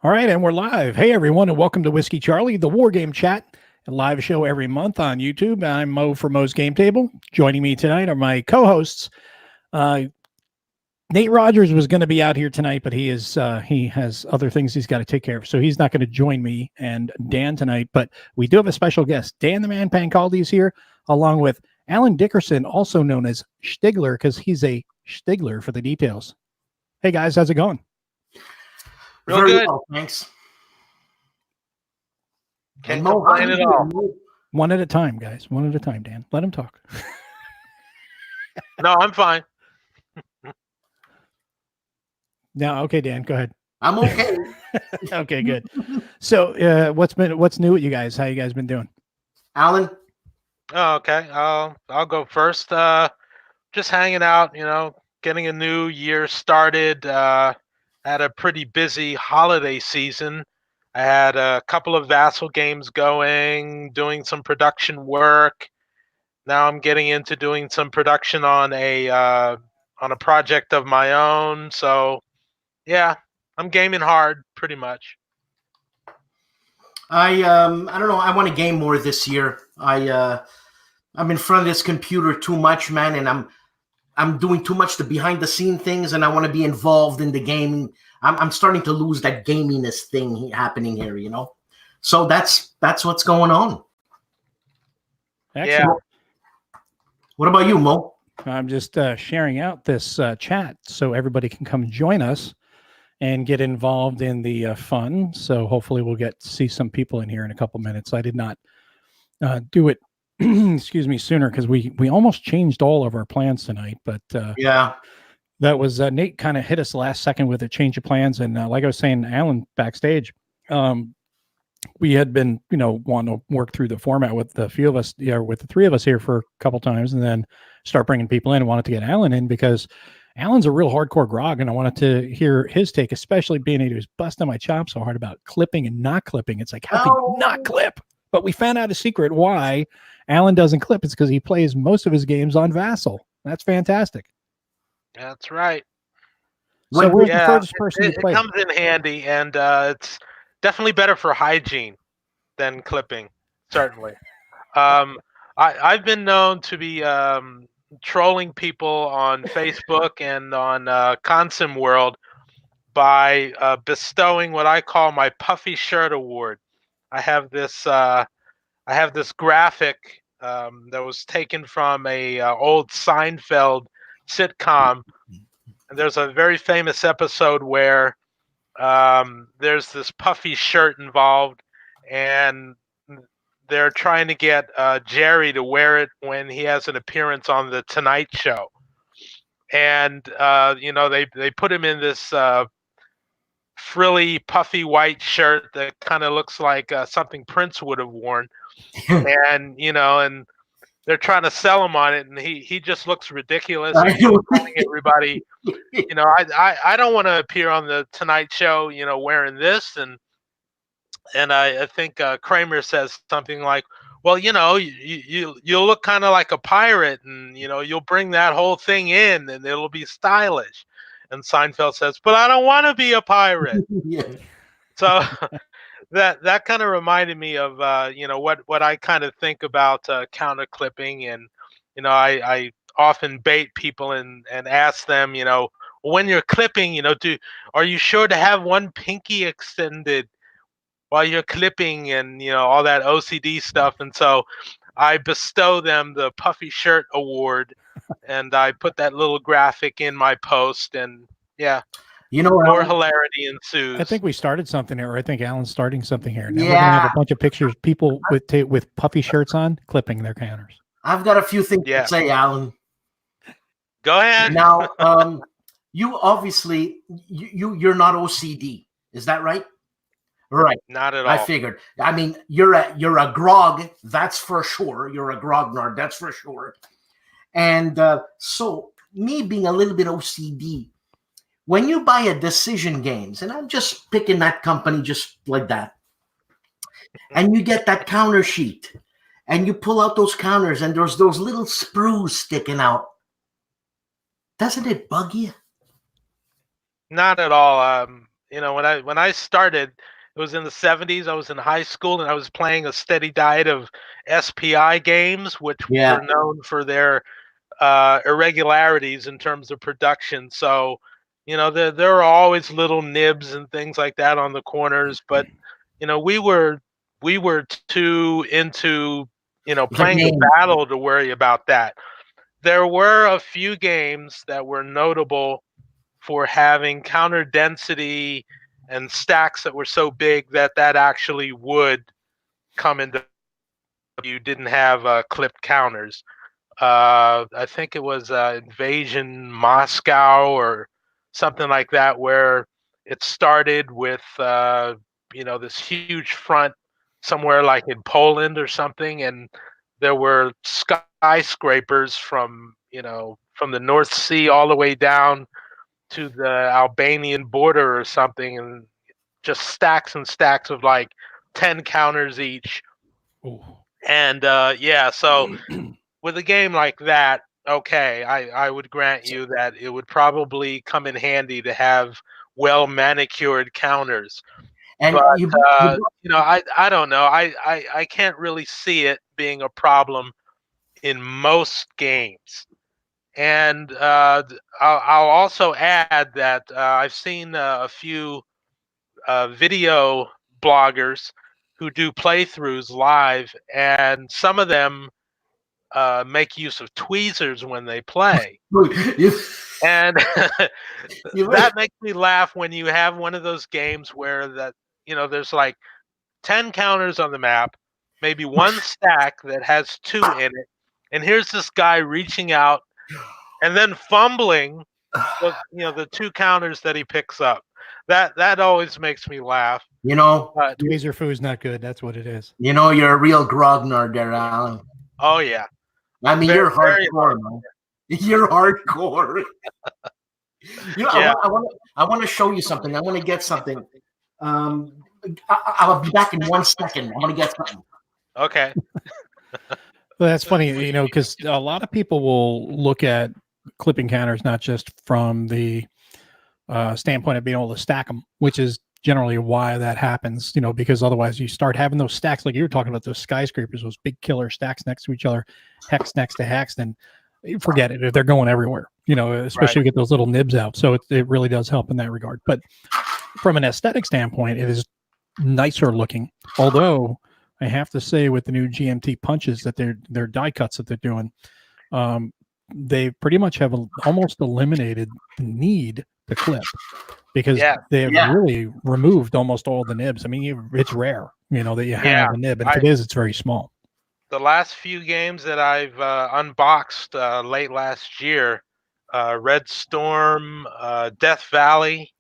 All right, and we're live. Hey, everyone, and welcome to Whiskey Charlie, the Wargame chat, a live show every month on YouTube. I'm Mo for Mo's Game Table. Joining me tonight are my co-hosts. Nate Rogers was going to be out here tonight, but he has other things he's got to take care of, so he's not going to join me and Dan tonight. But we do have a special guest. Dan the Man Pancaldi is here, along with Alan Dickerson, also known as Stigler, because he's a Stigler for the details. Hey, guys, how's it going? Real good. Well, thanks. Can't complain at all. One at a time, guys. One at a time, Dan. Let him talk. No, I'm fine. No, okay, Dan, go ahead. I'm okay. Okay, good. So, what's new with you guys? How you guys been doing? Alan? Oh, okay. I'll go first. Just hanging out, getting a new year started. Had a pretty busy holiday season. I had a couple of Vassal games going, doing some production work. Now I'm getting into doing some production on a project of my own. So, yeah, I'm gaming hard pretty much. I don't know. I want to game more this year. I'm in front of this computer too much, man, and I'm doing too much the behind the scene things, and I want to be involved in the gaming. I'm starting to lose that gaminess thing happening here, So that's what's going on. Excellent. Yeah. What about you, Mo? I'm just sharing out this chat so everybody can come join us and get involved in the fun. So hopefully we'll get to see some people in here in a couple minutes. I did not do it, excuse me, sooner because we almost changed all of our plans tonight. But yeah, that was Nate kind of hit us last second with a change of plans. And like I was saying, Alan backstage, we had been, wanting to work through the format with the few of us, with the three of us here for a couple times, and then start bringing people in. And wanted to get Alan in because Alan's a real hardcore grog, and I wanted to hear his take, especially being he was busting my chops so hard about clipping and not clipping. It's like, how can you not clip? But we found out a secret why Alan doesn't clip. It's because he plays most of his games on Vassal. That's fantastic. That's right. So where's the furthest person you play? It comes in handy, and it's definitely better for hygiene than clipping, certainly. I've been known to be trolling people on Facebook and on Consim World by bestowing what I call my puffy shirt award. I have this graphic that was taken from a old Seinfeld sitcom, and there's a very famous episode where there's this puffy shirt involved, and they're trying to get Jerry to wear it when he has an appearance on the Tonight Show. And, they put him in this frilly, puffy white shirt that kind of looks like something Prince would have worn. And, and they're trying to sell him on it, and he just looks ridiculous. He's telling everybody, I don't want to appear on the Tonight Show, wearing this. And I think Kramer says something like, well, you'll look kind of like a pirate, and, you'll bring that whole thing in, and it'll be stylish. And Seinfeld says, but I don't want to be a pirate. Yeah. So that kind of reminded me of, what I kind of think about counter clipping. And, I often bait people and ask them, when you're clipping, are you sure to have one pinky extended while you're clipping, and all that OCD stuff? And so I bestow them the puffy shirt award, and I put that little graphic in my post, and more hilarity ensues. I think we started something here, or I think Alan's starting something here. Now we're gonna have a bunch of pictures, people with puffy shirts on clipping their counters. I've got a few things to say, Alan. Go ahead. Now, you obviously you're not OCD, is that right? Right. Not at all. I figured. I mean, you're a grog, that's for sure. You're a grognard, that's for sure. And so me being a little bit OCD, when you buy a Decision Games, and I'm just picking that company just like that, and you get that counter sheet, and you pull out those counters, and there's those little sprues sticking out, doesn't it bug you? Not at all. when I started, it was in the 70s. I was in high school and I was playing a steady diet of SPI games, which Yeah. were known for their irregularities in terms of production. So, there are always little nibs and things like that on the corners, but we were too into The playing the game. battle to worry about that. There were a few games that were notable for having counter density and stacks that were so big that actually would come into you didn't have clipped counters. I think it was Invasion Moscow or something like that, where it started with this huge front somewhere like in Poland or something, and there were skyscrapers from the North Sea all the way down to the Albanian border or something, and just stacks and stacks of like 10 counters each. Ooh. And so with a game like that, okay, I would grant you that it would probably come in handy to have well manicured counters. And But you I don't know. I can't really see it being a problem in most games. And I'll also add that I've seen a few video bloggers who do playthroughs live, and some of them make use of tweezers when they play. you, And you that makes me laugh when you have one of those games where there's like 10 counters on the map, maybe one stack that has 2 in it, and here's this guy reaching out and then fumbling the 2 counters that he picks up. That always makes me laugh. But, Tweezer foo's not good. That's what it is. you're a real grognard there, Alan. oh yeah, I mean, Very, you're very hardcore, man. You're hardcore. Yeah. I want to show you something. I want to get something. I'll be back in 1 second. I want to get something. okay. Well, that's funny, because a lot of people will look at clipping counters not just from the standpoint of being able to stack them, which is generally why that happens, because otherwise you start having those stacks like you were talking about, those skyscrapers, those big killer stacks next to each other, hex next to hex, then you forget it. They're going everywhere, especially Right. get those little nibs out. So it really does help in that regard. But from an aesthetic standpoint, it is nicer looking. Although I have to say, with the new GMT punches that they're die cuts that they're doing, they pretty much have almost eliminated the need to clip, because they have really removed almost all the nibs. I mean, it's rare, that you have a nib, and if it is, it's very small. The last few games that I've unboxed late last year, Red Storm, Death Valley,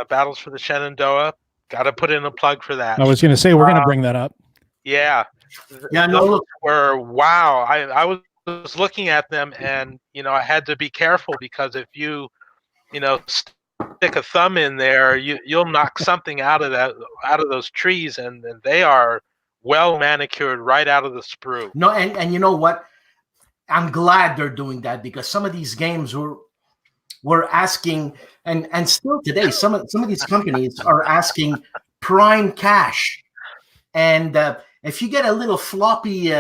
Battles for the Shenandoah. Got to put in a plug for that. I was going to say, we're going to bring that up. Yeah, those were wow. I was looking at them, and I had to be careful, because if you stick a thumb in there, you'll knock something out of those trees, and they are well manicured right out of the sprue. No, and you know what? I'm glad they're doing that, because some of these games were asking, and still today, some of these companies are asking prime cash, and if you get a little floppy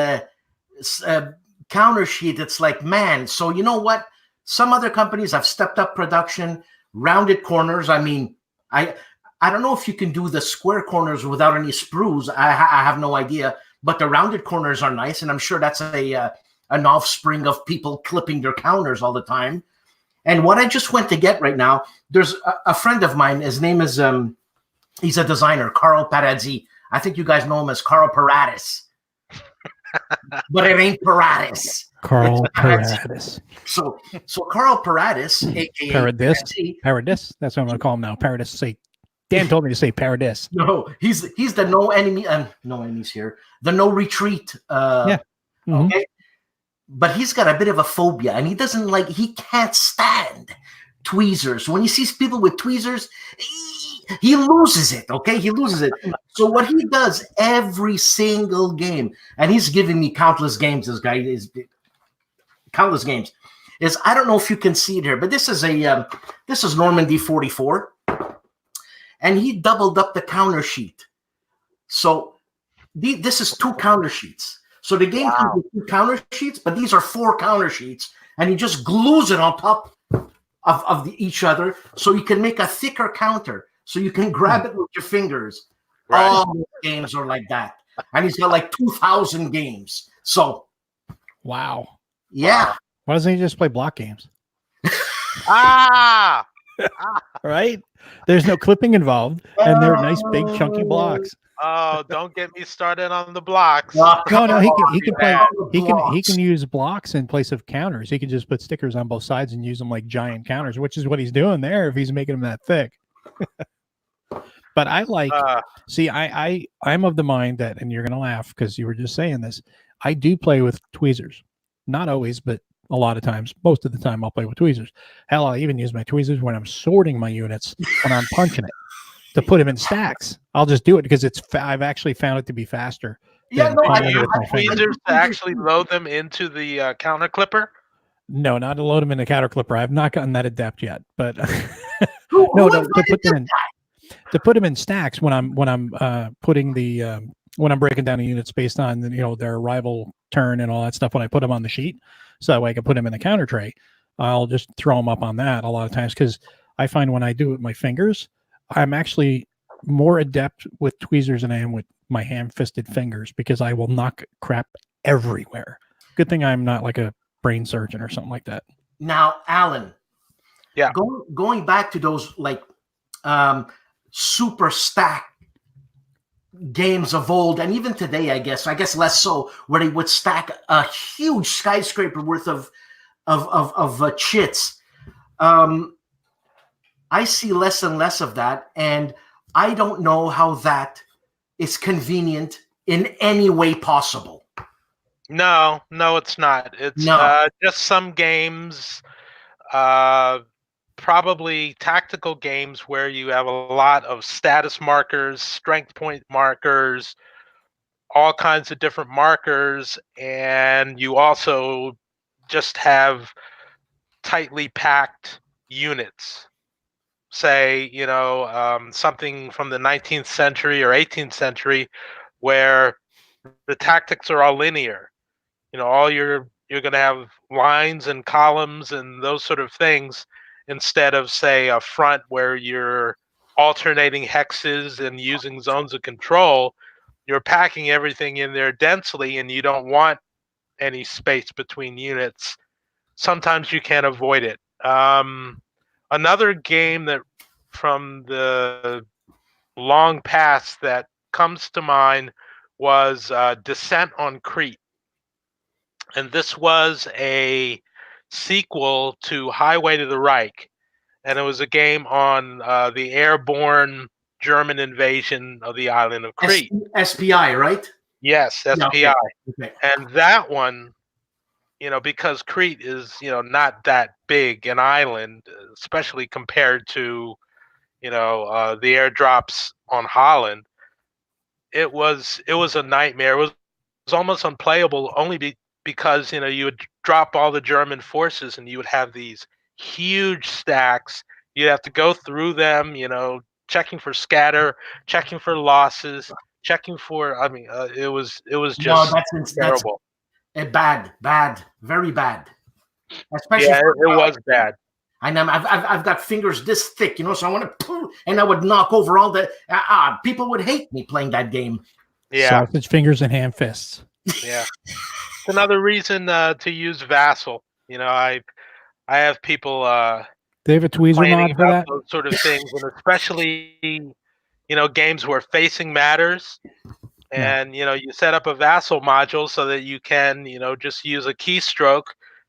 counter sheet, it's like, man. So you know what? Some other companies have stepped up production, rounded corners. I mean, I don't know if you can do the square corners without any sprues. I have no idea, but the rounded corners are nice, and I'm sure that's an offspring of people clipping their counters all the time. And what I just went to get right now, there's a friend of mine. His name is he's a designer, Carl Paradis. I think you guys know him as Carl Paradis, but it ain't Paradis. Carl Paradis. So Carl Paradis, aka Paradis. That's what I'm going to call him now. Paradis. Dan told me to say Paradis. No, he's the no enemies here. The no retreat. Okay. But he's got a bit of a phobia, and he can't stand tweezers. When he sees people with tweezers, he loses it. Okay, he loses it. So what he does every single game, and he's giving me countless games. This guy is countless games. I don't know if you can see it here, but this is Normandy 44. and he doubled up the counter sheet. So this is 2 counter sheets. So the game comes with 2 counter sheets, but these are 4 counter sheets, and he just glues it on top of each other, so you can make a thicker counter, so you can grab it with your fingers. Right. All the games are like that, and he's got like 2,000 games. So, Wow. yeah. Why doesn't he just play block games? Ah, Right? There's no clipping involved, and they're nice, big, chunky blocks. oh, don't get me started on the blocks. No, he can play. Bad. He can use blocks in place of counters. He can just put stickers on both sides and use them like giant counters, which is what he's doing there if he's making them that thick. But I like. See, I'm of the mind that, and you're gonna laugh because you were just saying this. I do play with tweezers, not always, but a lot of times. Most of the time, I'll play with tweezers. Hell, I even use my tweezers when I'm sorting my units when I'm punching it to put them in stacks. I'll just do it because I've actually found it to be faster. Yeah, no, Do you use tweezers to actually load them into the counter clipper? No, not to load them in the counter clipper. I've not gotten that adept yet, but no, to put them in. To put them in stacks when I'm putting the when I'm breaking down the units based on their arrival turn and all that stuff, when I put them on the sheet, so that way I can put them in the counter tray, I'll just throw them up on that a lot of times, because I find when I do it with my fingers, I'm actually more adept with tweezers than I am with my hand-fisted fingers, because I will knock crap everywhere. Good thing I'm not like a brain surgeon or something like that. Now, Alan, yeah, going back to those like super stack games of old, and even today, I guess less so, where they would stack a huge skyscraper worth of chits. I see less and less of that, and I don't know how that is convenient in any way possible. No, it's not. It's just some games, probably tactical games where you have a lot of status markers, strength point markers, all kinds of different markers, and you also just have tightly packed units. Say, something from the 19th century or 18th century where the tactics are all linear. You're going to have lines and columns and those sort of things, instead of, say, a front where you're alternating hexes and using zones of control. You're packing everything in there densely, and you don't want any space between units. Sometimes you can't avoid it. Another game that from the long past that comes to mind was Descent on Crete. And this was a sequel to Highway to the Reich. And it was a game on the airborne German invasion of the island of Crete. SPI, right? Yes, SPI. Yeah, okay. And that one, because Crete is, not that big an island, especially compared to, the airdrops on Holland, it was a nightmare. It was almost unplayable, only because you would drop all the German forces and you would have these huge stacks. You'd have to go through them, checking for scatter, checking for losses, checking for. It was just terrible. Bad, very bad. Especially it was bad. And I've got fingers this thick, so I want to pull, and I would knock over all the. People would hate me playing that game. Yeah, sausage fingers and hand fists. Yeah, it's another reason to use Vassal. I have people. They have a tweezer mod for that. Those sort of things, and especially games where facing matters. And you set up a Vassal module so that you can just use a keystroke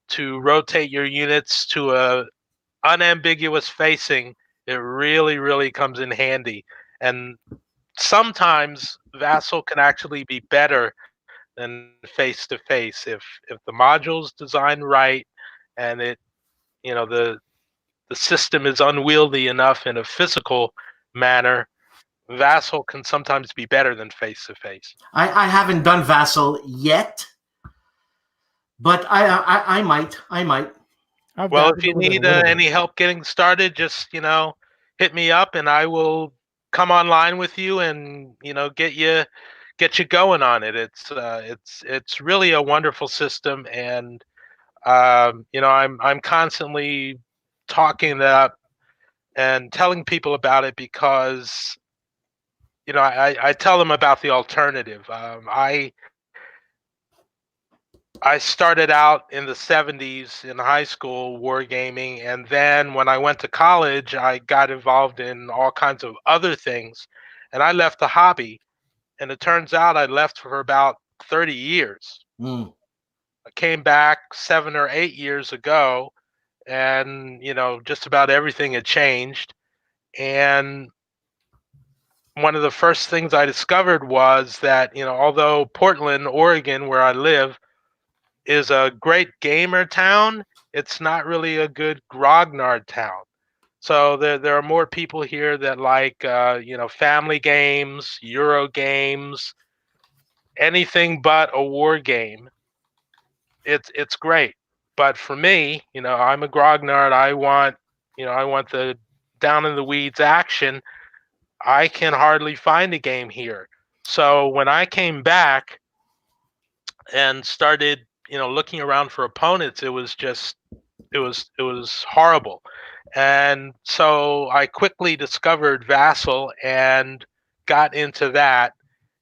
to rotate your units to a unambiguous facing. It really, really comes in handy. And sometimes Vassal can actually be better than face to face if the module's designed right, and it the system is unwieldy enough in a physical manner. Vassal can sometimes be better than face to face. I haven't done Vassal yet, but I might. Well, if you need any help getting started, just hit me up, and I will come online with you and get you going on it. It's really a wonderful system, and I'm constantly talking it up and telling people about it because I tell them about the alternative. I started out in the 70s in high school wargaming, and then when I went to college, I got involved in all kinds of other things, and I left the hobby. And it turns out I left for about 30 years. Mm. I came back 7 or 8 years ago, and just about everything had changed. And one of the first things I discovered was that although Portland, Oregon, where I live, is a great gamer town, it's not really a good grognard town. So there are more people here that like family games, Eurogames, anything but a war game. It's great. But for me, I'm a grognard. I want the down in the weeds action. I can hardly find a game here. So when I came back and started, looking around for opponents, it was horrible. And so I quickly discovered Vassal and got into that.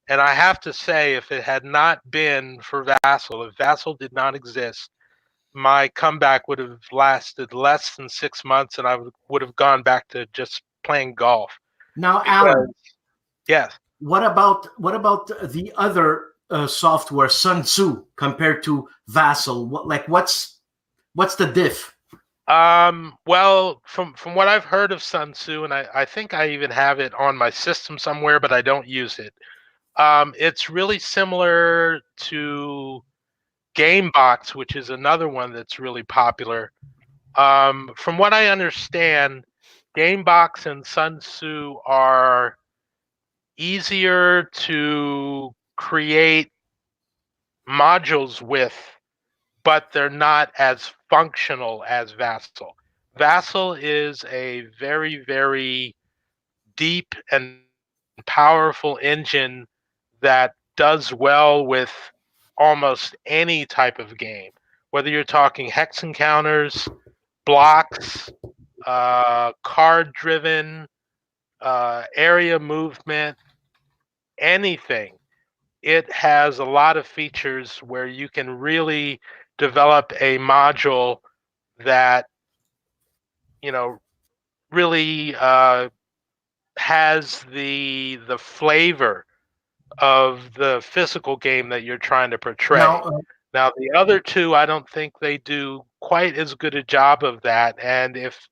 And I have to say, if it had not been for Vassal, if Vassal did not exist, my comeback would have lasted less than 6 months, and I would have gone back to just playing golf. Now, Because, Alan, yes. what about the other software, Sun Tzu, compared to Vassal? What's the diff? Well, from what I've heard of Sun Tzu, and I think I even have it on my system somewhere, but I don't use it. It's really similar to Gamebox, which is another one that's really popular. From what I understand, Gamebox and Sun Tzu are easier to create modules with, but they're not as functional as Vassal. Vassal is a very, very deep and powerful engine that does well with almost any type of game, whether you're talking hex encounters, blocks, card driven, area movement, anything. It has a lot of features where you can really develop a module that really has the flavor of the physical game that you're trying to portray. Now, the other two, I don't think they do quite as good a job of that. And if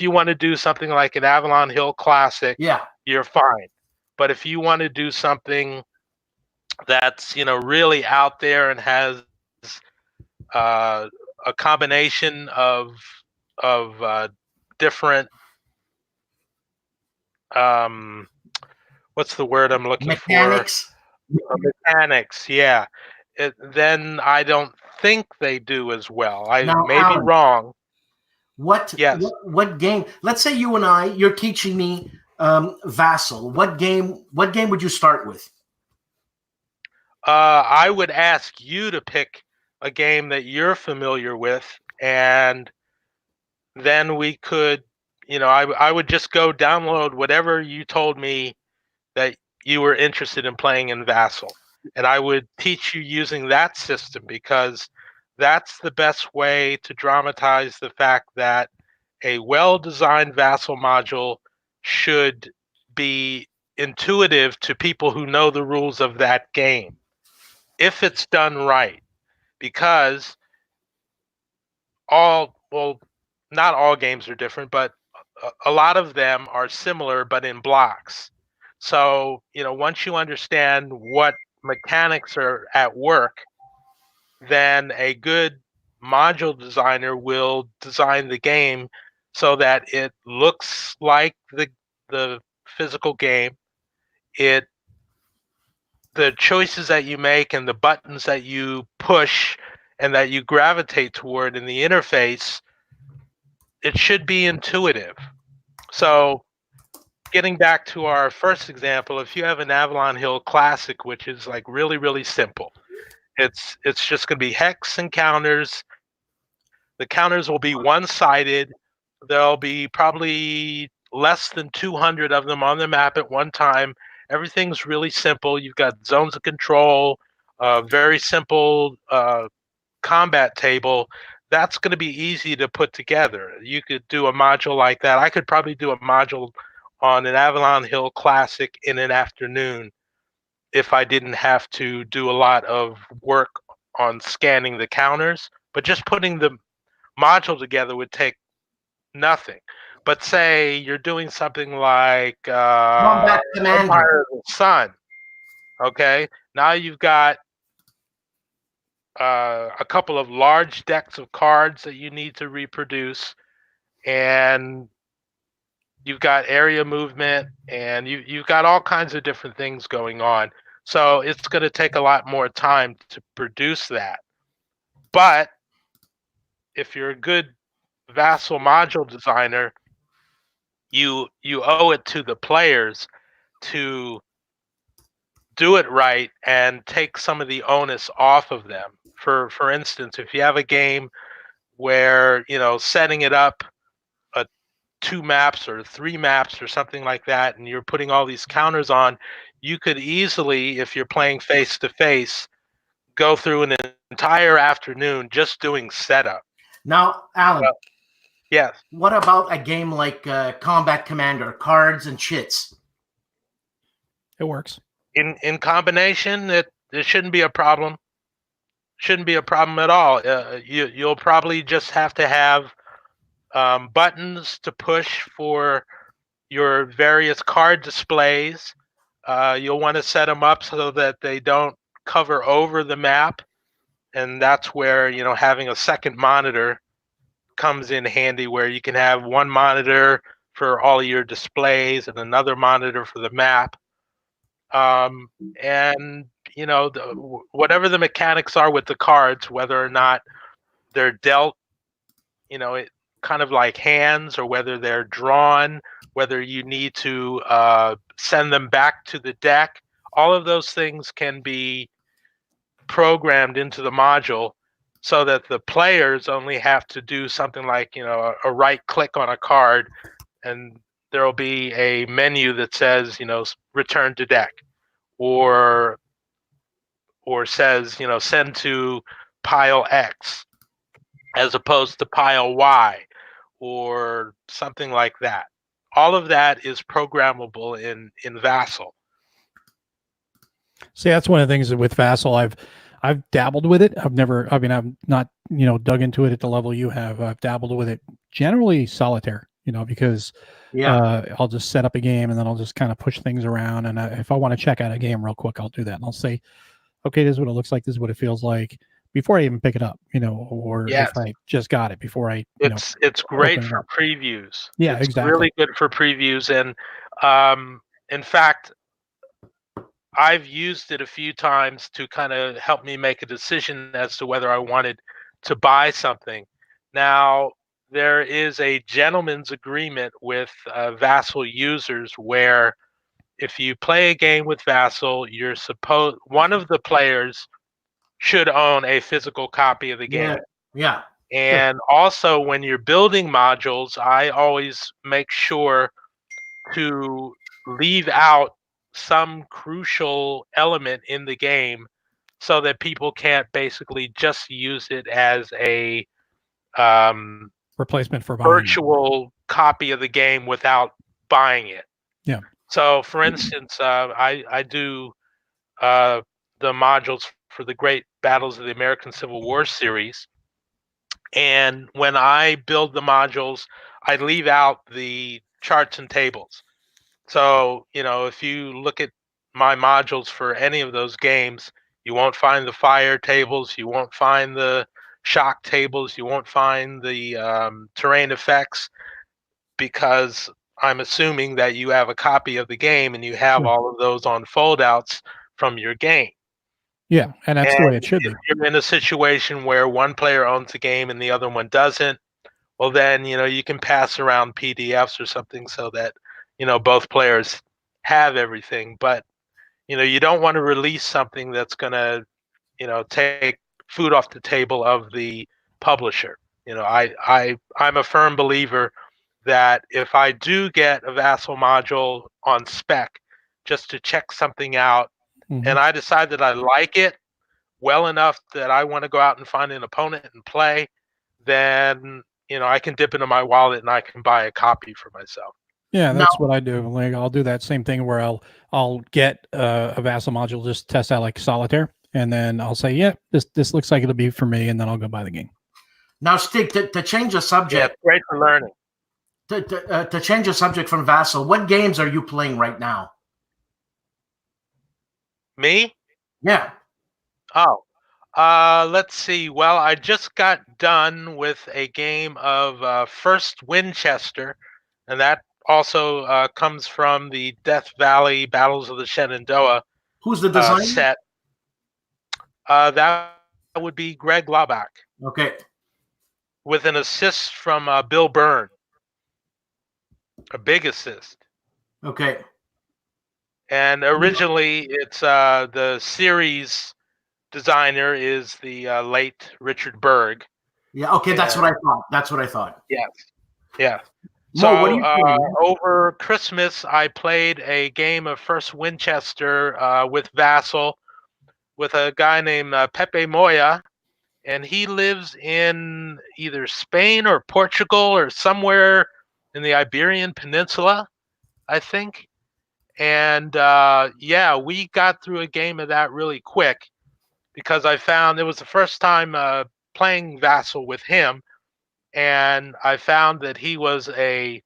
you want to do something like an Avalon Hill Classic, Yeah, you're fine. But if you want to do something that's really out there and has a combination of different what's the word I'm looking mechanics. for? Mechanics, yeah. Then I don't think they do as well. I Now, may be Alan, wrong. What Yes. what game? Let's say you and you're teaching me Vassal. What game would you start with? I would ask you to pick a game that you're familiar with, and then we could, I would just go download whatever you told me that you were interested in playing in Vassal, and I would teach you using that system because that's the best way to dramatize the fact that a well-designed Vassal module should be intuitive to people who know the rules of that game, if it's done right. Because not all games are different, but a lot of them are similar, but in blocks. So, once you understand what mechanics are at work, then a good module designer will design the game so that it looks like the physical game. The choices that you make and the buttons that you push and that you gravitate toward in the interface, it should be intuitive. So getting back to our first example, if you have an Avalon Hill Classic, which is like really, really simple, it's just going to be hex and counters. The counters will be one-sided. There'll be probably less than 200 of them on the map at one time. Everything's really simple. You've got zones of control, very simple combat table. That's going to be easy to put together. You could do a module like that. I could probably do a module on an Avalon Hill Classic in an afternoon if I didn't have to do a lot of work on scanning the counters. But just putting the module together would take nothing. But say you're doing something like Combat Commander. Empire of the Sun. Okay, now you've got a couple of large decks of cards that you need to reproduce, and you've got area movement, and you've got all kinds of different things going on. So it's going to take a lot more time to produce that. But if you're a good Vassal module designer, you owe it to the players to do it right and take some of the onus off of them. For instance, if you have a game where, you know, setting it up 2 maps or 3 maps or something like that, and you're putting all these counters on, you could easily, if you're playing face to face, go through an entire afternoon just doing setup. Now, Alan, Yes. what about a game like Combat Commander, cards and chits? It works. In combination, it shouldn't be a problem. Shouldn't be a problem at all. You'll probably just have to have buttons to push for your various card displays. You'll want to set them up so that they don't cover over the map, and that's where, you know, having a second monitor comes in handy, where you can have one monitor for all of your displays and another monitor for the map. And you know, whatever the mechanics are with the cards, whether or not they're dealt, you know, it kind of like hands, or whether they're drawn, whether you need to send them back to the deck, all of those things can be programmed into the module so that the players only have to do something like, you know, a right click on a card, and there will be a menu that says, you know, return to deck, or says, you know, send to pile X as opposed to pile Y, or something like that. All of that is programmable in Vassal. See, that's one of the things with Vassal. I've dabbled with it. I've not, you know, dug into it at the level you have. I've dabbled with it, generally solitaire, you know, because I'll just set up a game and then I'll just kind of push things around. And if I want to check out a game real quick, I'll do that. And I'll say, okay, this is what it looks like. This is what it feels like, before I even pick it up, you know, or if I just got it before I, it's great for previews. Yeah, it's exactly. Really good for previews. And in fact, I've used it a few times to kind of help me make a decision as to whether I wanted to buy something. Now, there is a gentleman's agreement with Vassal users where if you play a game with Vassal, one of the players should own a physical copy of the game. Yeah. And also, when you're building modules, I always make sure to leave out some crucial element in the game so that people can't basically just use it as a replacement for virtual copy of the game without buying it. Yeah. So, for instance, I do the modules for the Great Battles of the American Civil War series, and when I build the modules, I leave out the charts and tables. So, you know, if you look at my modules for any of those games, you won't find the fire tables, you won't find the shock tables, you won't find the terrain effects, because I'm assuming that you have a copy of the game and you have all of those on foldouts from your game. Yeah, and that's the way it should be. If you're in a situation where one player owns the game and the other one doesn't, well then, you know, you can pass around PDFs or something so that both players have everything. But you don't want to release something that's going to take food off the table of the publisher. I'm a firm believer that if I do get a Vassal module on spec just to check something out, and I decide that I like it well enough that I want to go out and find an opponent and play, then I can dip into my wallet and I can buy a copy for myself. Yeah, that's what I do. Like, I'll do that same thing where I'll get a Vassal module, just test out like Solitaire, and then I'll say, yeah, this looks like it'll be for me, and then I'll go buy the game. Now, Stig, to change the subject. Yeah, great for learning. To change the subject from Vassal, what games are you playing right now? Me? Yeah. Oh, let's see. Well, I just got done with a game of First Winchester, and that also comes from the Death Valley Battles of the Shenandoah. Who's the designer? Set. That would be Greg Laubach. Okay. With an assist from Bill Byrne. A big assist. Okay. And originally, it's the series designer is the late Richard Berg. Yeah. Okay, that's what I thought. Yes. Yeah. Mo, what are you playing? Over Christmas, I played a game of First Winchester with Vassal with a guy named Pepe Moya, and he lives in either Spain or Portugal or somewhere in the Iberian Peninsula, I think. And we got through a game of that really quick because I found it was the first time playing Vassal with him, and I found that he was a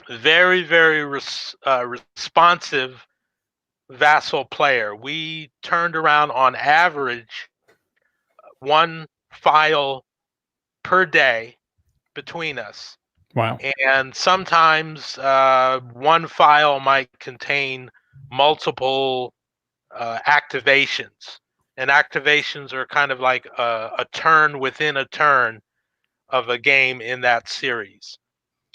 very, very responsive Vassal player. We turned around on average one file per day between us. Wow. And sometimes one file might contain multiple activations. And activations are kind of like a turn within a turn of a game in that series.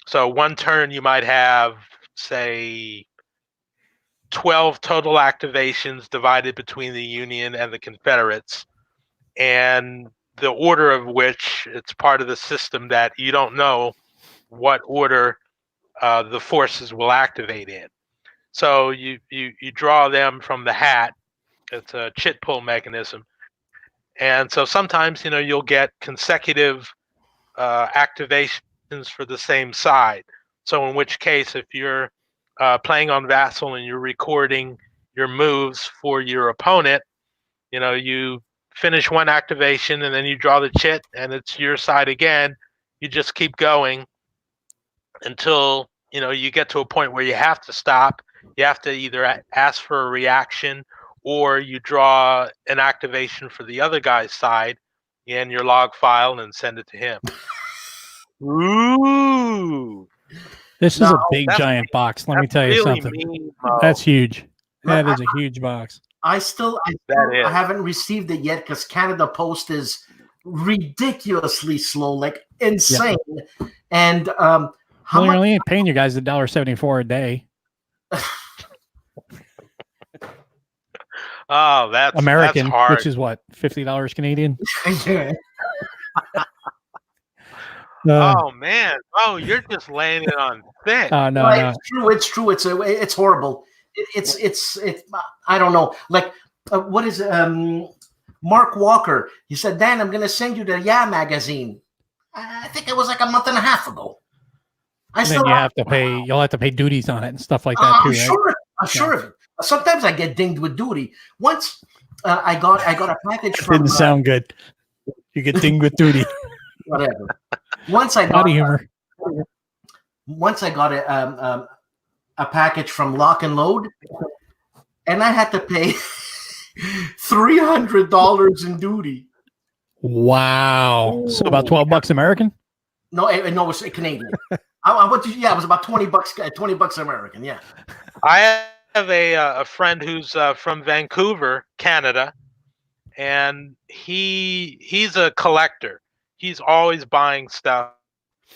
So one turn you might have, say, 12 total activations divided between the Union and the Confederates, and the order of which it's part of the system that you don't know what order the forces will activate in. So you draw them from the hat. It's a chit pull mechanism. And so sometimes, you'll get consecutive activations for the same side. So in which case, if you're playing on Vassal and you're recording your moves for your opponent, you finish one activation and then you draw the chit and it's your side again. You just keep going until you get to a point where you have to stop. You have to either ask for a reaction or you draw an activation for the other guy's side in your log file and send it to him. Ooh. This is a big giant box. Let me tell you really something. mean, That's huge. That is a huge box. I haven't received it yet because Canada Post is ridiculously slow, like insane. Yeah. And you're only paying you guys $1.74 a day. Oh, that's American, that's hard. which is what, $50 Canadian? Oh man! Oh, you're just laying it on thick. No. It's true. It's horrible. It's I don't know. Like what is Mark Walker? He said, Dan, I'm going to send you the Yeah magazine. I think it was like a month and a half ago. Then you have to pay. You'll have to pay duties on it and stuff like that too. I'm sure of it. Sometimes I get dinged with duty. Once I got a package from. Didn't sound good. You get dinged with duty. Whatever. Once I got a package from Lock and Load, and I had to pay $300 in duty. Wow! So about $12 American? No, it was Canadian. It was about $20 American. Yeah. I have a friend who's from Vancouver, Canada, and he's a collector. He's always buying stuff,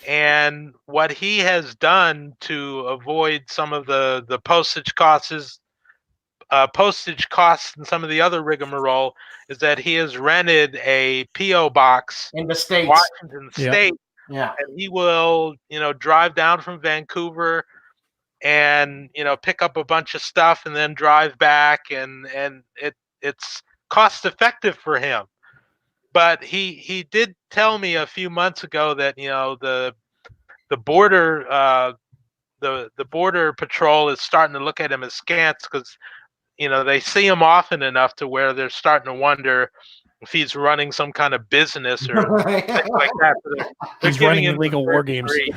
And what he has done to avoid some of the postage costs and some of the other rigmarole is that he has rented a PO box In the in States. Washington Yep. State, Yeah. and he will, drive down from Vancouver and pick up a bunch of stuff and then drive back, and it's cost effective for him. But he did tell me a few months ago that the border the border patrol is starting to look at him askance because they see him often enough to where they're starting to wonder if he's running some kind of business or things like that. So they're He's giving running him the illegal war third games. degree.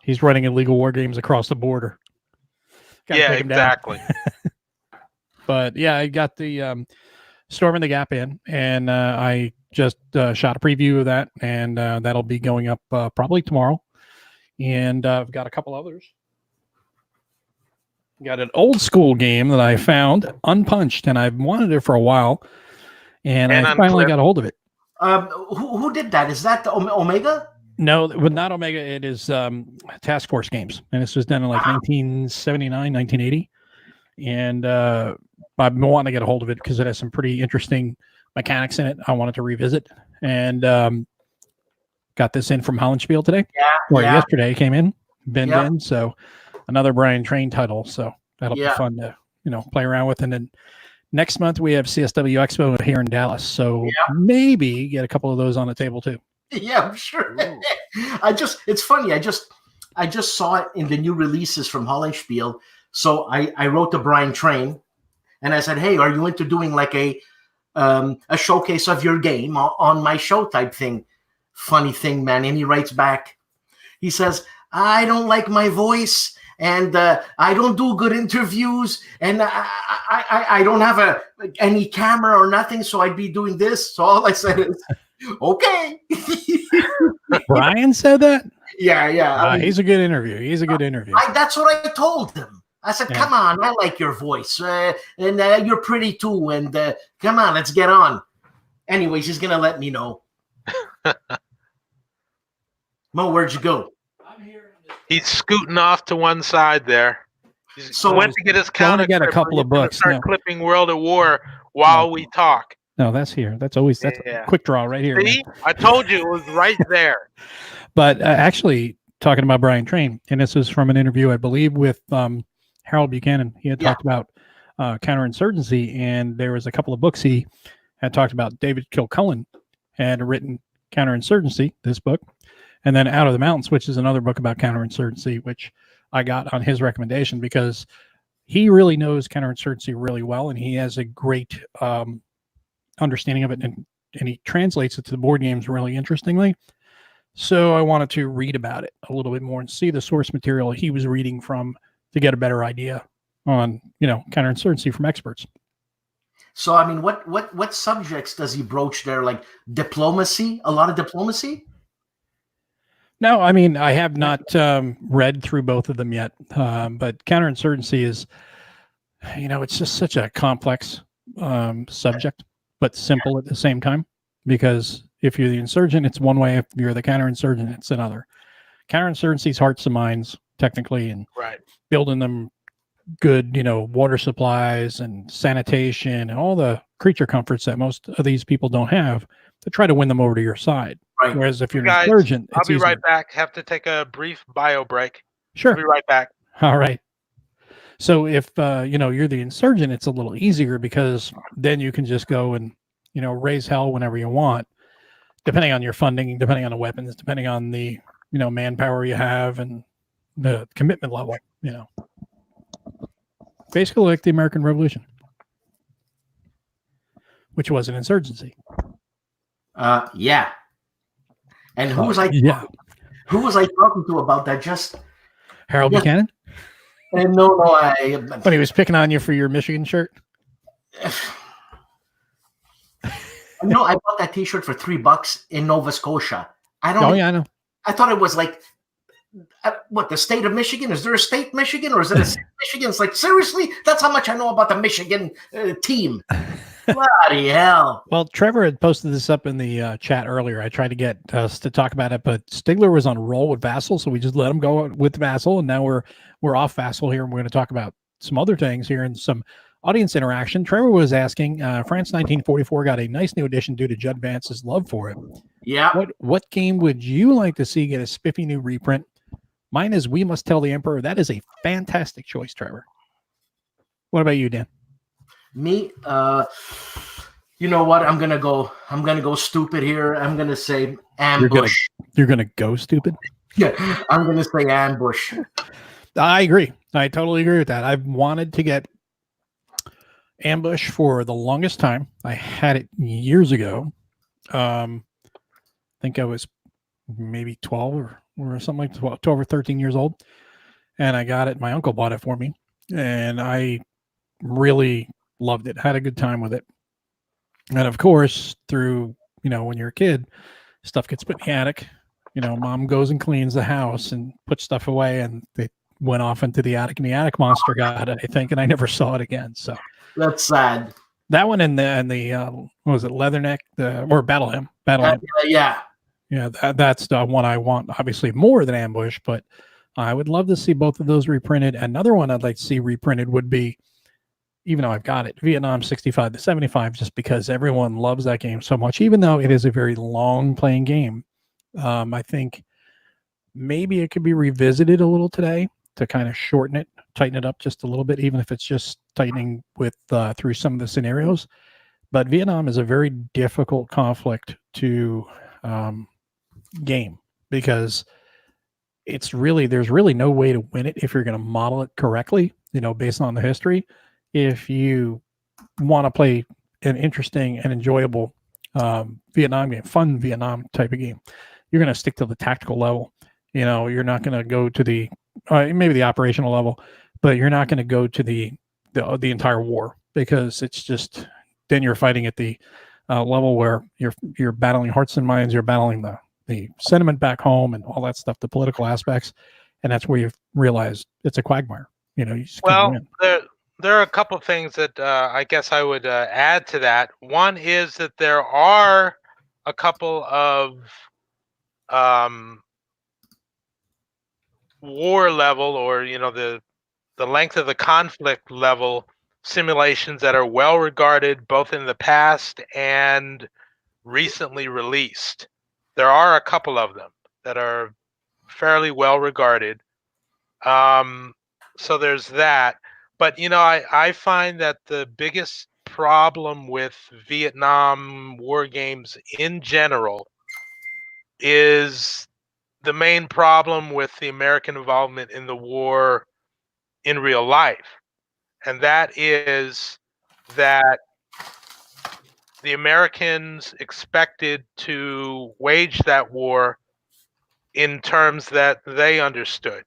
He's running illegal war games across the border. Gotta Yeah, take him down. exactly. But yeah, I got the Storming the Gap in, and I just shot a preview of that, and that'll be going up probably tomorrow. And I've got a couple others. Got an old school game that I found unpunched, and I've wanted it for a while, and I finally got a hold of it. Who did that? Is that the Omega? No, but not Omega. It is Task Force Games, and this was done in like 1979, 1980. And I've been wanting to get a hold of it because it has some pretty interesting mechanics in it. I wanted to revisit, and got this in from Hollandspiel today. Yesterday came in, in. So another Brian Train title. So that'll be fun to play around with. And then next month we have CSW Expo here in Dallas. So maybe get a couple of those on the table too. Yeah, I'm sure. It's funny. I just saw it in the new releases from Hollandspiel. So I wrote to Brian Train and I said, hey, are you into doing like a showcase of your game on my show type thing? Funny thing, man. And he writes back. He says, I don't like my voice, and I don't do good interviews, and I don't have any camera or nothing, so I'd be doing this. So all I said is, okay. Brian said that? Yeah. I mean, he's a good interview. That's what I told him. I said, come on, I like your voice, and you're pretty too, and come on, let's get on. Anyways, he's going to let me know. Mo, where'd you go? I'm here. He's scooting off to one side there. He went to get his counter. Get a couple of books. Start clipping World at War while we talk. No, that's here. That's a quick draw right here. See? I told you it was right there. But actually, talking about Brian Train, and this is from an interview, I believe, with Harold Buchanan. He had talked about counterinsurgency, and there was a couple of books he had talked about. David Kilcullen had written Counterinsurgency, this book, and then Out of the Mountains, which is another book about counterinsurgency, which I got on his recommendation because he really knows counterinsurgency really well, and he has a great understanding of it, and he translates it to the board games really interestingly. So I wanted to read about it a little bit more and see the source material he was reading from to get a better idea on, counterinsurgency from experts. So, I mean, what subjects does he broach there? Like diplomacy? A lot of diplomacy? No, I mean, I have not read through both of them yet, but counterinsurgency is, it's just such a complex subject, but simple at the same time, because if you're the insurgent, it's one way. If you're the counterinsurgent, it's another. Counterinsurgency is hearts and minds, technically, and building them good, water supplies and sanitation and all the creature comforts that most of these people don't have to try to win them over to your side. Right. Whereas if you're an insurgent, I'll be right back. Have to take a brief bio break. Sure. I'll be right back. All right. So if, you're the insurgent, it's a little easier because then you can just go and, raise hell whenever you want, depending on your funding, depending on the weapons, depending on the, manpower you have and the commitment level, basically like the American Revolution, which was an insurgency. Yeah. And who was I talking to about that? Just Harold Buchanan? And no, when he was picking on you for your Michigan shirt? No, I bought that T-shirt for $3 in Nova Scotia. I know. I thought it was like, what, the state of Michigan? Is there a state Michigan or is it a state Michigan? It's like, seriously? That's how much I know about the Michigan team. Bloody hell. Well, Trevor had posted this up in the chat earlier. I tried to get us to talk about it, but Stigler was on a roll with Vassal, so we just let him go with Vassal, and now we're off Vassal here, and we're going to talk about some other things here and some audience interaction. Trevor was asking, France 1944 got a nice new addition due to Judd Vance's love for it. Yeah. What game would you like to see get a spiffy new reprint? Mine is We Must Tell the Emperor. That is a fantastic choice, Trevor. What about you, Dan? Me, you know what? I'm gonna go stupid here. I'm gonna say ambush. You're gonna go stupid? Yeah, I'm gonna say ambush. I agree. I totally agree with that. I've wanted to get ambush for the longest time. I had it years ago. I think I was maybe 12 or something like 12 or 13 years old. And I got it. My uncle bought it for me. And I really loved it. Had a good time with it. And of course, through, when you're a kid, stuff gets put in the attic. Mom goes and cleans the house and puts stuff away, and they went off into the attic, and the attic monster got it, I think, and I never saw it again. So that's sad. That one and the what was it, Leatherneck, or Battle Hymn? Yeah. That's the one I want, obviously more than Ambush, but I would love to see both of those reprinted. Another one I'd like to see reprinted would be, even though I've got it, Vietnam 65 to 75, just because everyone loves that game so much, even though it is a very long playing game. I think maybe it could be revisited a little today to kind of shorten it, tighten it up just a little bit, even if it's just tightening with through some of the scenarios. But Vietnam is a very difficult conflict to game, because there's really no way to win it if you're going to model it correctly, based on the history. If you want to play an interesting and enjoyable Vietnam game, fun Vietnam type of game, you're going to stick to the tactical level. You're not going to go to the maybe the operational level, but you're not going to go to the entire war, because it's just, then you're fighting at the level where you're battling hearts and minds, you're battling the sentiment back home and all that stuff, the political aspects, and that's where you realize it's a quagmire. You just can't win. There are a couple of things that I guess I would add to that. One is that there are a couple of war level, or the length of the conflict level simulations that are well regarded both in the past and recently released. There are a couple of them that are fairly well regarded. So there's that. But I find that the biggest problem with Vietnam war games in general is the main problem with the American involvement in the war in real life. And that is that the Americans expected to wage that war in terms that they understood,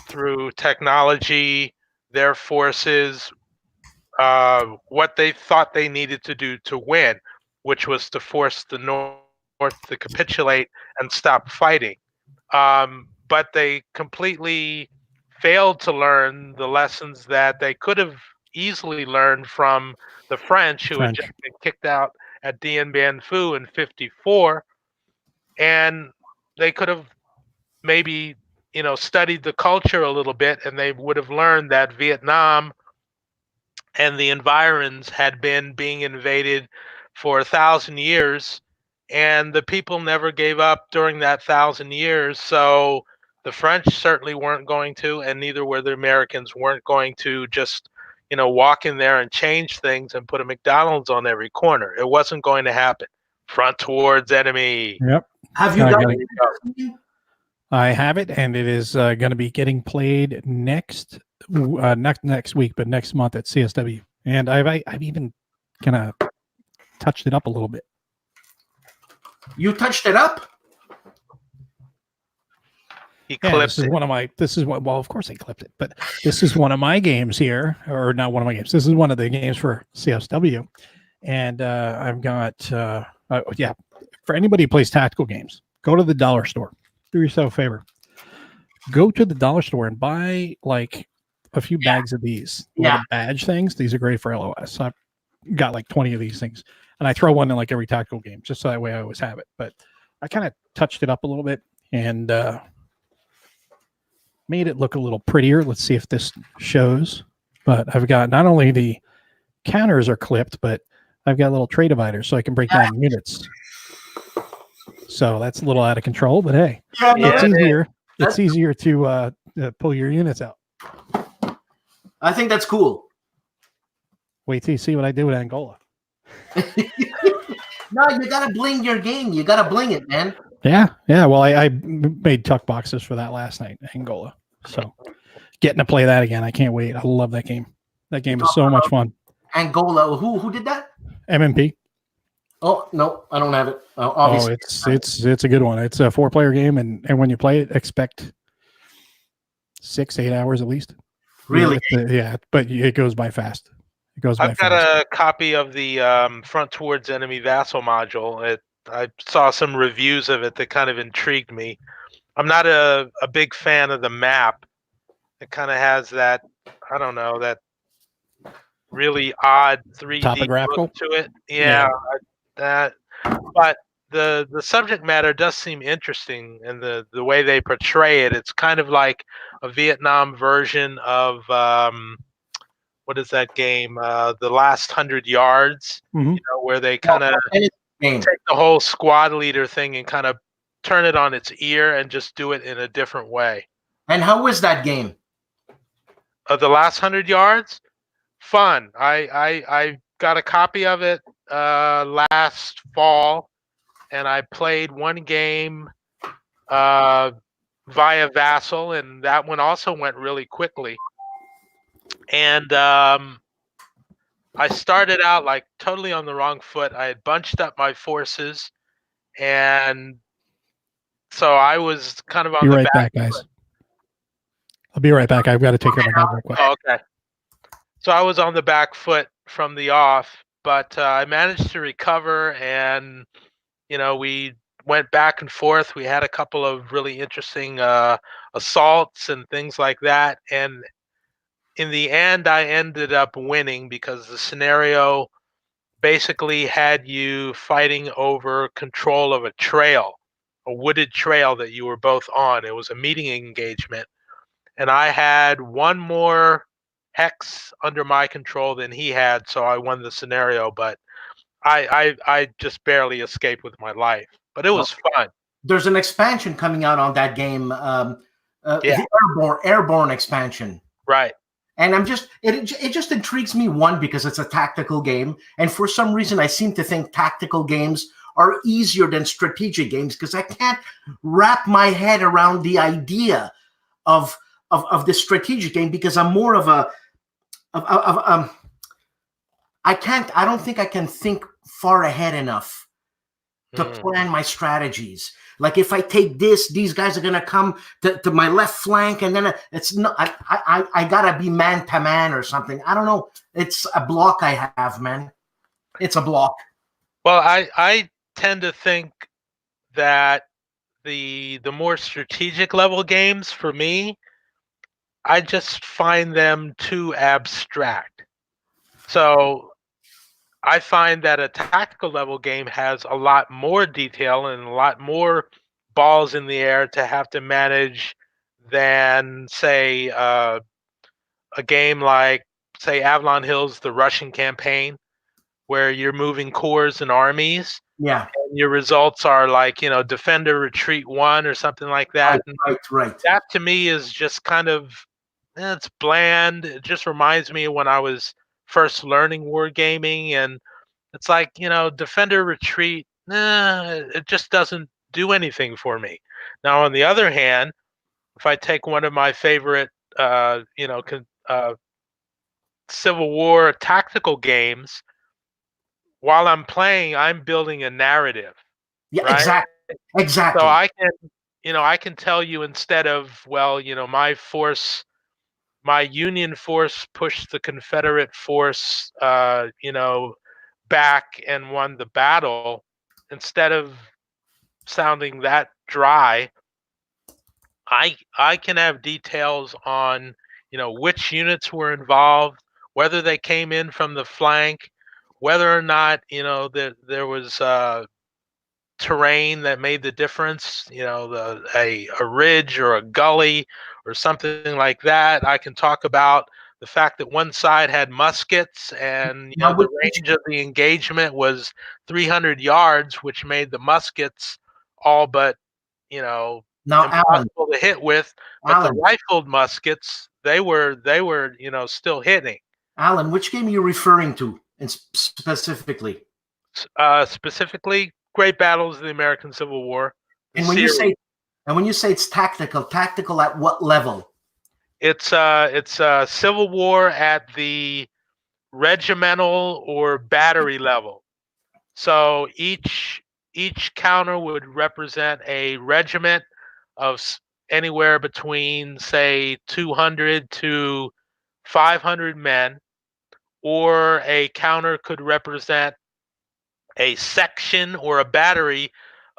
through technology, their forces, what they thought they needed to do to win, which was to force the North to capitulate and stop fighting. But they completely failed to learn the lessons that they could have easily learned from the French, who had just been kicked out at Dien Bien Phu in '54, and they could have maybe studied the culture a little bit, and they would have learned that Vietnam and the environs had been being invaded for 1,000 years, and the people never gave up during that 1,000 years. So the French certainly weren't going to, and neither were the Americans, weren't going to just walk in there and change things and put a McDonald's on every corner. It wasn't going to happen. Front towards enemy. Yep. Have you done it? I have it, and it is going to be getting played next week, but next month at CSW. And I've even kind of touched it up a little bit. You touched it up? He clipped this is one of my. Well, of course I clipped it, but this is one of my games here, or not one of my games. This is one of the games for CSW, and I've got for anybody who plays tactical games, go to the dollar store. Do yourself a favor. Go to the dollar store and buy like a few bags of these little badge things. These are great for LOS. got like 20 of these things, and I throw one in like every tactical game, just so that way I always have it. But I kind of touched it up a little bit and made it look a little prettier. Let's see if this shows. But I've got not only the counters are clipped, but I've got little tray dividers so I can break down units. So that's a little out of control, but hey, it's easier. It's easier to pull your units out. I think that's cool. Wait till you see what I do with Angola. No, you gotta bling your game. You gotta bling it, man. Yeah. Well, I made tuck boxes for that last night, Angola. So getting to play that again, I can't wait. I love that game. That game is so much fun. Angola. Who did that? MMP. Oh no, I don't have it. Obviously, it's a good one. It's a 4-player game, and when you play it, expect 6-8 hours at least. Really? Yeah, but it goes by fast. It goes by I've got a copy of the Front Towards Enemy Vassal module. I saw some reviews of it that kind of intrigued me. I'm not a big fan of the map. It kind of has that, I don't know, that really odd 3D topographical look to it. Yeah. That. But the subject matter does seem interesting, and the way they portray it. It's kind of like a Vietnam version of what is that game? The Last 100 Yards. Mm-hmm. Where they kind of take the whole squad leader thing and kind of turn it on its ear and just do it in a different way. And how is that game? The Last 100 Yards, fun. I got a copy of it last fall, and I played one game via Vassal, and that one also went really quickly. And I started out like totally on the wrong foot. I had bunched up my forces, and so I was kind of on the back guys. I'll be right back. I've got to take care of my dog real quick. Oh, okay. So I was on the back foot from the off, but I managed to recover, and we went back and forth. We had a couple of really interesting assaults and things like that, and in the end, I ended up winning because the scenario basically had you fighting over control of a trail, a wooded trail that you were both on. It was a meeting engagement, and I had one more hex under my control than he had, so I won the scenario. But I just barely escaped with my life. But it was fun. There's an expansion coming out on that game, the Airborne expansion. Right. And it just intrigues me, one, because it's a tactical game. And for some reason, I seem to think tactical games are easier than strategic games because I can't wrap my head around the idea of the strategic game because I'm more of I don't think I can think far ahead enough to plan my strategies. Like if I take this, these guys are gonna come to my left flank, and then it's not. I gotta be man to man or something. I don't know. It's a block I have, man. It's a block. Well, I tend to think that the more strategic level games for me, I just find them too abstract. So I find that a tactical level game has a lot more detail and a lot more balls in the air to have to manage than, say, a game like, say, Avalon Hill's The Russian Campaign, where you're moving corps and armies. Yeah. And your results are like, defender retreat 1 or something like that. Right. That to me is just kind of, it's bland. It just reminds me of when I was first learning wargaming, and it's like, defender retreat, it just doesn't do anything for me. Now, on the other hand, if I take one of my favorite, Civil War tactical games, while I'm playing, I'm building a narrative. Yeah, right? Exactly. So I can tell you, instead of, my Union force pushed the Confederate force, back and won the battle, instead of sounding that dry, I can have details on, which units were involved, whether they came in from the flank, whether or not there was terrain that made the difference, a ridge or a gully or something like that. I can talk about the fact that one side had muskets and the range of the engagement was 300 yards, which made the muskets all but impossible to hit with. But the rifled muskets, they were still hitting. Alan, which game are you referring to, and specifically? Specifically, Great Battles of the American Civil War. And when you say it's tactical at what level? It's Civil War at the regimental or battery level. So each counter would represent a regiment of anywhere between, say, 200 to 500 men, or a counter could represent a section or a battery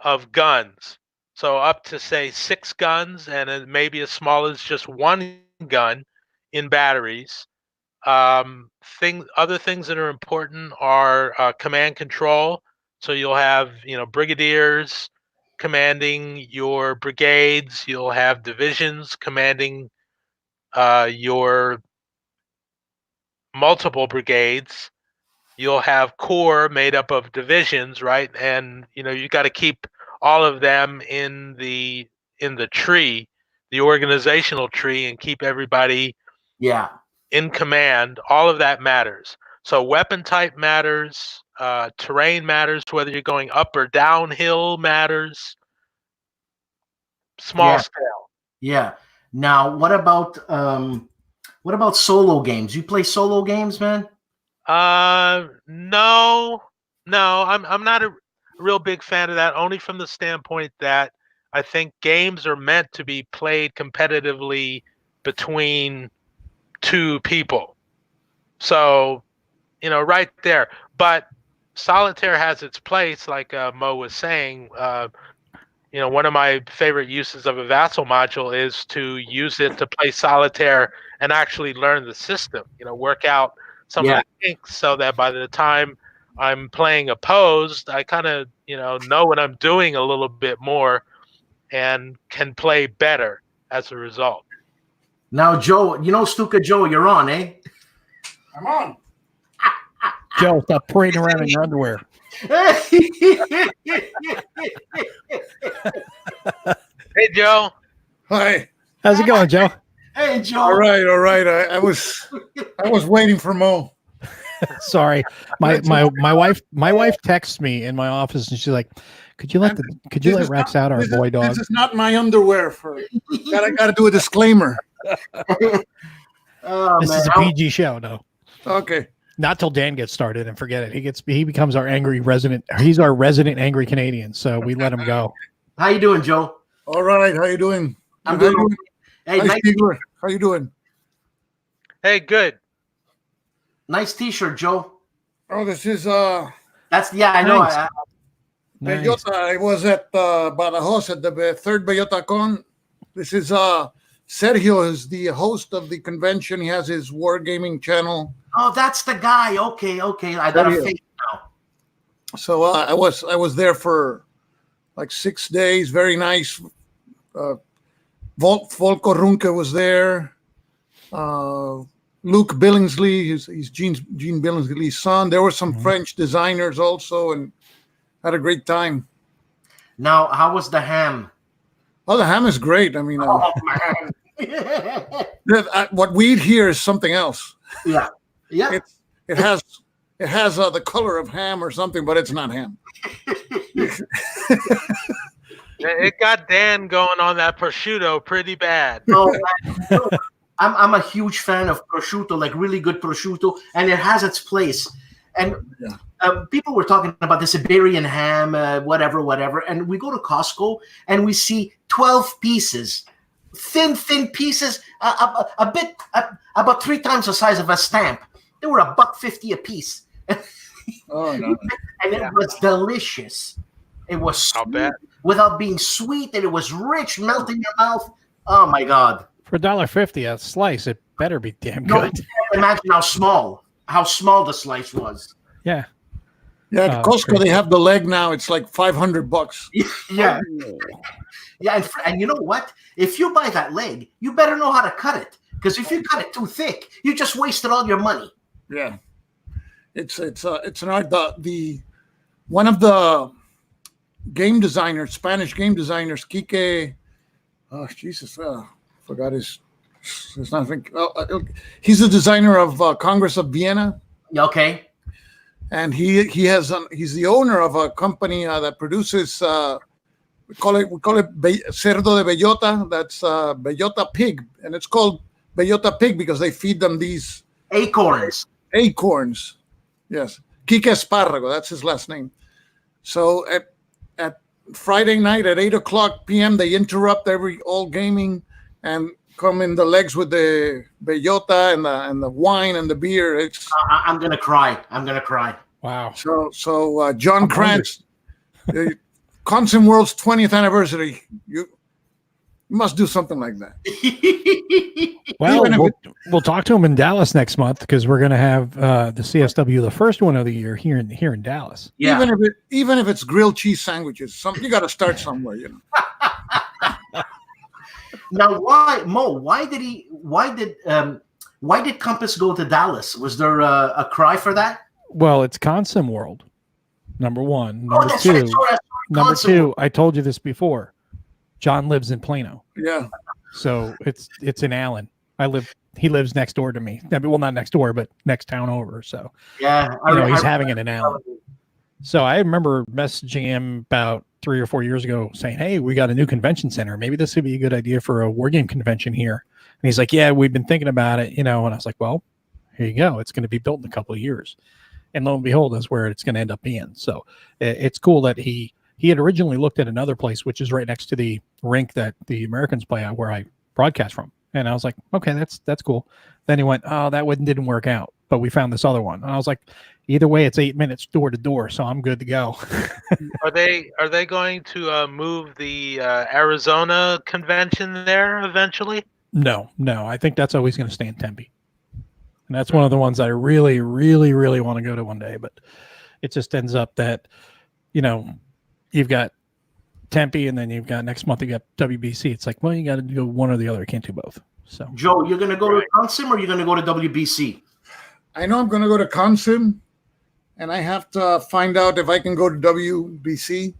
of guns. So up to, say, 6 guns, and maybe as small as just 1 gun in batteries. Other things that are important are command control. So you'll have brigadiers commanding your brigades. You'll have divisions commanding your multiple brigades. You'll have corps made up of divisions, right? And you got to keep all of them in the tree, the organizational tree, and keep everybody in command. All of that matters. So weapon type matters, terrain matters, whether you're going up or downhill matters. Small scale. Yeah. Now, what about solo games? You play solo games, man? No, I'm not a real big fan of that, only from the standpoint that I think games are meant to be played competitively between 2 people. So, right there. But solitaire has its place, like Mo was saying. One of my favorite uses of a Vassal module is to use it to play solitaire and actually learn the system, work out some of the kinks, so that by the time I'm playing opposed, I kind of, know what I'm doing a little bit more and can play better as a result. Now, Joe, Stuka Joe, you're on, eh? I'm on. Joe, stop parading around in your underwear. Hey, Joe. Hi. How's it going, Joe? Hey, Joe. All right. I was waiting for Mo. Sorry, my wife texts me in my office and she's like, "Could you let Rex out, our boy dog?" This is not my underwear. I got to do a disclaimer. This is a PG show, no. Okay. Not till Dan gets started, and forget it. He becomes our angry resident. He's our resident angry Canadian, so we let him go. How you doing, Joe? All right. How you doing? I'm good. Hey, nice how you doing? Hey, good. Nice T-shirt, Joe. Oh, this is That's I know. Nice. Nice. Bellota. I was at Badajoz at the 3rd Bellota Con. This is Sergio is the host of the convention. He has his wargaming channel. Oh, that's the guy. Okay. I got a face now. So I was there for like 6 days. Very nice. Volko Runke was there. Luke Billingsley, he's Gene Billingsley's son. There were some French designers also, and had a great time. Now, how was the ham? Oh, the ham is great. I mean, man. What we eat here is something else. Yeah. It has the color of ham or something, but it's not ham. It got Dan going on that prosciutto pretty bad. Oh, I'm a huge fan of prosciutto, like really good prosciutto, and it has its place. And people were talking about the Siberian ham, whatever, and we go to Costco and we see 12 pieces, thin pieces, about 3 times the size of a stamp. They were $1.50 a piece. Oh no! And it was delicious. It was sweet, without being sweet, and it was rich, melting in your mouth. Oh my God! For $1.50 a slice, it better be damn No, good. imagine how small the slice was. Yeah. Yeah, at Costco they have the leg now. It's like $500. Yeah. Oh. Yeah, and you know what? If you buy that leg, you better know how to cut it. Because if you cut it too thick, you just wasted all your money. Yeah, it's an art. The one of the game designers, Spanish game designers, Quique. Oh Jesus, forgot his nothing. He's the designer of Congress of Vienna. Okay. And he's the owner of a company that produces we call it cerdo de bellota. That's bellota pig, and it's called bellota pig because they feed them these acorns. Acorns, yes. Quique Esparrago, that's his last name. So at Friday night at 8:00 p.m. they interrupt all gaming and come in the legs with the bellota and the wine and the beer. It's I'm gonna cry. Wow. So John Krantz, Consim World's 20th anniversary. You must do something like that. Well, we'll talk to him in Dallas next month because we're going to have the CSW, the first one of the year, here in Dallas. Yeah. Even if it's grilled cheese sandwiches, you got to start somewhere, you know. Now, why did Compass go to Dallas? Was there a cry for that? Well, it's Consim World, number one. Number that's two, right, sorry, number Consim two. World. I told you this before. John lives in Plano. Yeah. So it's in Allen. He lives next door to me. Well, not next door, but next town over. So yeah, he's having it in Allen. So I remember messaging him about 3 or 4 years ago saying, "Hey, we got a new convention center. Maybe this would be a good idea for a Wargame convention here." And he's like, "Yeah, we've been thinking about it, And I was like, "Well, here you go. It's going to be built in a couple of years." And lo and behold, that's where it's going to end up being. So it's cool that he had originally looked at another place, which is right next to the rink that the Americans play at, where I broadcast from. And I was like, okay, that's cool. Then he went, oh, that one didn't work out, but we found this other one. And I was like, either way, it's 8 minutes door to door, so I'm good to go. Are they going to move the Arizona convention there eventually? No. I think that's always going to stay in Tempe. And that's one of the ones I really, really, really want to go to one day. But it just ends up that, you've got Tempe and then you've got next month, you got WBC. It's like, well, you got to go one or the other. You can't do both. So, Joe, you're going to go to Consim or you're going to go to WBC? I know I'm going to go to Consim, and I have to find out if I can go to WBC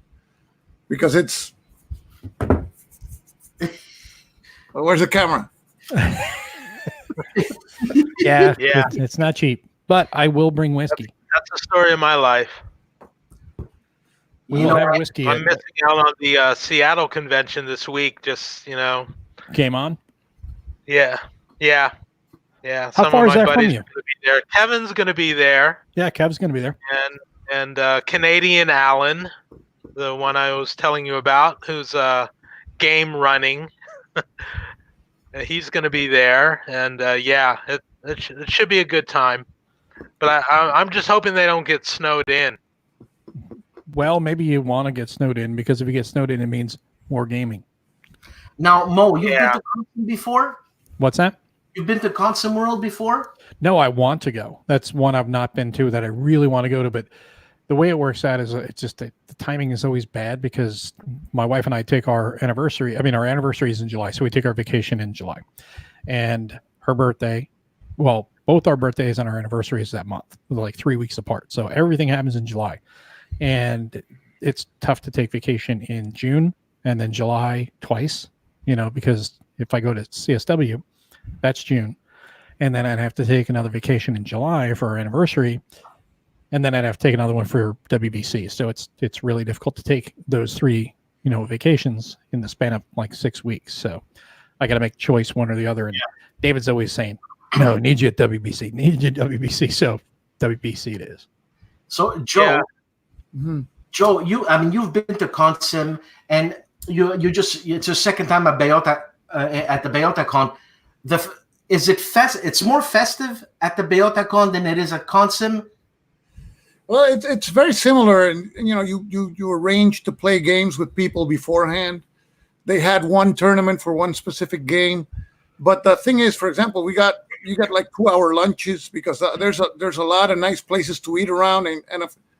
because it's. Where's the camera? Yeah. It's not cheap, but I will bring whiskey. That's the story of my life. We will have whiskey. I'm missing out on the Seattle convention this week. Just Came on. Yeah. How far is that from you? Gonna be there. Kevin's going to be there. Yeah, Kev's going to be there. And Canadian Alan, the one I was telling you about, who's game running. He's going to be there, and it should be a good time. But I'm just hoping they don't get snowed in. Well, maybe you want to get snowed in because if you get snowed in, it means more gaming. Now, Mo, you've been to Consim before? What's that? You've been to Consim World before? No, I want to go. That's one I've not been to that I really want to go to. But the way it works out is it's just the timing is always bad because my wife and I take our anniversary. I mean, our anniversary is in July, so we take our vacation in July. And her birthday, well, both our birthdays and our anniversary is that month, like 3 weeks apart. So everything happens in July. And it's tough to take vacation in June and then July twice, because if I go to CSW, that's June. And then I'd have to take another vacation in July for our anniversary. And then I'd have to take another one for WBC. So it's really difficult to take those 3, vacations in the span of like 6 weeks. So I got to make a choice, one or the other. And David's always saying, no, need you at WBC, need you at WBC. So WBC it is. So Joe, Joe, you've been to Consim, and it's your second time at Bellota at the Bellota Con. It's more festive at the Bellota Con than it is at Consim. Well, it's very similar, and you arrange to play games with people beforehand. They had one tournament for one specific game, but the thing is, for example, you got like 2-hour lunches because there's a lot of nice places to eat around, and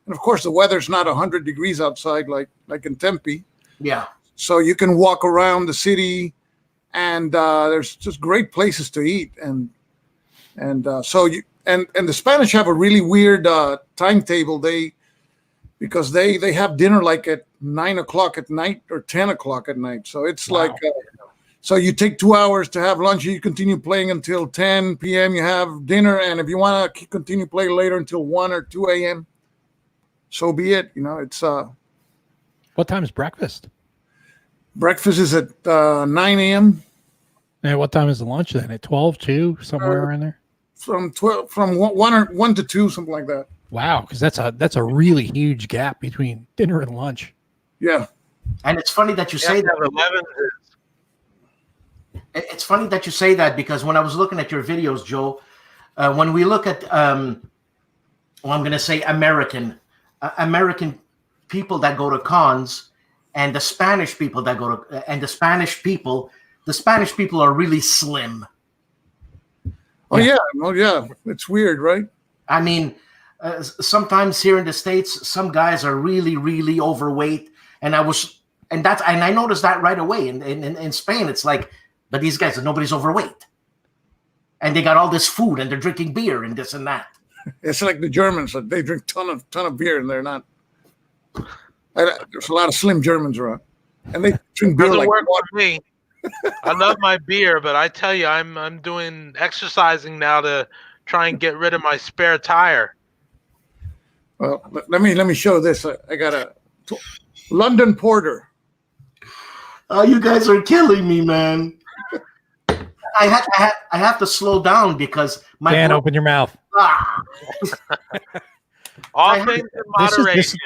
And of course, the weather's not 100 degrees outside like in Tempe. Yeah. So you can walk around the city, and there's just great places to eat. And so the Spanish have a really weird timetable. Because they have dinner like at 9 o'clock at night or 10 o'clock at night. So it's Wow. like, so you take 2 hours to have lunch. You continue playing until 10 p.m. You have dinner. And if you want to continue playing later until 1 or 2 a.m., so be it. You know, it's What time is breakfast? breakfast is at 9 a.m. And what time is the lunch then? At 12, 2, somewhere around there? from 1 to 2, something like that. Wow, because that's a really huge gap between dinner and lunch. Yeah. And it's funny that you say that. 11. It's funny that you say that, because when I was looking at your videos, Joe, when we look at, I'm going to say American people that go to cons, and the Spanish people that go to, and the Spanish people are really slim. Oh yeah. Oh yeah. It's weird, right? I mean, sometimes here in the States, some guys are really, really overweight, and I noticed that right away. In Spain, it's like, but these guys, nobody's overweight, and they got all this food, and they're drinking beer and this and that. It's like the Germans. They drink ton of beer, and they're not. There's a lot of slim Germans around, and they drink beer Doesn't like work water. for me. I love my beer, but I tell you, I'm doing exercising now to try and get rid of my spare tire. Well, let me show this. I got a London Porter. Oh, you guys are killing me, man. I have to slow down because my Dan, open your mouth. All things in moderation.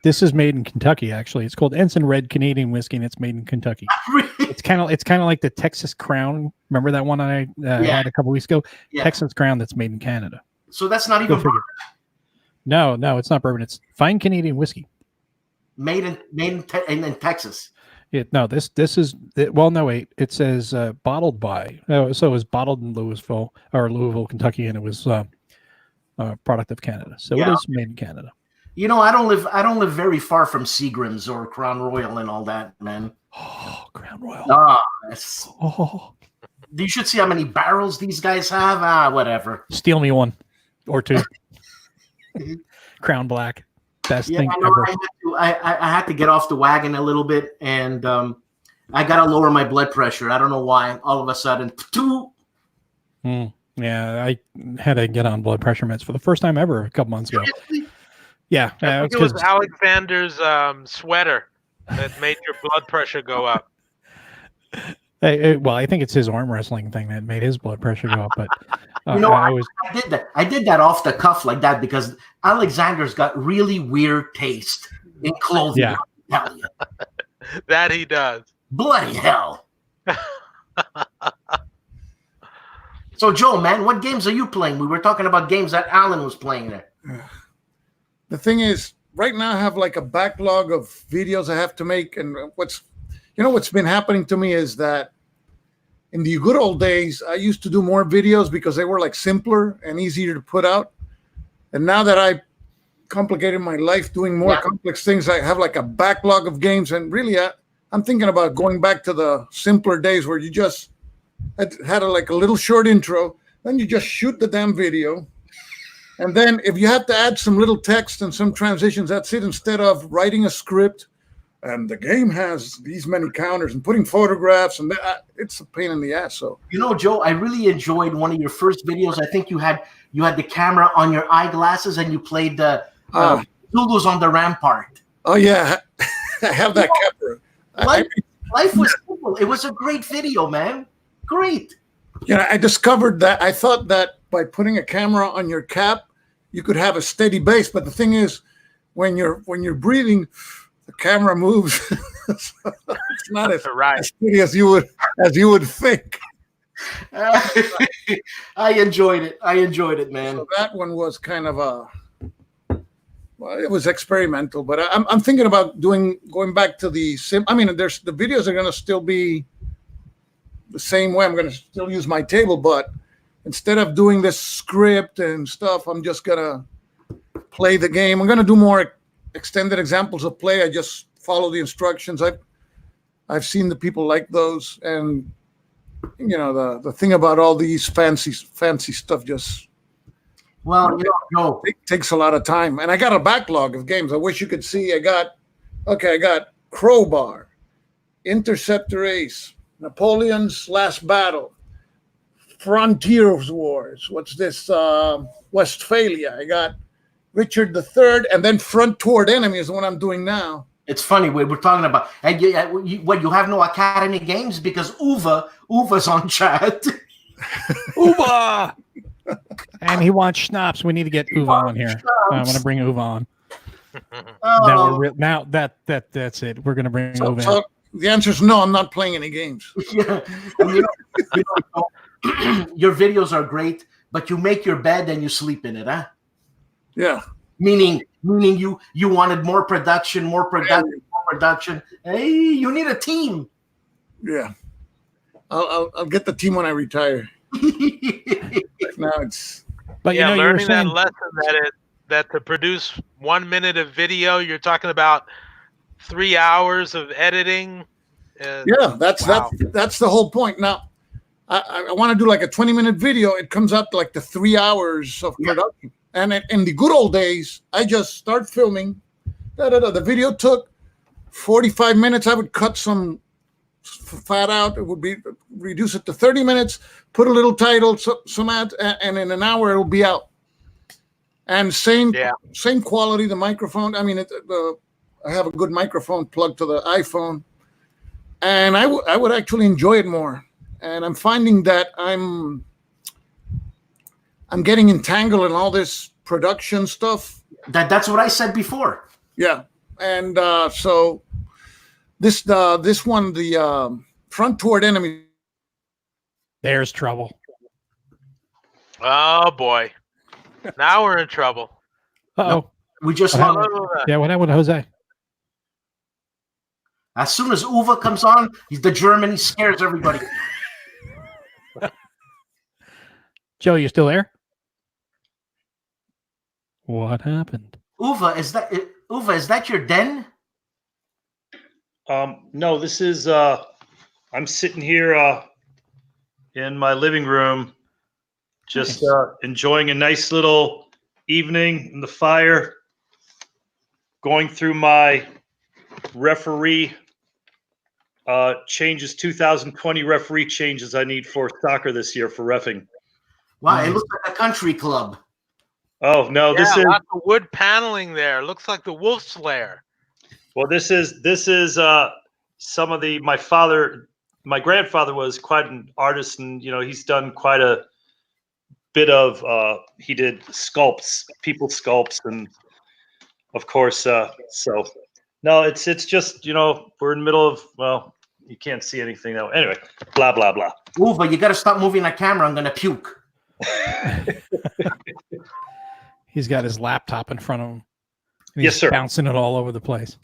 This is made in Kentucky. Actually, it's called Ensign Red Canadian whiskey, and it's made in Kentucky. It's kind of like the Texas Crown. Remember that one I had a couple weeks ago? Yeah. Texas Crown that's made in Canada. So that's not even No, it's not bourbon. It's fine Canadian whiskey. made in Texas. This is well. No, wait. It says bottled by. So it was bottled in Louisville, Kentucky, and it was a product of Canada. So it is made in Canada. You know, I don't live very far from Seagram's or Crown Royal and all that, man. Oh, Crown Royal. You should see how many barrels these guys have. Whatever. Steal me one or two. Crown Black. Best thing ever. I had to get off the wagon a little bit, and I got to lower my blood pressure. I don't know why. All of a sudden, Yeah, I had to get on blood pressure meds for the first time ever a couple months ago. Yeah, I think it was Alexander's sweater that made your blood pressure go up. Well, I think it's his arm wrestling thing that made his blood pressure go up. But I did that. I did that off the cuff like that because Alexander's got really weird taste in clothing. Yeah. I'll tell you. That he does. Bloody hell. So, Joe, man, what games are you playing? We were talking about games that Alan was playing there. The thing is, right now I have like a backlog of videos I have to make, and what's been happening to me is that in the good old days, I used to do more videos because they were like simpler and easier to put out. And now that I complicated my life doing more complex things, I have like a backlog of games. And really, I'm thinking about going back to the simpler days where you just had a little short intro, then you just shoot the damn video. And then if you have to add some little text and some transitions, that's it, instead of writing a script and the game has these many counters and putting photographs, and it's a pain in the ass. So, you know, Joe, I really enjoyed one of your first videos. I think you had the camera on your eyeglasses and you played the Zulus on the Rampart. Oh yeah, I have that camera. Life was simple. It was a great video, man. Great. Yeah, I discovered that. I thought that by putting a camera on your cap, you could have a steady base. But the thing is, when you're breathing, the camera moves. So it's not as steady as you would think. I enjoyed it, man. So that one was kind of it was experimental. But I'm thinking about going back to the sim. I mean, the videos are going to still be the same way. I'm going to still use my table, but instead of doing this script and stuff, I'm just going to play the game. I'm going to do more extended examples of play. I just follow the instructions. I've seen the people like those, and the thing about all these fancy stuff just it takes a lot of time. And I got a backlog of games. I wish you could see. I got Crowbar, Interceptor Ace, Napoleon's Last Battle, Frontiers Wars. What's this? Westphalia. I got Richard III, and then Front Toward Enemy is the one I'm doing now. It's funny we're talking about, and you have no Academy games because Uva's on chat. Uva, and he wants schnapps. We need to get Uva on here. I'm going to bring Uva on. Now that's it. We're going to bring Uva. So the answer is no. I'm not playing any games. Yeah. And your videos are great, but you make your bed and you sleep in it, huh? Yeah. Meaning you wanted more production. Hey, you need a team. Yeah. I'll get the team when I retire. Now it's. But learning that lesson that to produce 1 minute of video, you're talking about 3 hours of editing. That's the whole point. Now, I want to do like a 20-minute video. It comes out like the 3 hours of production. And in the good old days, I just start filming. The video took 45 minutes. I would cut some fat out. It would be reduce it to 30 minutes. Put a little title, some ads, and in an hour it will be out. And same quality. The microphone. I mean, I have a good microphone plugged to the iPhone, and I would actually enjoy it more. And I'm finding that I'm getting entangled in all this production stuff. That's what I said before. Yeah, and so this one, the Front Toward Enemy. There's trouble. Oh boy, now we're in trouble. Uh-oh. We just what happened with Jose? As soon as Uva comes on, he's the German. He scares everybody. Joe, you still there? What happened? Uva, is that your den? No, this is I'm sitting here in my living room, just enjoying a nice little evening in the fire, going through my referee changes, 2020 referee changes I need for soccer this year for reffing. Wow, it looks like a country club. Oh no, this is lots of wood paneling there. Looks like the Wolf's Lair. Well, this is some of my grandfather was quite an artist, and he's done quite a bit of he did people sculpts, and of course so no, it's just we're in the middle of, well, you can't see anything now. Anyway, blah blah blah. Uva, you got to stop moving that camera. I'm gonna puke. He's got his laptop in front of him. Yes, sir. Bouncing it all over the place.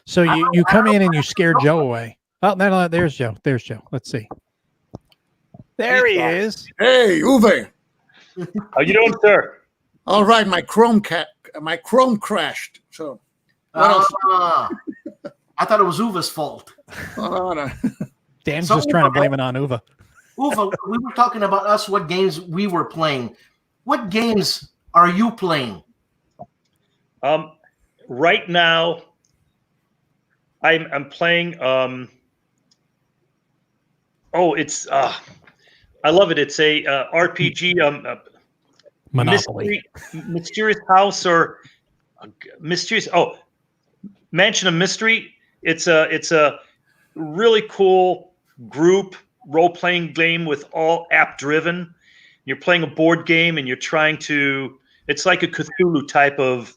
So you come in and you scare Joe away. Oh, no, there's Joe. There's Joe. Let's see. There he is. Hey, Uwe. How you doing, sir? All right, my Chrome crashed. So what else? I thought it was Uva's fault. No. Dan's just trying to blame it on Uva. Uva, we were talking about what games we were playing. What games are you playing? Right now, I'm playing. It's I love it. It's a RPG. Monopoly. Mysterious House or Mysterious. Mansion of Mystery. It's a really cool group role-playing game with all app-driven. You're playing a board game and you're trying to. It's like a Cthulhu type of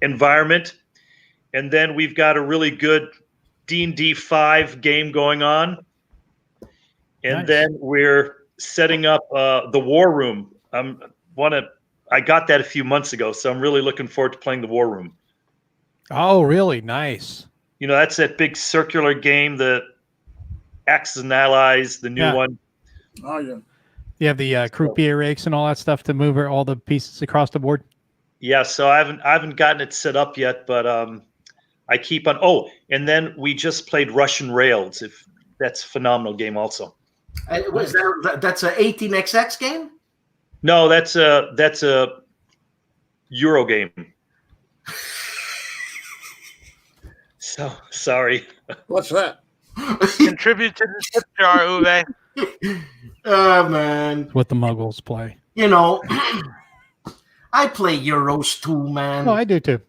environment, and then we've got a really good D&D 5 game going on, and nice. Then we're setting up the War Room. I got that a few months ago, so I'm really looking forward to playing the War Room. Oh, really? Nice. That's that big circular game, the Axis and Allies, the new one. Oh yeah. You have the croupier rakes and all that stuff to move all the pieces across the board. Yeah, so I haven't gotten it set up yet, but I keep on. Oh, and then we just played Russian Rails. If that's a phenomenal game, also. That's a 18xx game? No, that's a Eurogame. So sorry. What's that? Contribute to the tip jar, Uwe. Oh, man. It's what the Muggles play. You know, I play Euros too, man. Oh, I do too.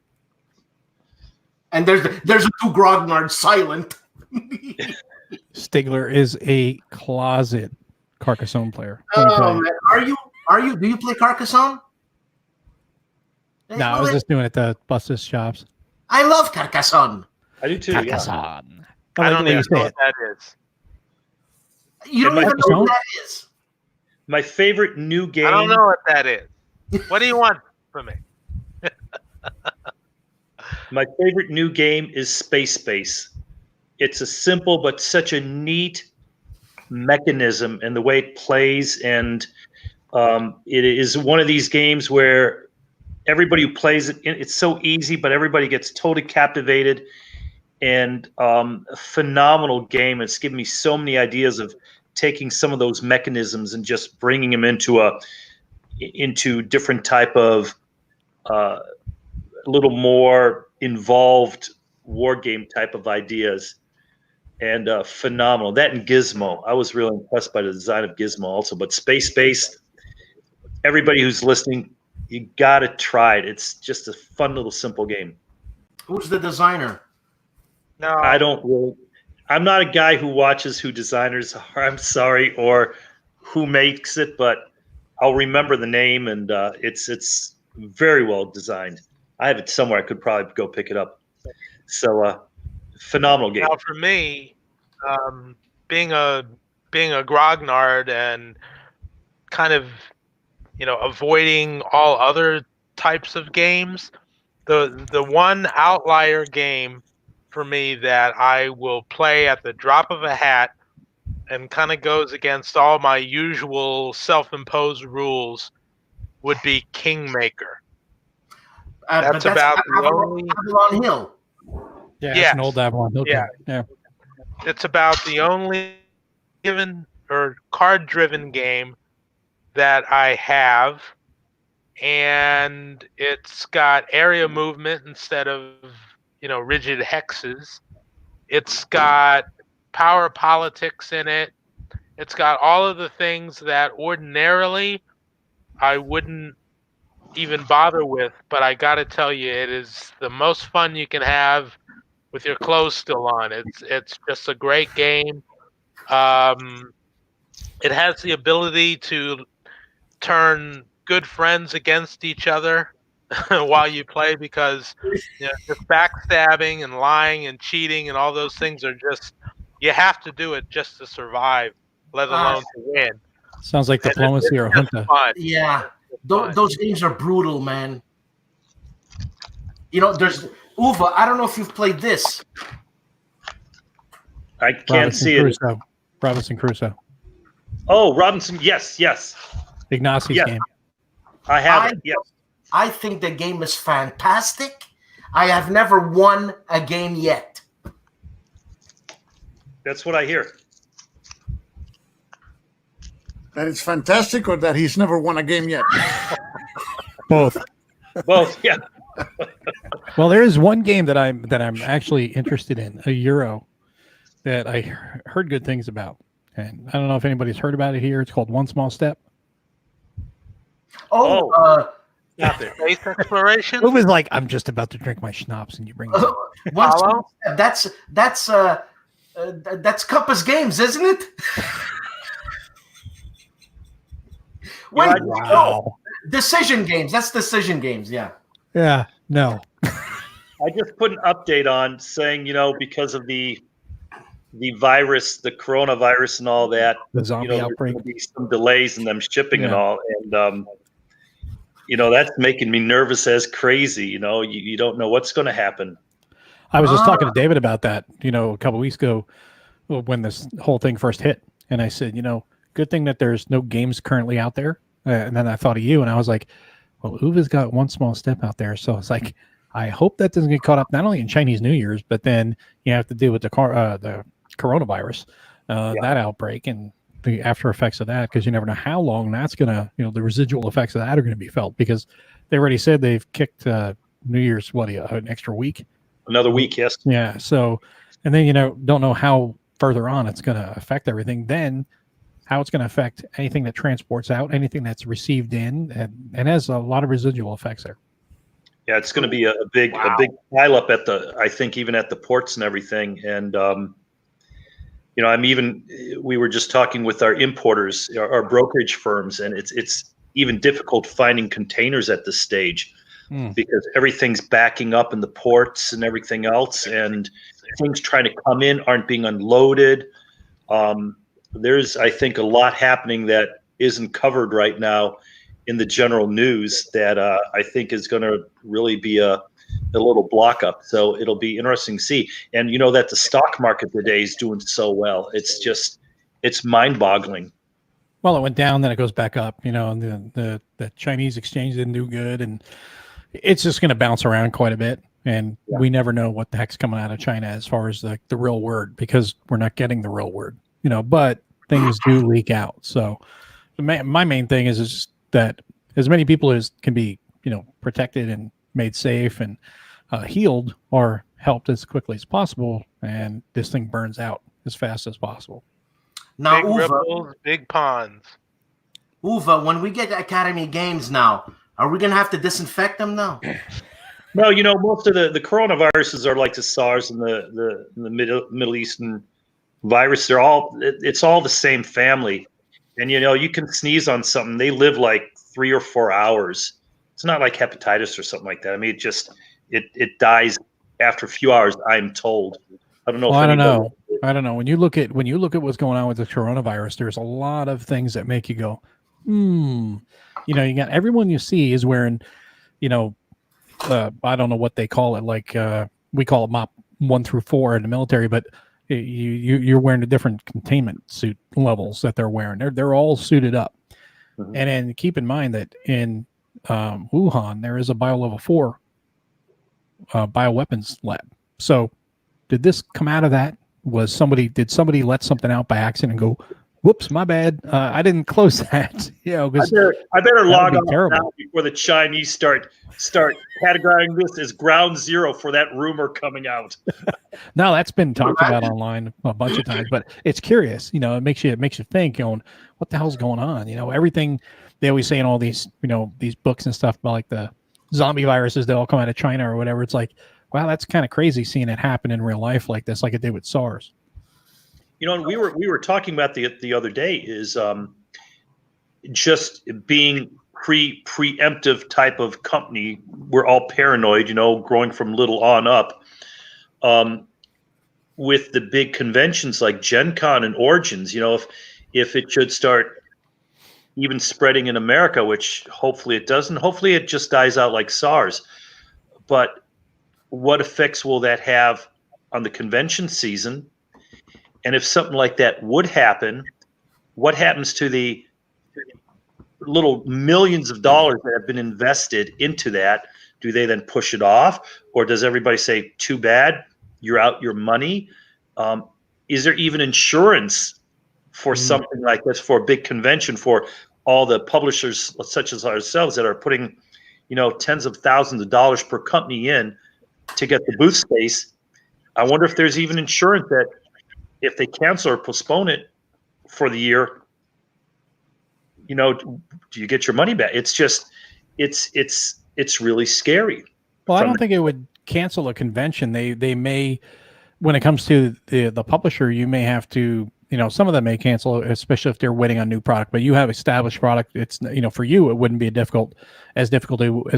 And there's a two grognards silent. Stigler is a closet Carcassonne player. Oh, man. Are you? Do you play Carcassonne? No, I was just doing it to bust his chops. I love Carcassonne. I do too. Carcassonne. I like don't the way even you know say what it. that is. You don't even know what that is. My favorite new game. I don't know what that is. What do you want from me? My favorite new game is Space. It's a simple but such a neat mechanism and the way it plays, and it is one of these games where everybody who plays it, it's so easy, but everybody gets totally captivated. And a phenomenal game. It's given me so many ideas of taking some of those mechanisms and just bringing them into different type of a little more involved war game type of ideas. And phenomenal. That and Gizmo. I was really impressed by the design of Gizmo also. But Space, everybody who's listening, you got to try it. It's just a fun little simple game. Who's the designer? No, I'm not a guy who watches who designers are, I'm sorry, or who makes it, but I'll remember the name, and it's very well designed. I have it somewhere. I could probably go pick it up. So phenomenal game. Now, for me, being a grognard and kind of, avoiding all other types of games, the one outlier game for me that I will play at the drop of a hat and kind of goes against all my usual self-imposed rules would be Kingmaker. That's about the only Avalon Hill. Yeah, Yes. it's an old Avalon Hill game. Yeah. It's about the only card-driven game that I have, and it's got area movement instead of rigid hexes. It's got power politics in it. It's got all of the things that ordinarily I wouldn't even bother with, but I gotta tell you, it is the most fun you can have with your clothes still on. It's just a great game. It has the ability to turn good friends against each other while you play, because just backstabbing and lying and cheating and all those things are just, you have to do it just to survive, let alone to win. Sounds like diplomacy or just junta. fun. Yeah, those games are brutal, man. There's Uwe. I don't know if you've played this. I can't see it. Robinson Crusoe. Oh, Robinson. Yes. Ignacio's Yes. game. I have it. Yes. I think the game is fantastic. I have never won a game yet. That's what I hear. That it's fantastic, or that he's never won a game yet? Both. Both, yeah. Well, there is one game that I'm actually interested in, a Euro, that I heard good things about, and I don't know if anybody's heard about it here. It's called One Small Step. Stop it. Space exploration. It was like, I'm just about to drink my schnapps, and you bring. That's Compass Games, isn't it? Wait, Wow. Decision Games. That's Decision Games. Yeah. Yeah. No. I just put an update on saying, because of the virus, the coronavirus and all that, The zombie there's outbreak. going to be some delays in them shipping and Yeah. all. And, that's making me nervous as crazy. You don't know what's going to happen. I was just talking to David about that, a couple weeks ago when this whole thing first hit. And I said, good thing that there's no games currently out there. And then I thought of you, and I was like, well, Uva's got one small step out there. So it's like, I hope that doesn't get caught up not only in Chinese New Year's, but then you have to deal with the coronavirus, that outbreak and the after effects of that, because you never know how long that's going to, the residual effects of that are going to be felt, because they already said they've kicked New Year's, an extra week? Another week, yes. Yeah. So, and then, don't know how further on it's going to affect everything. Then how it's going to affect anything that transports out, anything that's received in, and has a lot of residual effects there. Yeah, it's going to be a big pile up I think even at the ports and everything. And, we were just talking with our importers, our brokerage firms, and it's even difficult finding containers at this stage because everything's backing up in the ports and everything else, and things trying to come in aren't being unloaded. There's, I think, a lot happening that isn't covered right now in the general news that I think is going to really be a little block up. So it'll be interesting to see. And that the stock market today is doing so well. It's mind-boggling. Well, it went down, then it goes back up. And the Chinese exchange didn't do good, and it's just going to bounce around quite a bit. And we never know what the heck's coming out of China as far as the real word, because we're not getting the real word. But things do leak out. So my main thing is just that as many people as can be, protected and made safe and healed are helped as quickly as possible, and this thing burns out as fast as possible. Now, big ripples, big ponds. Uva, when we get Academy Games now, are we going to have to disinfect them now? No, most of the coronaviruses are like the SARS and the Middle Eastern virus. It's all the same family. And, you can sneeze on something. They live like 3 or 4 hours. It's not like hepatitis or something like that. I mean, it dies after a few hours, I'm told. I don't know. Well, I don't know. When you look at what's going on with the coronavirus, there's a lot of things that make you go, You got everyone you see is wearing, I don't know what they call it. Like we call it MOP 1 through 4 in the military, but you're wearing the different containment suit levels that they're wearing. They're all suited up. Mm-hmm. And then keep in mind that in Wuhan, there is a bio-level 4 bioweapons lab. So did this come out of that? Did somebody let something out by accident and go, whoops, my bad. I didn't close that. I better log on now before the Chinese start categorizing this as ground zero for that rumor coming out. No, that's been talked about online a bunch of times, but it's curious. It makes you think, what the hell's going on? Everything they always say in all these, these books and stuff about like the zombie viruses that all come out of China or whatever. It's like, wow, that's kind of crazy seeing it happen in real life like this, like it did with SARS. And we were talking about the other day is just being preemptive type of company. We're all paranoid, growing from little on up. With the big conventions like Gen Con and Origins, if it should start even spreading in America, which hopefully it doesn't, hopefully it just dies out like SARS. But what effects will that have on the convention season? And if something like that would happen, what happens to the little millions of dollars that have been invested into that? Do they then push it off? Or does everybody say, too bad, you're out your money? Is there even insurance for something like this, for a big convention, for all the publishers such as ourselves that are putting, tens of thousands of dollars per company in to get the booth space? I wonder if there's even insurance that if they cancel or postpone it for the year, do you get your money back? It's just, it's really scary. Well, I don't think it would cancel a convention. They may, when it comes to the publisher, you may have to, some of them may cancel, especially if they're waiting on new product, but you have established product. It's, for you, it wouldn't be as difficult as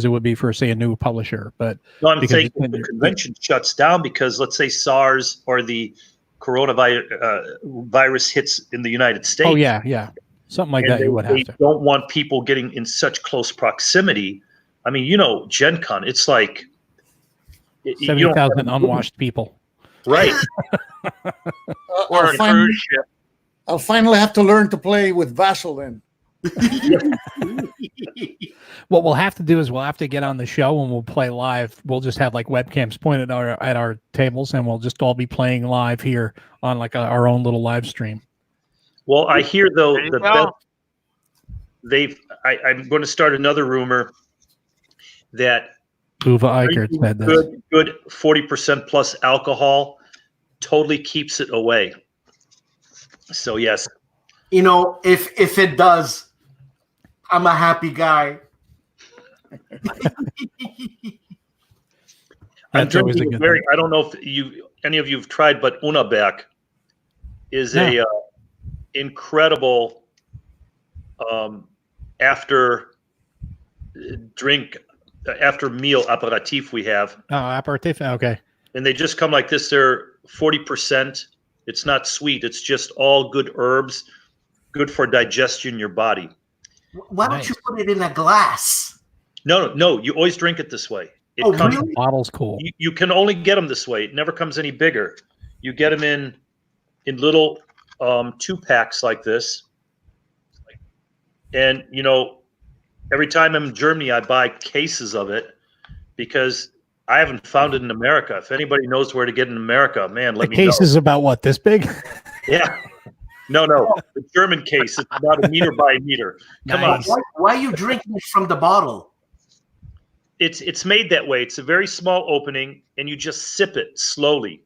it would be for, say, a new publisher. But no, I'm saying if the convention shuts down because, let's say, SARS or the coronavirus hits in the United States. Oh yeah, something like that. You would have to. They don't want people getting in such close proximity. I mean, Gen Con, it's like 70,000 unwashed people. Right. Or a cruise ship. I'll finally have to learn to play with Vassal then. What we'll have to do is we'll have to get on the show and we'll play live. We'll just have like webcams pointed at our tables, and we'll just all be playing live here on like our own little live stream. Well, I hear though There you go. I'm going to start another rumor that Uwe Eichert said this. good 40% plus alcohol totally keeps it away. So yes, You know, if it does, I'm a happy guy. I'm That's always a drinking good thing. I don't know if any of you have tried, but Unaback is a incredible after meal aperitif we have. Oh, aperitif. Okay. And they just come like this. They're 40%. It's not sweet. It's just all good herbs, good for digestion in your body. Why don't you put it in a glass? No. You always drink it this way. It Oh, comes, really? The bottle's cool. You can only get them this way. It never comes any bigger. You get them in little 2-packs like this. And, you know, every time I'm in Germany, I buy cases of it because I haven't found it in America. If anybody knows where to get it in America, man, let The me case know. is about what, this big? Yeah. No. The German case. It's about 1 meter by 1 meter. Come Nice. on. Why are you drinking it from the bottle? It's made that way. It's a very small opening, and you just sip it slowly.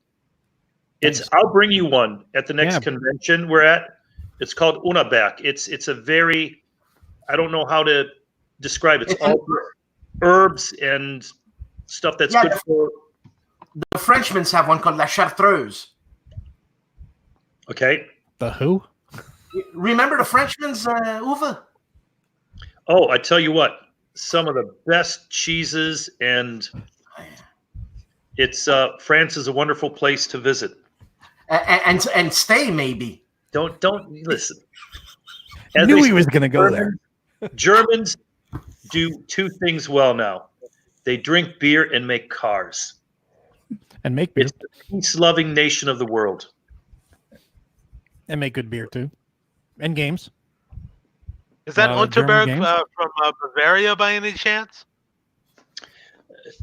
Nice. I'll bring you one at the next Yeah. convention we're at. It's called Unaback. It's a very, I don't know how to describe it. It's all herbs and stuff that's good for. The Frenchmen have one called La Chartreuse. Okay. The who? Remember the Frenchmen's, Uwe? Oh, I tell you what, some of the best cheeses, and it's France is a wonderful place to visit. And stay, maybe. Don't listen. I knew he was going to go there. Germans do two things well now. They drink beer and make cars. And make beer. It's the peace-loving nation of the world. And make good beer, too. And games. Is that German Unterberg games? from Bavaria by any chance?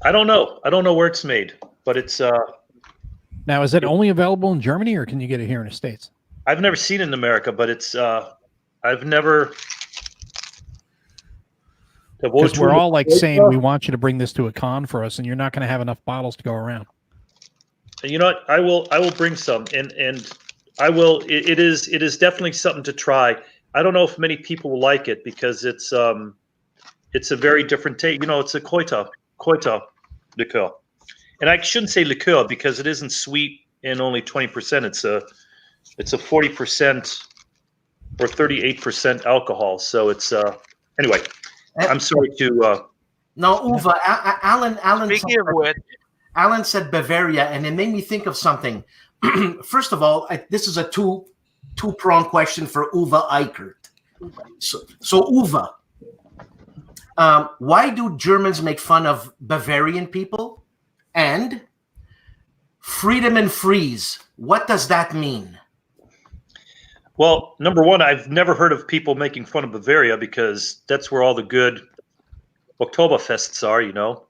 I don't know. I don't know where it's made, but it's. Now, is it only available in Germany, or can you get it here in the States? I've never seen it in America, but it's. I've never. Because we're all like saying we want you to bring this to a con for us, and you're not going to have enough bottles to go around. You know what? I will bring some, and I will. It is definitely something to try. I don't know if many people will like it because it's a very different taste. You know, it's a Kräuter liqueur, and I shouldn't say liqueur because it isn't sweet and only 20%. It's a 40% or 38% alcohol. So it's anyway. I'm sorry to. No, Uwe, Alan. Speaking of which, Alan said Bavaria, and it made me think of something. First of all, this is a two-pronged question for Uwe Eichert. So Uwe, why do Germans make fun of Bavarian people? And freedom and freeze, what does that mean? Well, number one, I've never heard of people making fun of Bavaria because that's where all the good Oktoberfests are, you know.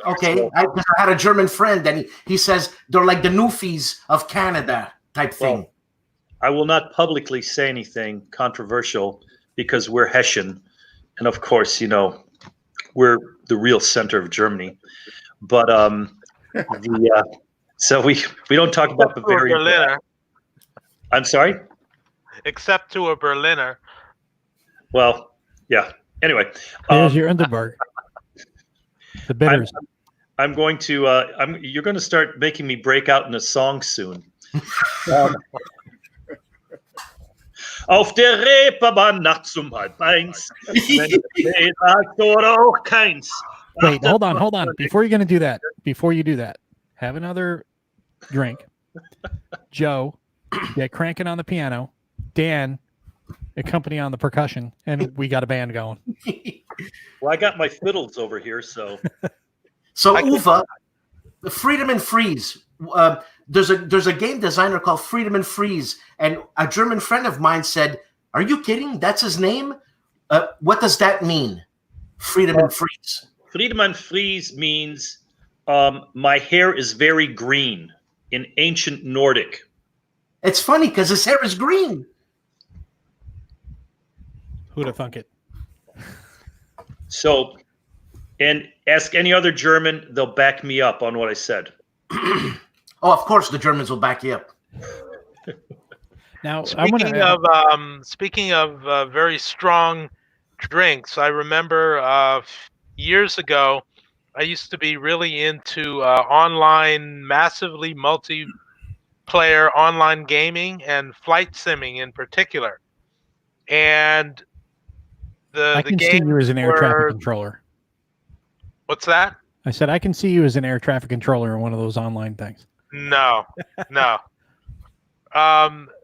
Okay, I had a German friend, and he says they're like the Newfies of Canada type thing. Well, I will not publicly say anything controversial because we're Hessian, and of course, you know, we're the real center of Germany. But so we don't talk about Bavaria. Berliner, I'm sorry. except to a Berliner. Well, yeah. Anyway, There's your Underberg. The bitters. I'm going to. You're going to start making me break out in a song soon. Auf der Reeperbahn nachts halb 1. Wenn sagt oder auch keins. Wait, hold on. Before you do that, have another drink. Joe, get cranking on the piano. Dan, accompany on the percussion, and we got a band going. Well, I got my fiddles over here, so. So Uwe, the freedom and freeze. there's a game designer called Freedom and Freeze, and a German friend of mine said, "Are you kidding? That's his name? What does that mean? Freedom and Freeze." Freedom and Freeze means my hair is very green in ancient Nordic. It's funny because his hair is green. Who'd have thunk it? So, and ask any other German, they'll back me up on what I said. Oh, of course, the Germans will back you up. Now, speaking of very strong drinks, I remember years ago, I used to be really into online, massively multiplayer online gaming and flight simming in particular. And I can see you as an air traffic controller. What's that? I said I can see you as an air traffic controller in one of those online things. No, no.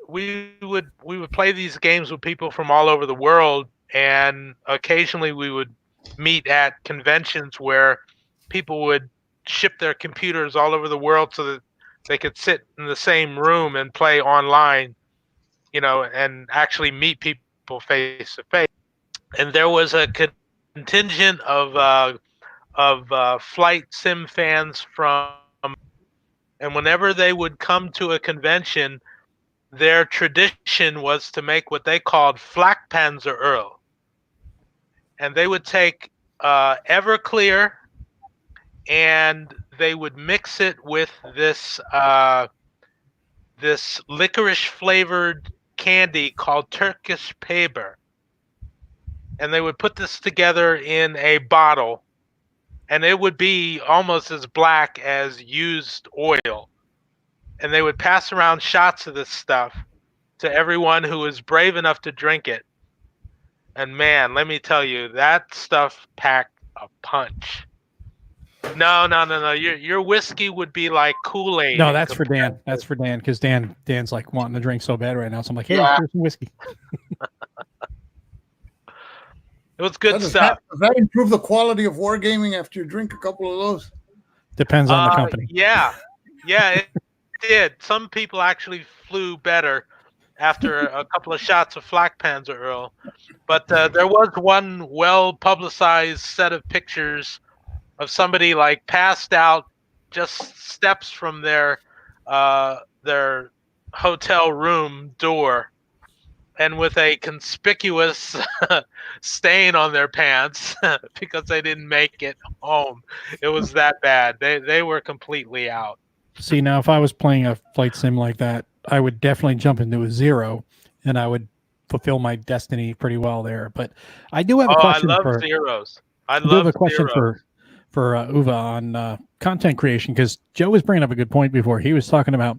We would play these games with people from all over the world, and occasionally we would meet at conventions where people would ship their computers all over the world so that they could sit in the same room and play online, you know, and actually meet people face to face. And there was a contingent of flight sim fans from, and whenever they would come to a convention, their tradition was to make what they called Flakpanzer Earl. And they would take Everclear and they would mix it with this this licorice flavored candy called Turkish Paper. And they would put this together in a bottle, and it would be almost as black as used oil. And they would pass around shots of this stuff to everyone who was brave enough to drink it. And man, let me tell you, that stuff packed a punch. No. Your whiskey would be like Kool-Aid. No, that's for Dan. That's for Dan, because Dan's like wanting to drink so bad right now. So I'm like, hey, here's some whiskey. It was good stuff. Does that improve the quality of wargaming after you drink a couple of those? Depends on the company. Yeah, it did. Some people actually flew better after a couple of shots of Flakpanzer Earl. But there was one well-publicized set of pictures of somebody like passed out just steps from their hotel room door, and with a conspicuous stain on their pants because they didn't make it home. It was that bad. They were completely out. See, now if I was playing a flight sim like that, I would definitely jump into a 0, and I would fulfill my destiny pretty well there. But I do have a question. I love zeros. I do have a question zeros. for Uwe on content creation, because Joe was bringing up a good point before. He was talking about,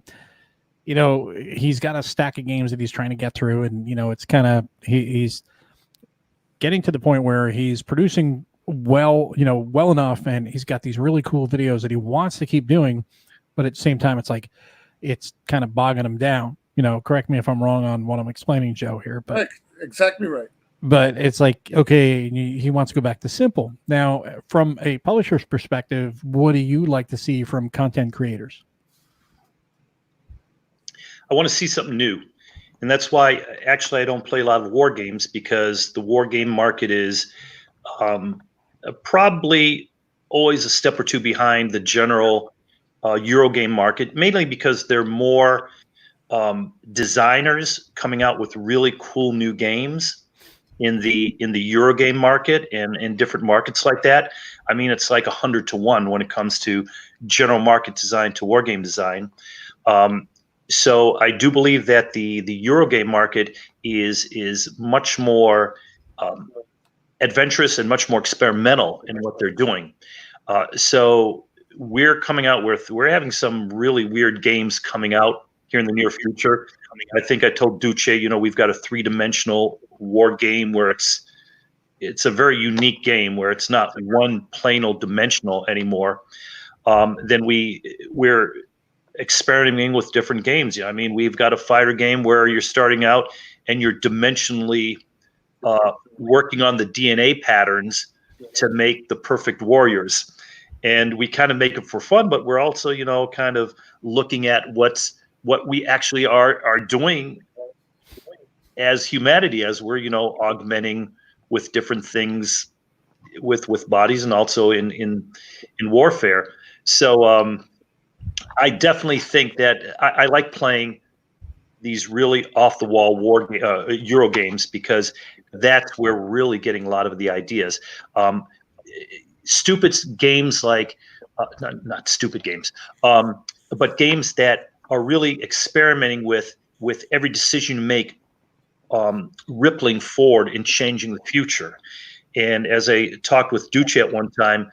you know, he's got a stack of games that he's trying to get through, and you know, it's kind of he's getting to the point where he's producing well enough, and he's got these really cool videos that he wants to keep doing, but at the same time, it's like it's kind of bogging him down. You know, correct me if I'm wrong on what I'm explaining, Joe, here, but exactly right. But it's like, okay, he wants to go back to simple. Now, from a publisher's perspective, what do you like to see from content creators? I want to see something new. And that's why actually I don't play a lot of war games, because the war game market is probably always a step or two behind the general Eurogame market, mainly because there are more designers coming out with really cool new games in the Eurogame market and in different markets like that. I mean, it's like 100 to 1 when it comes to general market design to war game design. So I do believe that the Eurogame market is much more adventurous and much more experimental in what they're doing. So we're having some really weird games coming out here in the near future. I think I told Duce, you know, we've got a 3-dimensional war game where it's a very unique game where it's not one plain old dimensional anymore. Then we're experimenting with different games. I mean, we've got a fighter game where you're starting out and you're dimensionally working on the DNA patterns to make the perfect warriors. and we kind of make it for fun, but we're also, you know, kind of looking at what we actually are doing as humanity, as we're, you know, augmenting with different things with bodies, and also in warfare. So I definitely think that I like playing these really off the wall Euro games, because that's where we're really getting a lot of the ideas. Stupid games like not stupid games, but games that are really experimenting with every decision you make, rippling forward and changing the future. And as I talked with Duce at one time,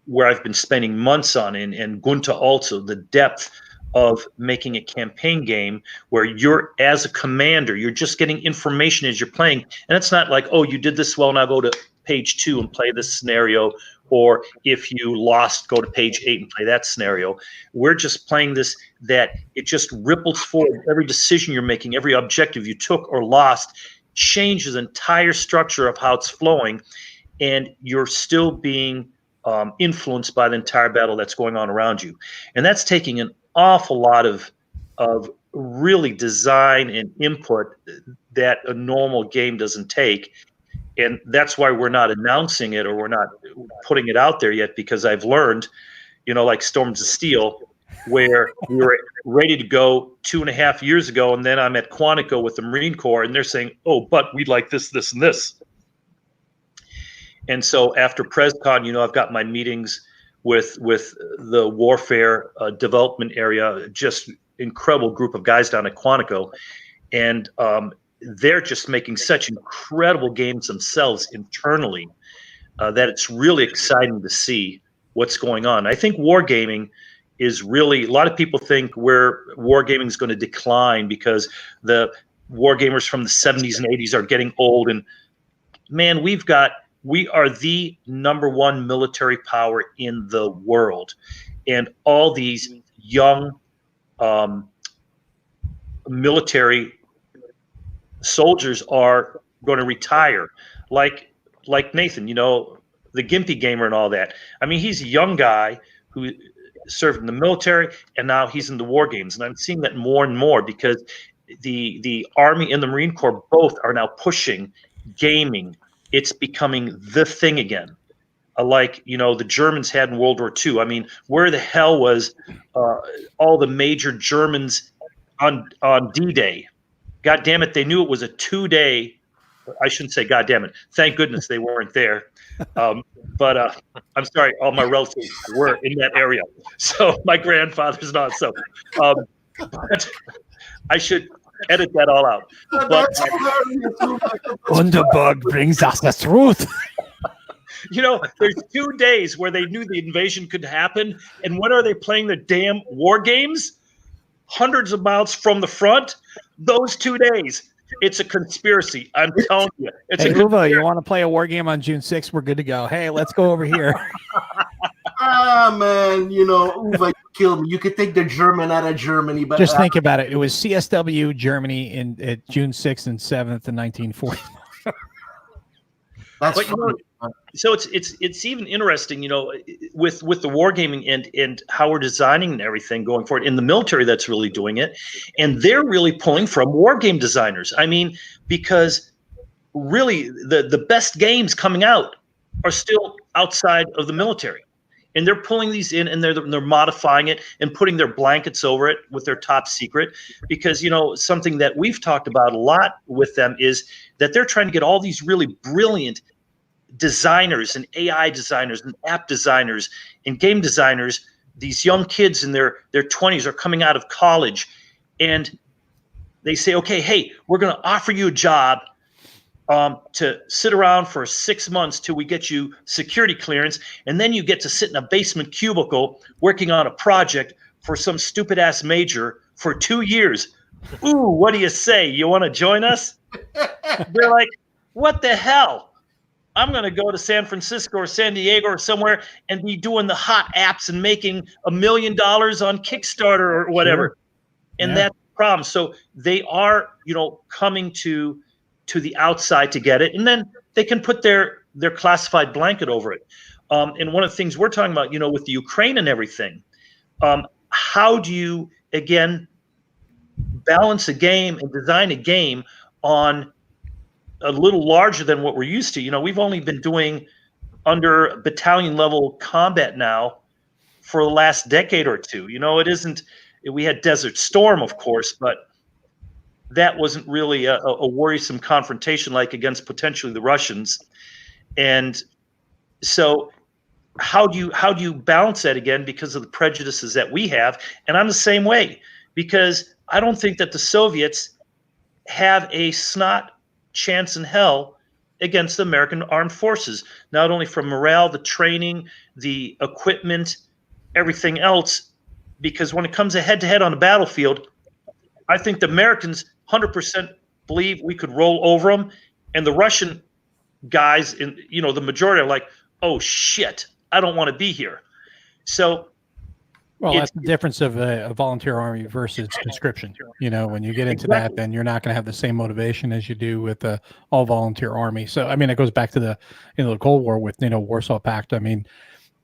where I've been spending months on, and Gunta also, the depth of making a campaign game where you're, as a commander, you're just getting information as you're playing. And it's not like, oh, you did this well, now go to page 2 and play this scenario. Or if you lost, go to page 8 and play that scenario. We're just playing this, that it just ripples forward. Every decision you're making, every objective you took or lost, changes the entire structure of how it's flowing. And you're still being influenced by the entire battle that's going on around you. And that's taking an awful lot of really design and input that a normal game doesn't take. And that's why we're not announcing it, or we're not putting it out there yet, because I've learned, you know, like Storms of Steel, where we were ready to go 2.5 years ago, and then I'm at Quantico with the Marine Corps, and they're saying, oh, but we'd like this, this, and this. And so after PresCon, you know, I've got my meetings with the warfare development area, just incredible group of guys down at Quantico, and they're just making such incredible games themselves internally that it's really exciting to see what's going on. I think wargaming is really, a lot of people think wargaming is going to decline because the wargamers from the 70s and 80s are getting old. And man, we are the #1 military power in the world. And all these young military soldiers are going to retire, like Nathan, you know, the Gimpy Gamer and all that. I mean, he's a young guy who served in the military, and now he's in the war games. And I'm seeing that more and more, because the Army and the Marine Corps both are now pushing gaming. It's becoming the thing again, like, you know, the Germans had in World War II. I mean, where the hell was all the major Germans on D-Day? God damn it, they knew it was a 2-day. I shouldn't say God damn it. Thank goodness they weren't there. But I'm sorry, all my relatives were in that area. So my grandfather's not. So but I should edit that all out. But Underbug brings us the truth. you know, there's 2 days where they knew the invasion could happen. And when are they playing the damn war games? Hundreds of miles from the front. Those 2 days. It's a conspiracy. I'm telling you. It's Hey, Uva, you want to play a war game on June 6th? We're good to go. Hey, let's go over here. Man, you know, Uva, you killed me. You could take the German out of Germany, but Just think about it. It was CSW Germany at June 6th and 7th in 1940. that's But, you know, so it's even interesting, you know, with the wargaming and how we're designing and everything going forward. In the military, that's really doing it, and they're really pulling from wargame designers. I mean, because really the best games coming out are still outside of the military, and they're pulling these in, and they're modifying it and putting their blankets over it with their top secret. Because, you know, something that we've talked about a lot with them is that they're trying to get all these really brilliant designers and AI designers and app designers and game designers. These young kids in their 20s are coming out of college, and they say, okay, hey, we're going to offer you a job to sit around for 6 months till we get you security clearance, and then you get to sit in a basement cubicle working on a project for some stupid ass major for 2 years. Ooh, what do you say? You want to join us? They're like, what the hell? I'm going to go to San Francisco or San Diego or somewhere and be doing the hot apps and making $1 million on Kickstarter or whatever. Sure. And that's the problem. So they are, you know, coming to the outside to get it. And then they can put their their classified blanket over it. And one of the things we're talking about, with the Ukraine and everything, how do you, again, balance a game and design a game on a little larger than what we're used to? We've only been doing under battalion level combat now for the last decade or two. It isn't, we had Desert Storm, of course, but that wasn't really a worrisome confrontation like against potentially the Russians. And so how do you balance that again because of the prejudices that we have? And I'm the same way, because I don't think that the Soviets have a snot chance in hell against the American armed forces, not only from morale, the training, the equipment, everything else, because when it comes to head-to-head on the battlefield, I think the Americans 100% believe we could roll over them, and the Russian guys, the majority are like, oh shit, I don't want to be here. So, well, that's the difference of a volunteer army versus conscription. When you get into that, then you're not going to have the same motivation as you do with the all volunteer army. So, I mean, it goes back to the the Cold War with Warsaw Pact. I mean,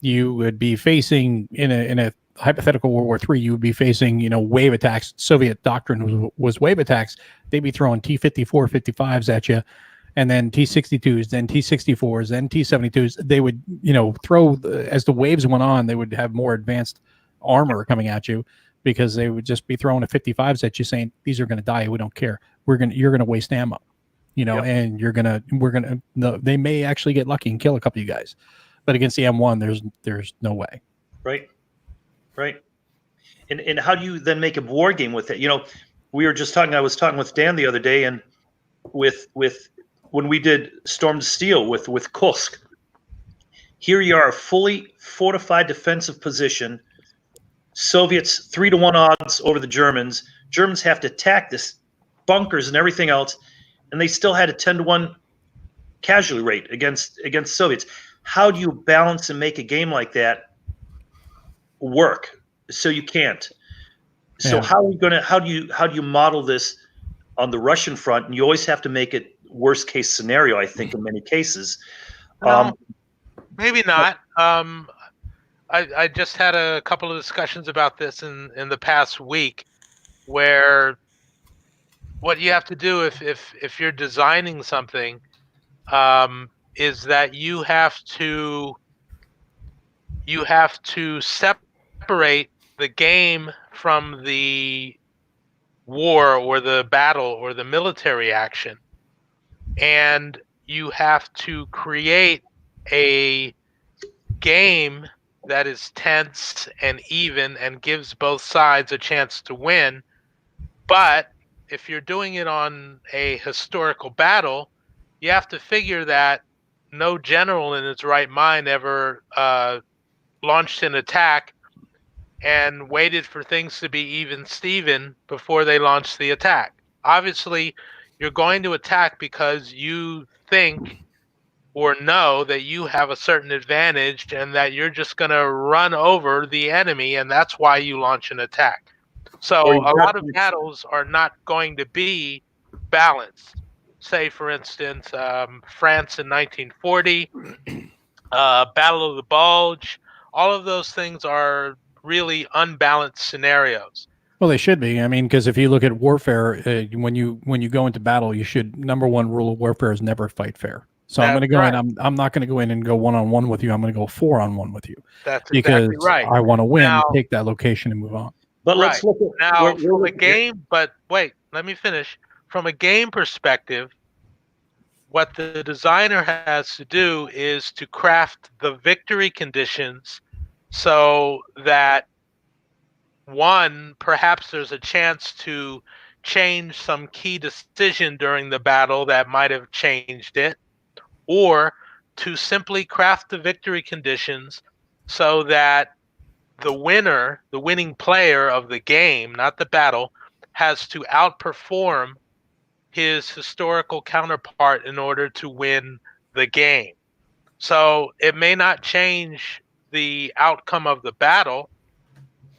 you would be facing in a hypothetical World War III, you would be facing wave attacks. Soviet doctrine was wave attacks. They'd be throwing T-54, 55s at you, and then T-62s, then T-64s, then T-72s. They would throw as the waves went on. They would have more advanced armor coming at you because they would just be throwing a 55s at you, saying these are going to die. We don't care. You're going to waste ammo, and they may actually get lucky and kill a couple of you guys. But against the M1, there's no way. Right. And how do you then make a war game with it? We were just talking. I was talking with Dan the other day, and with when we did Storm to Steel with Kursk. Here you are, a fully fortified defensive position. Soviets 3-1 odds over the Germans. Germans have to attack this bunkers and everything else, and they still had a 10-1 casualty rate against Soviets. How do you balance and make a game like that work? So you can't. So how do you model this on the Russian front? And you always have to make it worst case scenario, I think, in many cases. Maybe not. I just had a couple of discussions about this in the past week, where what you have to do if you're designing something is that you have to separate the game from the war or the battle or the military action, and you have to create a game that is tense and even and gives both sides a chance to win. But if you're doing it on a historical battle, you have to figure that no general in his right mind ever launched an attack and waited for things to be even Steven before they launched the attack. Obviously, you're going to attack because you think or know that you have a certain advantage and that you're just going to run over the enemy, and that's why you launch an attack. So a lot of battles are not going to be balanced. Say, for instance, France in 1940, Battle of the Bulge. All of those things are really unbalanced scenarios. Well, they should be. I mean, because if you look at warfare, when you go into battle, you should, number one rule of warfare is never fight fair. So I'm going to go in. I'm not going to go in and go 1-on-1 with you. I'm going to go 4-on-1 with you. That's because exactly right. I want to win, take that location, and move on. But let's look at now from a game. But wait, let me finish. From a game perspective, what the designer has to do is to craft the victory conditions so that, one, perhaps there's a chance to change some key decision during the battle that might have changed it, or to simply craft the victory conditions so that the winner, the winning player of the game, not the battle, has to outperform his historical counterpart in order to win the game. So it may not change the outcome of the battle,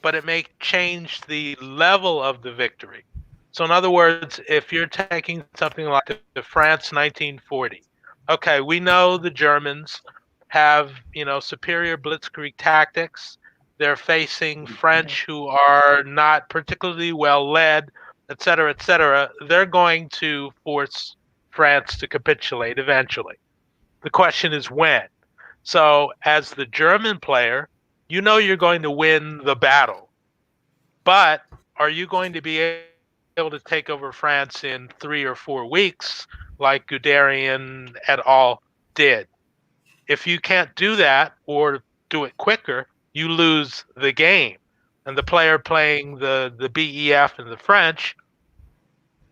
but it may change the level of the victory. So in other words, if you're taking something like the France 1940, okay, we know the Germans have, superior blitzkrieg tactics. They're facing French who are not particularly well led, et cetera, et cetera. They're going to force France to capitulate eventually. The question is when. So, as the German player, you know you're going to win the battle, but are you going to be able to take over France in 3 or 4 weeks like Guderian et al. Did? If you can't do that or do it quicker, you lose the game. And the player playing the BEF and the French,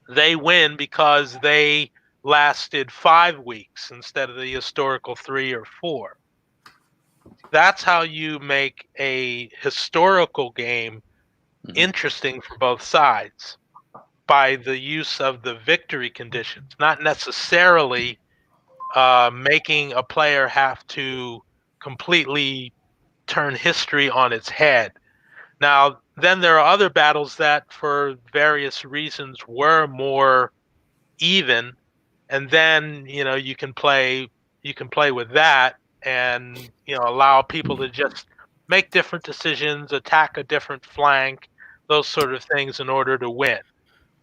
they win because they lasted 5 weeks instead of the historical 3 or 4. That's how you make a historical game interesting for both sides, by the use of the victory conditions, not necessarily making a player have to completely turn history on its head. Now, then there are other battles that, for various reasons, were more even, and then you can play with that, and allow people to just make different decisions, attack a different flank, those sort of things in order to win.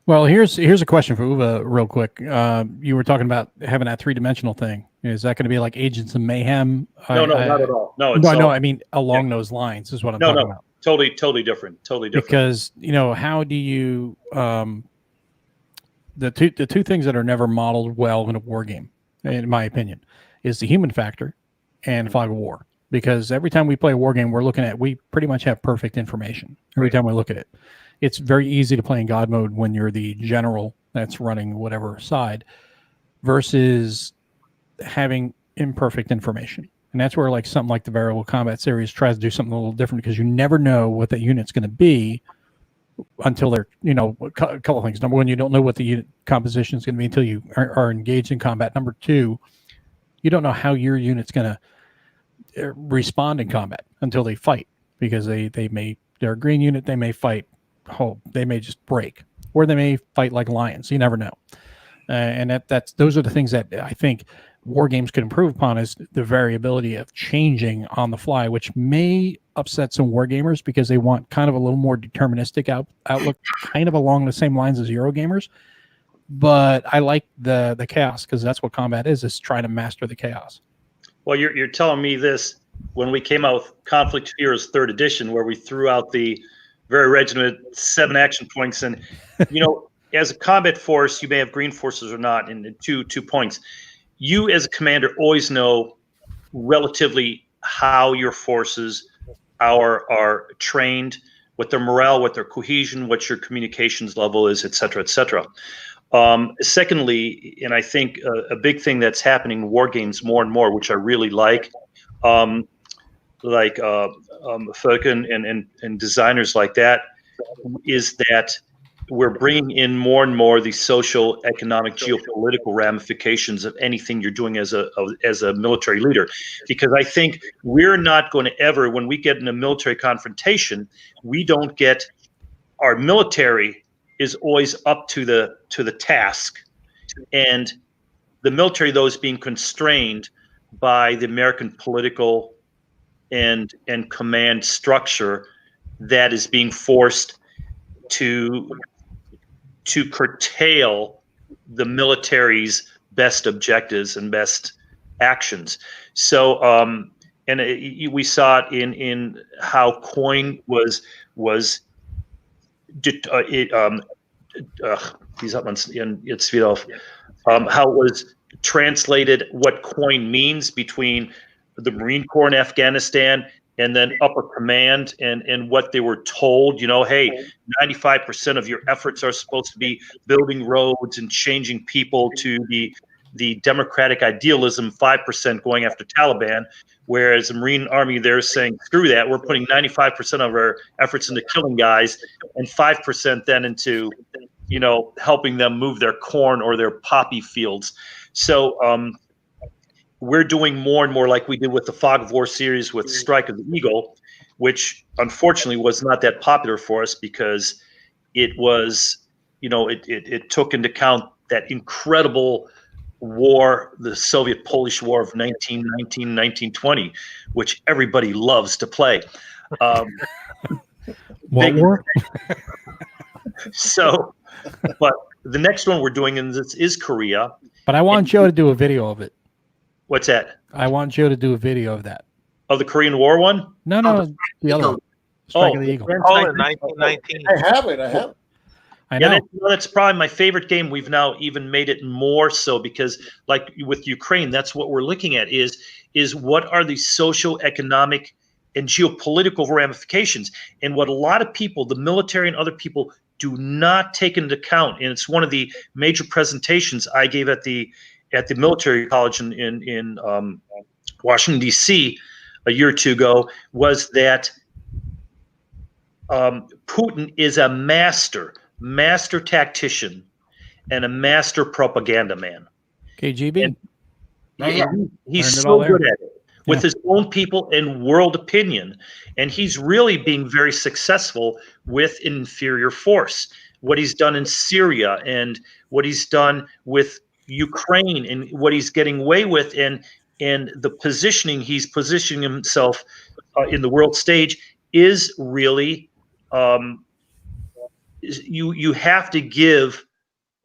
Well, here's a question for Uwe real quick. You were talking about having that 3-dimensional thing. Is that going to be like Agents of Mayhem? No, not at all. No, I mean along those lines is what I'm talking about. Totally different. Totally different. Because how do you the two things that are never modeled well in a war game, in my opinion, is the human factor and fog of war. Because every time we play a war game, we pretty much have perfect information every time we look at it. It's very easy to play in God mode when you're the general that's running whatever side, versus having imperfect information. And that's where something like the Variable Combat series tries to do something a little different, because you never know what that unit's going to be until they're, a couple of things. Number one, you don't know what the unit composition is going to be until you are engaged in combat. Number two, you don't know how your unit's going to respond in combat until they fight, because they're a green unit, they may fight. They may just break, or they may fight like lions. You never know. And those are the things that I think war games could improve upon, is the variability of changing on the fly, which may upset some war gamers because they want kind of a little more deterministic outlook, kind of along the same lines as Eurogamers. But I like the chaos, because that's what combat is trying to master the chaos. Well, you're telling me this when we came out with Conflict Heroes 3rd edition, where we threw out the very regimented 7 action points. And, as a combat force, you may have green forces or not. And two points. You as a commander always know relatively how your forces are trained, what their morale, what their cohesion, what your communications level is, et cetera, et cetera. Secondly, and I think a big thing that's happening in war games more and more, which I really like Völken and designers like that, is that we're bringing in more and more the social, economic, geopolitical ramifications of anything you're doing as a military leader. Because I think we're not going to ever, when we get in a military confrontation, our military is always up to the task, and the military, though, is being constrained by the American political and command structure that is being forced to curtail the military's best objectives and best actions. So, we saw it in how coin was how it was translated, what coin means between the Marine Corps in Afghanistan and then upper command, and what they were told, hey, 95% of your efforts are supposed to be building roads and changing people to the democratic idealism, 5% going after Taliban, whereas the Marine Army, they're saying, screw that, we're putting 95% of our efforts into killing guys and 5% then into, helping them move their corn or their poppy fields. So we're doing more and more like we did with the Fog of War series with Strike of the Eagle, which unfortunately was not that popular for us because it was, it took into account that incredible war, the Soviet-Polish War of 1919-1920, which everybody loves to play. What war? So, but the next one we're doing in this is Korea. But I want Joe to do a video of it. What's that? I want Joe to do a video of that. Oh, the Korean War one? No, the other one. Strike of the Eagle. Oh, in 1919. I have it. I Yeah, know. that's probably my favorite game. We've now even made it more so because, like with Ukraine, that's what we're looking at is what are the socio-economic and geopolitical ramifications, and what a lot of people, the military and other people, do not take into account. And it's one of the major presentations I gave at the military college in Washington D.C. a year or two ago, was that Putin is a master tactician and a master propaganda man. KGB. And he's Learned it all so there. good at it with his own people and world opinion. And he's really being very successful with an inferior force. What he's done in Syria and what he's done with Ukraine and what he's getting away with and the positioning he's positioning himself in the world stage is really you have to give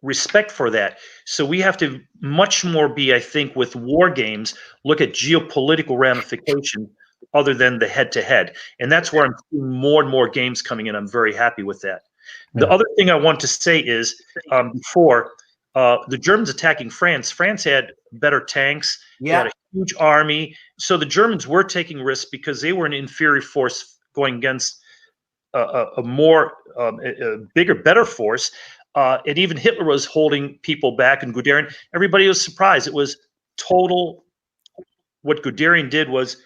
respect for that. So we have to much more be, I think, with war games, look at geopolitical ramifications other than the head-to-head. And that's where I'm seeing more and more games coming in. I'm very happy with that. The Yeah. other thing I want to say is before the Germans attacking France, France had better tanks, they had a huge army. So the Germans were taking risks because they were an inferior force going against a bigger, better force. And even Hitler was holding people back, and Guderian. Everybody was surprised. It was total. What Guderian did was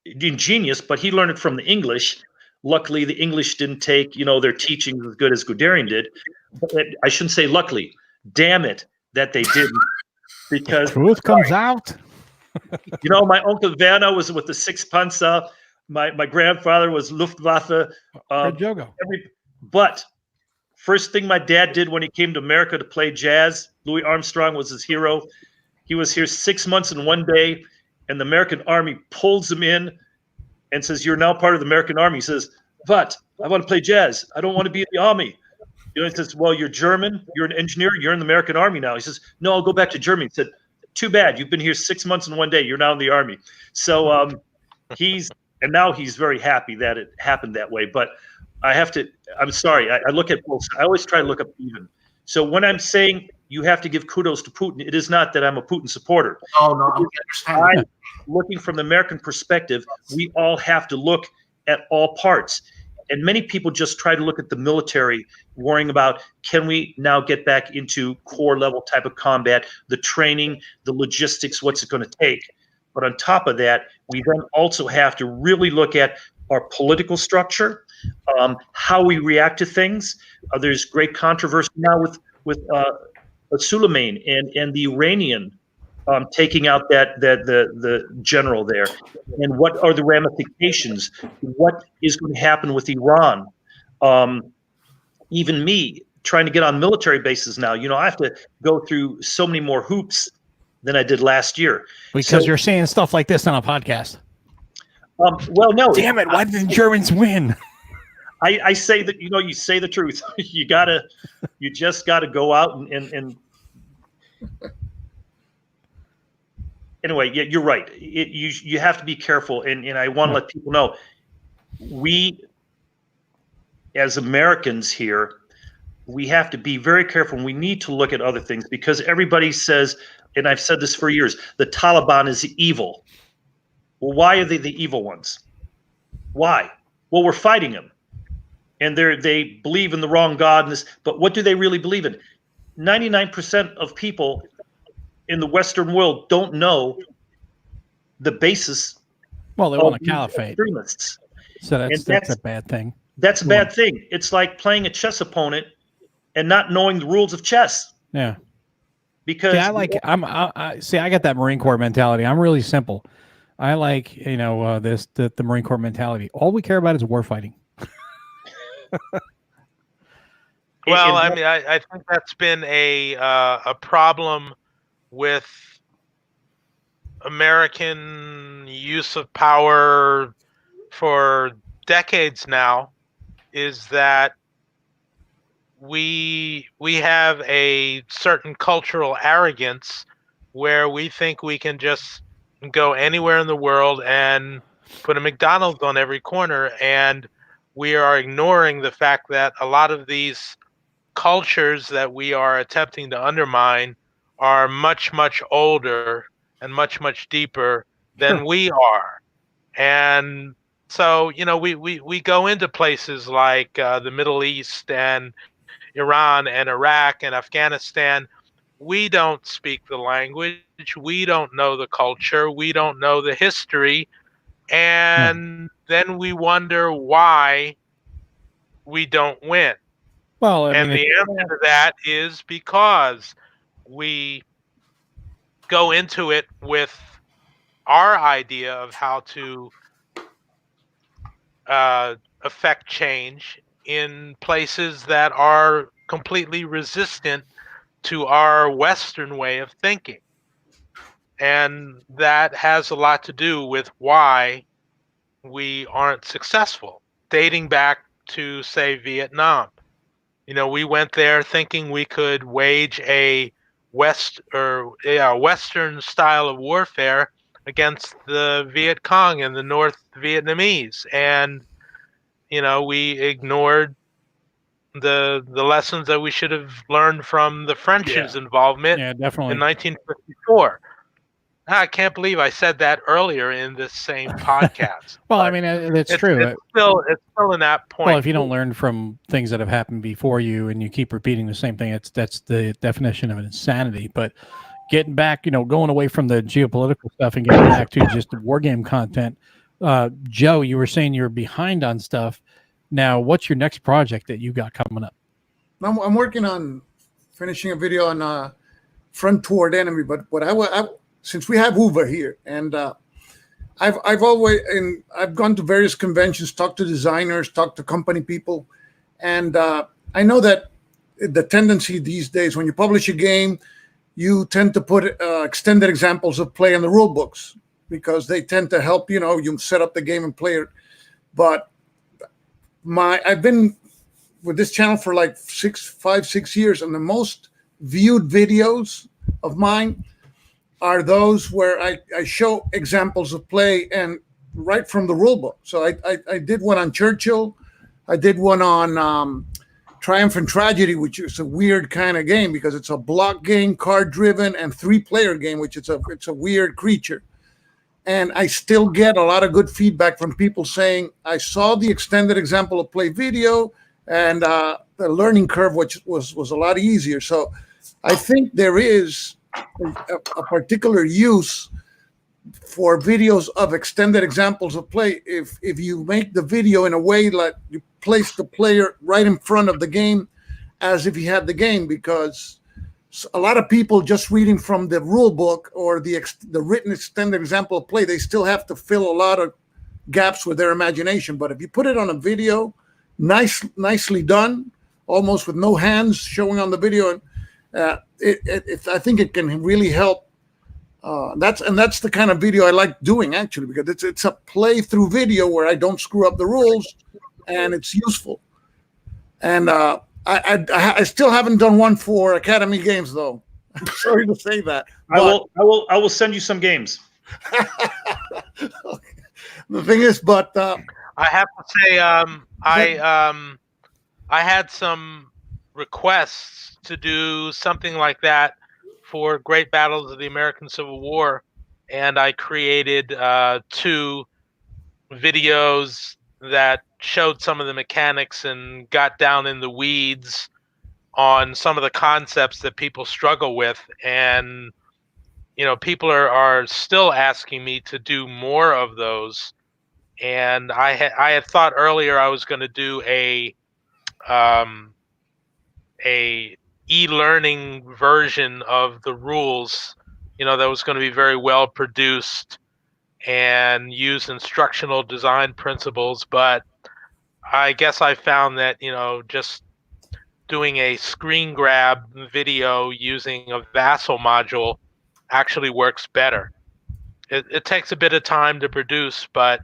ingenious, but he learned it from the English. Luckily, the English didn't take their teaching as good as Guderian did. But I shouldn't say luckily. Damn it, that they didn't, because Truth comes out. my uncle Werner was with the 6th Panzer. My grandfather was Luftwaffe. Where'd Joe go? But first thing my dad did when he came to America to play jazz, Louis Armstrong was his hero. He was here 6 months and 1 day, and the American Army pulls him in and says, "You're now part of the American Army." He says, "But I want to play jazz. I don't want to be in the Army." He says, "Well, you're German. You're an engineer. You're in the American Army now." He says, "No, I'll go back to Germany." He said, "Too bad. You've been here 6 months and 1 day. You're now in the Army." So now he's very happy that it happened that way. But I'm sorry. I look at both. I always try to look up even. So when I'm saying you have to give kudos to Putin, it is not that I'm a Putin supporter. Oh, no, I understand. Looking from the American perspective, we all have to look at all parts. And many people just try to look at the military, worrying about, can we now get back into core level type of combat, the training, the logistics, what's it going to take? But on top of that, we then also have to really look at our political structure, how we react to things. There's great controversy now with Soleimani and the Iranian taking out the general there, and what are the ramifications? What is going to happen with Iran? Even me trying to get on military bases now, I have to go through so many more hoops than I did last year. Because you're saying stuff like this on a podcast. Well, no. Damn it! Why did the Germans win? I say that you say the truth. You just gotta go out and anyway, yeah, you're right. You have to be careful, and I want to let people know, we as Americans here, we have to be very careful, and we need to look at other things, because everybody says, and I've said this for years, the Taliban is evil. Well, why are they the evil ones? Why? Well, we're fighting them, and they believe in the wrong God, but what do they really believe in? 99% of people in the Western world don't know the basis. Well, they want a caliphate. Extremists. So that's a bad thing. That's a bad thing. It's like playing a chess opponent and not knowing the rules of chess. Yeah. Because I got that Marine Corps mentality. I'm really simple. I like, the Marine Corps mentality. All we care about is war fighting. Well, I mean, I think that's been a problem with American use of power for decades now is that we have a certain cultural arrogance where we think we can just go anywhere in the world and put a McDonald's on every corner, and we are ignoring the fact that a lot of these cultures that we are attempting to undermine are much, much older and much, much deeper than we are. And so, we go into places like the Middle East and Iran and Iraq and Afghanistan. We don't speak the language. We don't know the culture. We don't know the history. And then we wonder why we don't win. Well, I And mean, the answer to that is because we go into it with our idea of how to affect change in places that are completely resistant to our Western way of thinking. And that has a lot to do with why we aren't successful, dating back to, say, Vietnam. We went there thinking we could wage a Western style of warfare against the Viet Cong and the North Vietnamese, and we ignored the lessons that we should have learned from the French's involvement yeah, definitely. in 1954. I can't believe I said that earlier in this same podcast. Well, I But mean, it's true. It's still in that point. Well, if you don't learn from things that have happened before you and you keep repeating the same thing, that's the definition of insanity. But getting back, going away from the geopolitical stuff and getting back to just the war game content, Joe, you were saying you're behind on stuff. Now, what's your next project that you got coming up? I'm working on finishing a video on Front Toward Enemy, but what I since we have Hoover here, and I've gone to various conventions, talked to designers, talked to company people, and I know that the tendency these days when you publish a game, you tend to put extended examples of play in the rule books because they tend to help you set up the game and play it. But I've been with this channel for like 6 years, and the most viewed videos of mine are those where I show examples of play and right from the rule book. So I did one on Churchill. I did one on Triumph and Tragedy, which is a weird kind of game because it's a block game, card driven, and 3-player game, which it's a weird creature. And I still get a lot of good feedback from people saying, I saw the extended example of play video and the learning curve, which was a lot easier. So I think there is a particular use for videos of extended examples of play if you make the video in a way like you place the player right in front of the game as if he had the game, because a lot of people just reading from the rule book or the written extended example of play, they still have to fill a lot of gaps with their imagination. But if you put it on a video, nicely done, almost with no hands showing on the video, I think it can really help. That's the kind of video I like doing, actually, because it's a play-through video where I don't screw up the rules, and it's useful. And I still haven't done one for Academy Games, though. I'm sorry to say that. I will send you some games. The thing is, but I have to say, I had some requests to do something like that for Great Battles of the American Civil War, and I created 2 videos that showed some of the mechanics and got down in the weeds on some of the concepts that people struggle with. And people are still asking me to do more of those. And I had thought earlier I was going to do a e-learning version of the rules, that was going to be very well produced and use instructional design principles. But I guess I found that, just doing a screen grab video using a Vassal module actually works better. It takes a bit of time to produce, but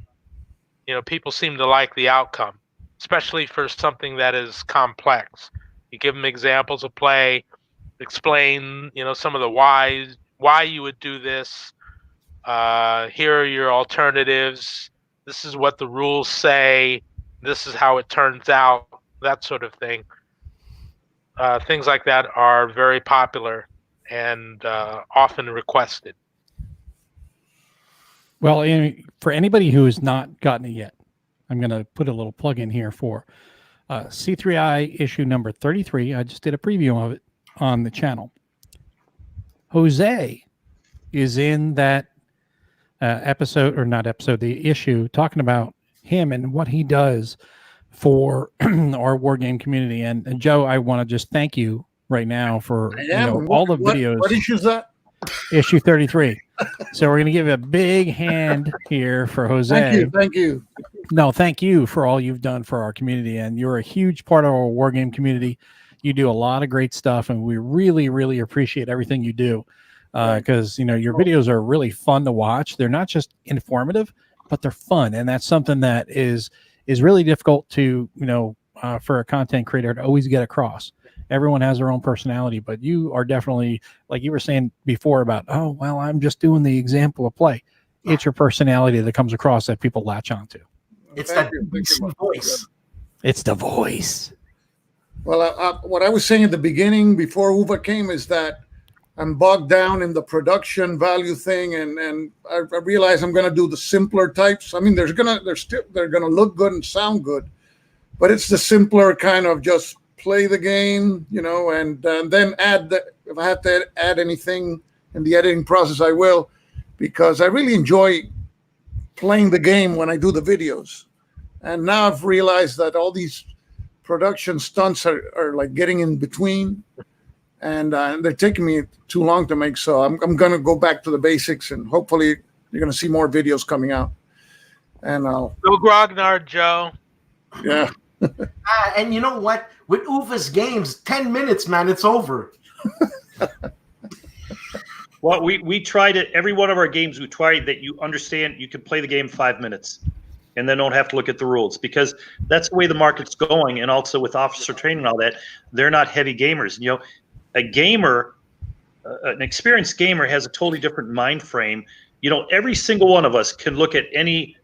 people seem to like the outcome, especially for something that is complex. You give them examples of play, explain some of the why you would do this. Here are your alternatives. This is what the rules say. This is how it turns out. That sort of thing. Things like that are very popular and often requested. Well, for anybody who has not gotten it yet, I'm going to put a little plug in here for C3I issue number 33. I just did a preview of it on the channel. Jose is in that the issue, talking about him and what he does for our Wargame community. And Joe, I want to just thank you right now for all the videos. What issue is that? Issue 33. So we're going to give a big hand here for Jose. Thank you. No, thank you for all you've done for our community. And you're a huge part of our Wargame community. You do a lot of great stuff, and we really, really appreciate everything you do. Because your videos are really fun to watch. They're not just informative, but they're fun, and that's something that is really difficult to for a content creator to always get across. Everyone has their own personality, but you are definitely, like you were saying before about, oh well, I'm just doing the example of play. It's your personality that comes across that people latch onto. It's that voice. It's the voice. Well, what I was saying at the beginning before Uva came is that I'm bogged down in the production value thing, and I realize I'm going to do the simpler types. I mean, they're going to look good and sound good, but it's the simpler kind of just play the game, and then add if I have to add anything in the editing process, I will, because I really enjoy playing the game when I do the videos. And now I've realized that all these production stunts are like getting in between. And they're taking me too long to make, so I'm going to go back to the basics, and hopefully you're going to see more videos coming out. And I'll go grognard, Joe. Yeah. And you know what? With Uva's games, 10 minutes, man, it's over. Well, we tried it. Every one of our games, we tried that you understand you can play the game 5 minutes and then don't have to look at the rules, because that's the way the market's going. And also with officer training and all that, they're not heavy gamers. A gamer, an experienced gamer, has a totally different mind frame. Every single one of us can look at any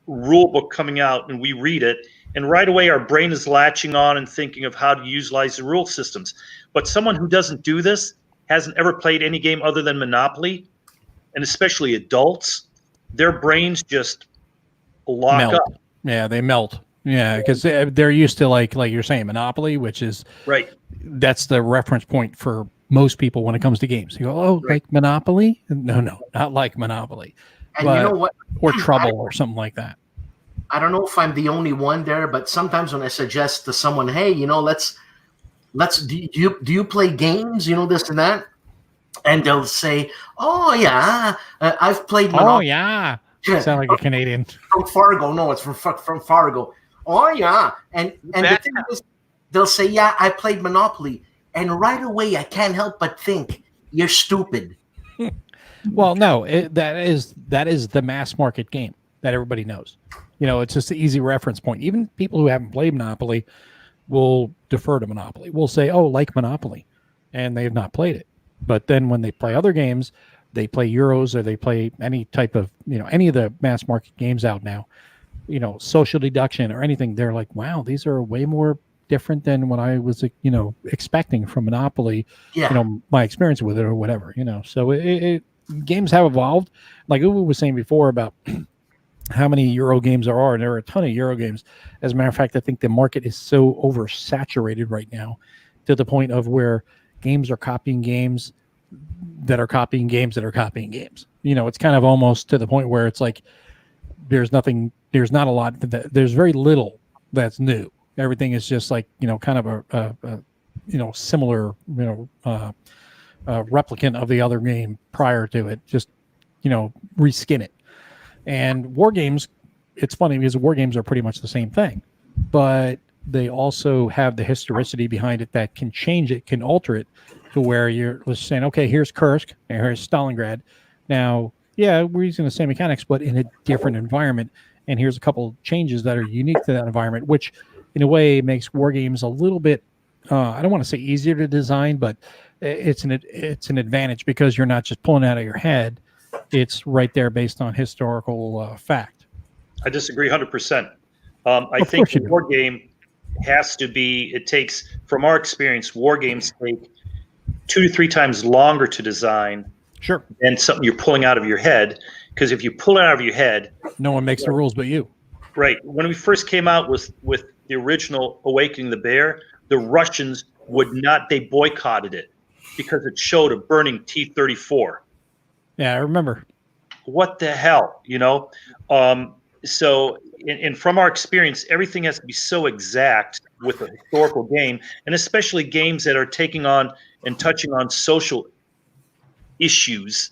rule book coming out and we read it, and right away our brain is latching on and thinking of how to utilize the rule systems. But someone who doesn't do this, hasn't ever played any game other than Monopoly, and especially adults, their brains just lock up. Yeah, they melt. Yeah, because they're used to like you're saying, Monopoly, which is right. That's the reference point for most people when it comes to games. You go, oh, right. Like Monopoly? No, not like Monopoly. And you know what? Or Trouble or something like that. I don't know if I'm the only one there, but sometimes when I suggest to someone, hey, let's do you play games? This and that, and they'll say, oh yeah, I've played Monopoly. Oh yeah, you sound like a Canadian. From Fargo. No, it's from Fargo. Oh yeah, and the thing is, they'll say, yeah, I played Monopoly, and right away I can't help but think you're stupid. Well, no, that is the mass market game that everybody knows. It's just an easy reference point. Even people who haven't played Monopoly will defer to Monopoly. We'll say, oh, like Monopoly, and they have not played it. But then when they play other games, they play Euros or they play any type of, any of the mass market games out now, social deduction or anything. They're like, wow, these are way more different than what I was, expecting from Monopoly, my experience with it or whatever, So games have evolved. Like Uwe was saying before about how many Euro games there are, and there are a ton of Euro games. As a matter of fact, I think the market is so oversaturated right now to the point of where games are copying games that are copying games that are copying games. It's kind of almost to the point where it's like there's not a lot, there's very little that's new. Everything is just like, kind of a similar, replicant of the other game prior to it, just, reskin it. And Wargames, it's funny because Wargames are pretty much the same thing, but they also have the historicity behind it that can change it, can alter it to where you're just saying, okay, here's Kursk and here's Stalingrad. Now, yeah, we're using the same mechanics, but in a different environment. And here's a couple changes that are unique to that environment, which in a way makes war games a little bit, I don't want to say easier to design, but it's an advantage because you're not just pulling out of your head. It's right there based on historical fact. I disagree 100%. I think the war game has to be, it takes, from our experience, war games take 2 to 3 times longer to design than something you're pulling out of your head. Because if you pull it out of your head, no one makes the rules but you. Right. When we first came out with the original Awakening the Bear, the Russians would not, they boycotted it because it showed a burning T-34. Yeah, I remember. What the hell, you know? So, and from our experience, everything has to be so exact with a historical game, and especially games that are taking on and touching on social issues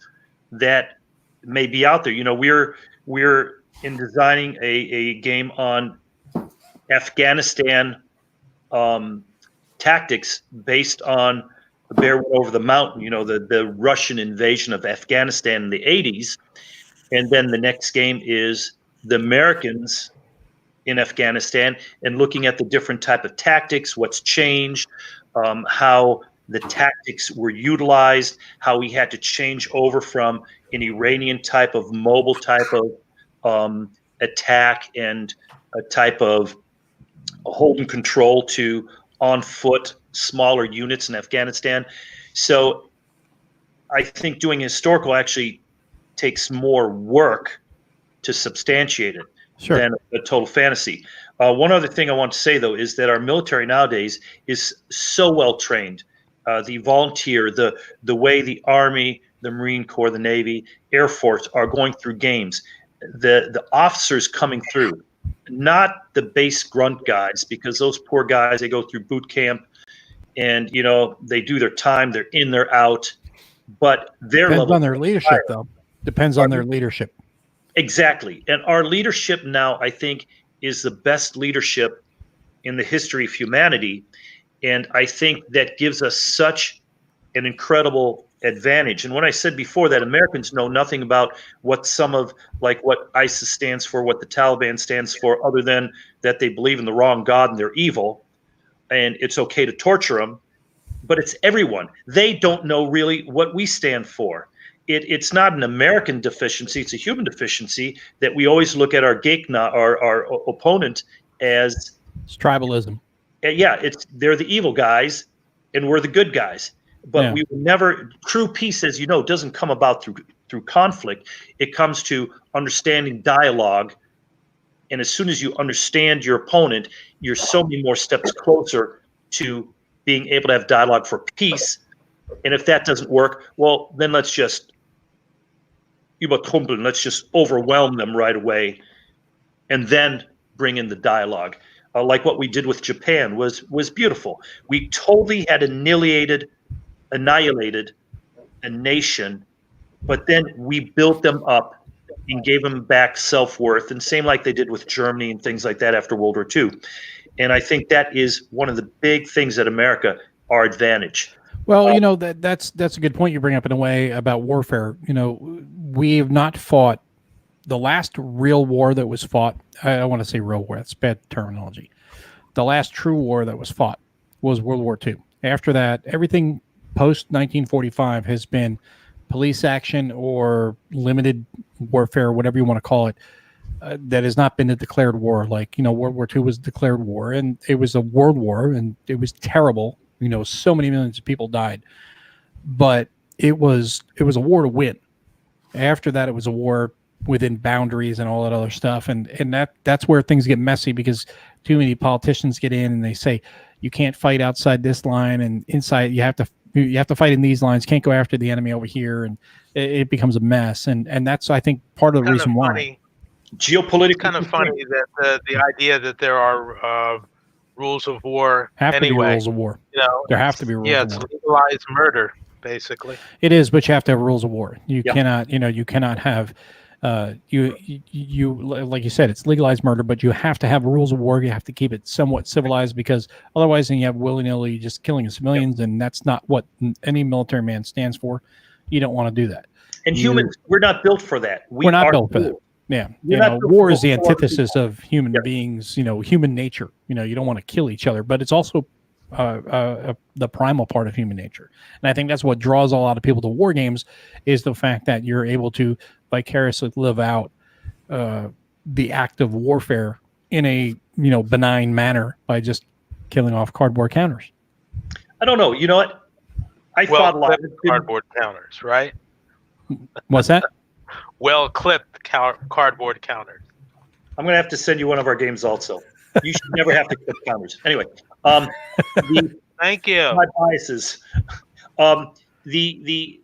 that may be out there. You know, we're in designing a game on Afghanistan tactics based on the bear went over the mountain, you know, the Russian invasion of Afghanistan in the 80s. And then the next game is the Americans in Afghanistan and looking at the different type of tactics, what's changed, how the tactics were utilized, how we had to change over from an Iranian type of mobile type of attack and a type of holding control to on foot smaller units in Afghanistan. So I think doing historical actually takes more work to substantiate it than a total fantasy. One other thing I want to say, though, is that our military nowadays is so well trained. The volunteer, the way the Army, the Marine Corps, the Navy, Air Force are going through games, the officers coming through, not the base grunt guys, because those poor guys, they go through boot camp and, you know, they do their time, they're in, they're out, but their depends level on their leadership, though. Depends on their leadership. Exactly. And our leadership now, I think, is the best leadership in the history of humanity. And I think that gives us such an incredible advantage. And when I said before that Americans know nothing about what some of, like what ISIS stands for, what the Taliban stands for, other than that they believe in the wrong God and they're evil, and it's okay to torture them, but it's everyone. They don't know really what we stand for. It's not an American deficiency, it's a human deficiency that we always look at our Gegner, our opponent, as it's tribalism. Yeah, they're the evil guys and we're the good guys. But we will never, true peace, as you know, doesn't come about through conflict. It comes to understanding dialogue. And as soon as you understand your opponent, you're so many more steps closer to being able to have dialogue for peace. And if that doesn't work, well, then let's just overwhelm them right away and then bring in the dialogue. Like what we did with Japan was beautiful. We totally had annihilated a nation, but then we built them up and gave them back self-worth, and same like they did with Germany and things like that after World War II. And I think that is one of the big things that America, our advantage. Well, you know, that's a good point you bring up in a way about warfare. You know, we have not fought the last real war that was fought. I don't want to say real war, that's bad terminology. The last true war that was fought was World War II. After that, everything post 1945 has been police action or limited warfare, whatever you want to call it, that has not been a declared war. Like, you know, World War II was a declared war, and it was a world war, and it was terrible. You know, so many millions of people died, but it was a war to win. After that, it was a war within boundaries and all that other stuff, and that's where things get messy because too many politicians get in and they say you can't fight outside this line, and inside you have to fight in these lines. Can't go after the enemy over here, and it becomes a mess. And that's, I think, part of the reason why. Geopolitical. It's kind of funny that the idea that there are rules of war have anyway. To be rules of war. You know, there have to be rules. Yeah, of it's war. legalized murder, basically. It is, but you have to have rules of war. You cannot, you know, you cannot have you like you said, it's legalized murder, but you have to have rules of war. You have to keep it somewhat civilized, because otherwise, then you have willy-nilly just killing civilians, and that's not what any military man stands for. You don't want to do that. And humans, we're not built for that. We're not built for that. Yeah, war is the antithesis of human beings. Human nature. You don't want to kill each other, but it's also the primal part of human nature. And I think that's what draws a lot of people to war games, is the fact that you're able to vicariously live out the act of warfare in a benign manner by just killing off cardboard counters. I don't know. You know what? I fought a lot of cardboard counters, right? What's that? Well clipped cardboard counters. I'm going to have to send you one of our games also. You should never have to clip counters. Anyway, thank you. My biases. The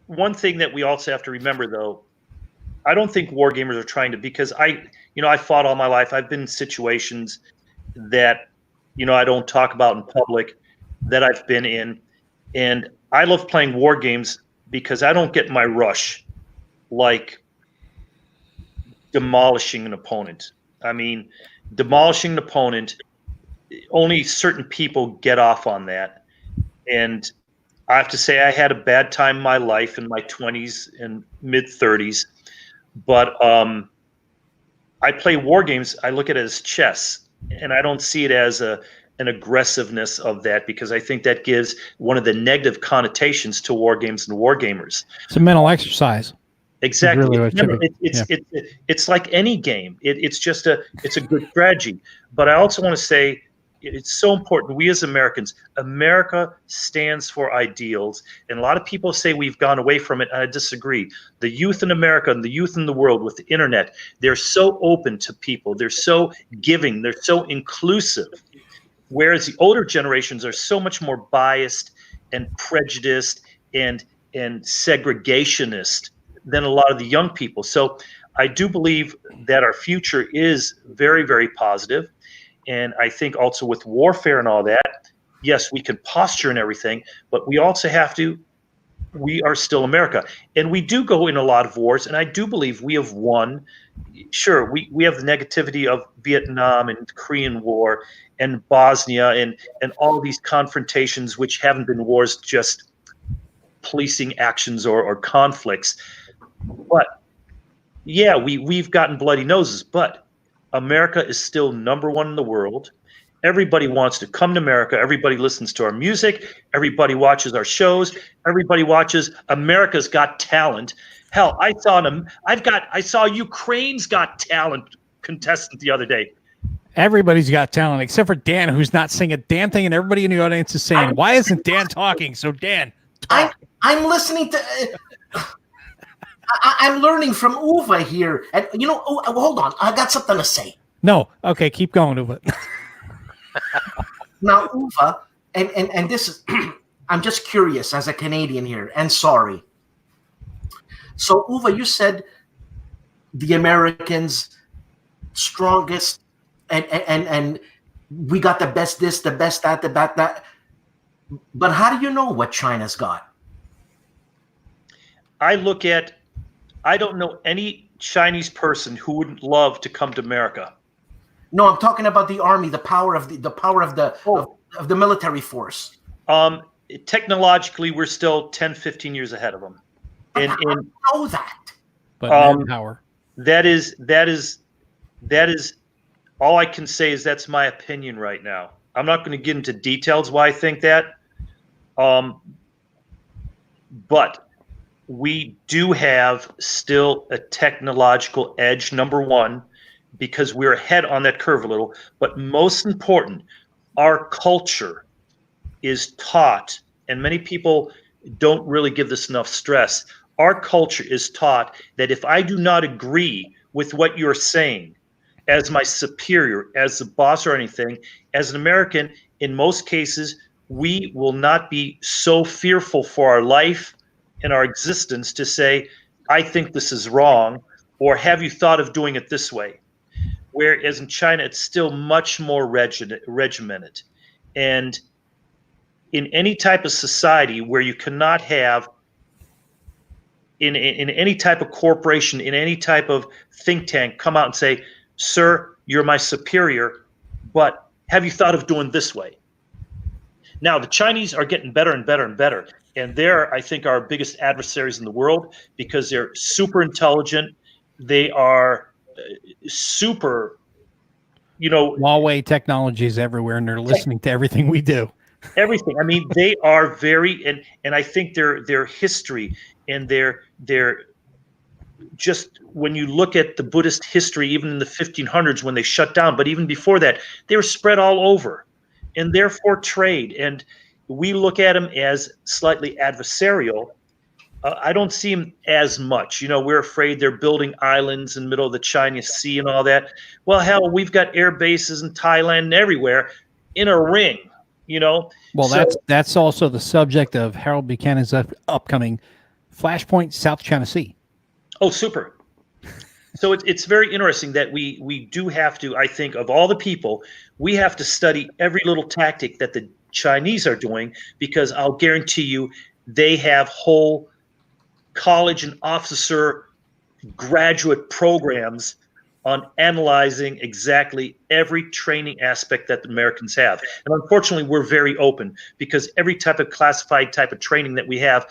one thing that we also have to remember, though, I don't think war gamers are trying to, because I fought all my life. I've been in situations that I don't talk about in public that I've been in, and I love playing war games because I don't get my rush like demolishing an opponent. I mean, demolishing an opponent, only certain people get off on that. And I have to say, I had a bad time in my life in my 20s and mid 30s. But I play war games. I look at it as chess, and I don't see it as an aggressiveness of that, because I think that gives one of the negative connotations to war games and war gamers. It's a mental exercise. Exactly. Really it's like any game. It's a good strategy. But I also want to say, it's so important. We as Americans, America stands for ideals. And a lot of people say we've gone away from it. And I disagree. The youth in America and the youth in the world with the internet, they're so open to people. They're so giving. They're so inclusive. Whereas the older generations are so much more biased and prejudiced and segregationist than a lot of the young people. So I do believe that our future is very, very positive. And I think also with warfare and all that, yes, we can posture and everything, but we also have to, we are still America. And we do go in a lot of wars, and I do believe we have won. Sure, we have the negativity of Vietnam and Korean War and Bosnia and all these confrontations, which haven't been wars, just policing actions or conflicts. But yeah, we've gotten bloody noses, but America is still #1 in the world. Everybody wants to come to America. Everybody listens to our music. Everybody watches our shows. Everybody watches America's Got Talent. Hell, I saw Ukraine's Got Talent contestant the other day. Everybody's got talent except for Dan, who's not saying a damn thing, and everybody in the audience is saying, "Why isn't Dan talking?" So Dan, talk. I'm listening to. I'm learning from Uwe here, and hold on, I got something to say. No, okay, keep going, Uwe. Now, Uwe, and this is, I'm just curious as a Canadian here, and sorry. So, Uwe, you said the Americans strongest, and we got the best this, the best that, the best that. But how do you know what China's got? I don't know any Chinese person who wouldn't love to come to America. No, I'm talking about the army, the power of the military force. Technologically, we're still 10, 15 years ahead of them. I know that. But manpower. That is all I can say is that's my opinion right now. I'm not going to get into details why I think that. But we do have still a technological edge, #1, because we're ahead on that curve a little. But most important, our culture is taught, and many people don't really give this enough stress. Our culture is taught that if I do not agree with what you're saying as my superior, as the boss or anything, as an American, in most cases, we will not be so fearful for our life and our existence to say, I think this is wrong, or have you thought of doing it this way? Whereas in China, it's still much more regimented. And in any type of society where you cannot have in any type of corporation, in any type of think tank, come out and say, sir, you're my superior, but have you thought of doing this way? Now, the Chinese are getting better and better and better. And they're, I think, our biggest adversaries in the world because they're super intelligent. They are super, Huawei technology is everywhere, and they're listening to everything we do. Everything. I mean, they are very, and I think their history and their just when you look at the Buddhist history, even in the 1500s when they shut down, but even before that, they were spread all over, and therefore trade. And we look at them as slightly adversarial. I don't see them as much. We're afraid they're building islands in the middle of the Chinese Sea and all that. Well, hell, we've got air bases in Thailand and everywhere in a ring. Well, so, that's also the subject of Harold Buchanan's upcoming Flashpoint South China Sea. Oh, super. So it's very interesting that we do have to, I think, of all the people, we have to study every little tactic that the Chinese are doing, because I'll guarantee you they have whole college and officer graduate programs on analyzing exactly every training aspect that the Americans have. And unfortunately, we're very open, because every type of classified type of training that we have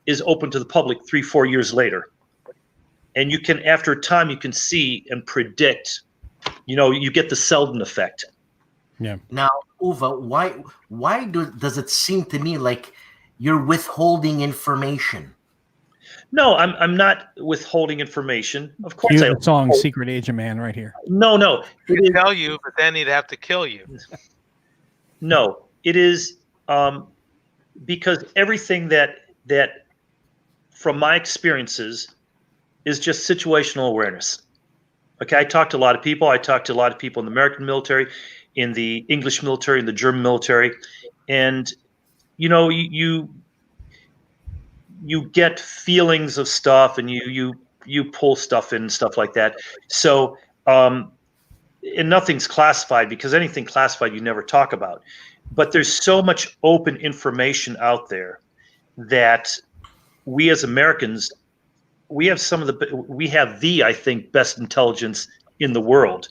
is open to the public 3-4 years later. And you can, after a time, you can see and predict, you get the Selden effect. Yeah. Now, Uwe, why does it seem to me like you're withholding information? No, I'm not withholding information. Of course, Cue the song "Secret Agent Man" right here. No. He'd tell you, but then he'd have to kill you. No, it is because everything that from my experiences is just situational awareness. Okay, I talk to a lot of people. I talk to a lot of people in the American military, in the English military, in the German military, and you get feelings of stuff, and you pull stuff in and stuff like that. So, and nothing's classified, because anything classified you never talk about. But there's so much open information out there that we as Americans, we have the, I think, best intelligence in the world,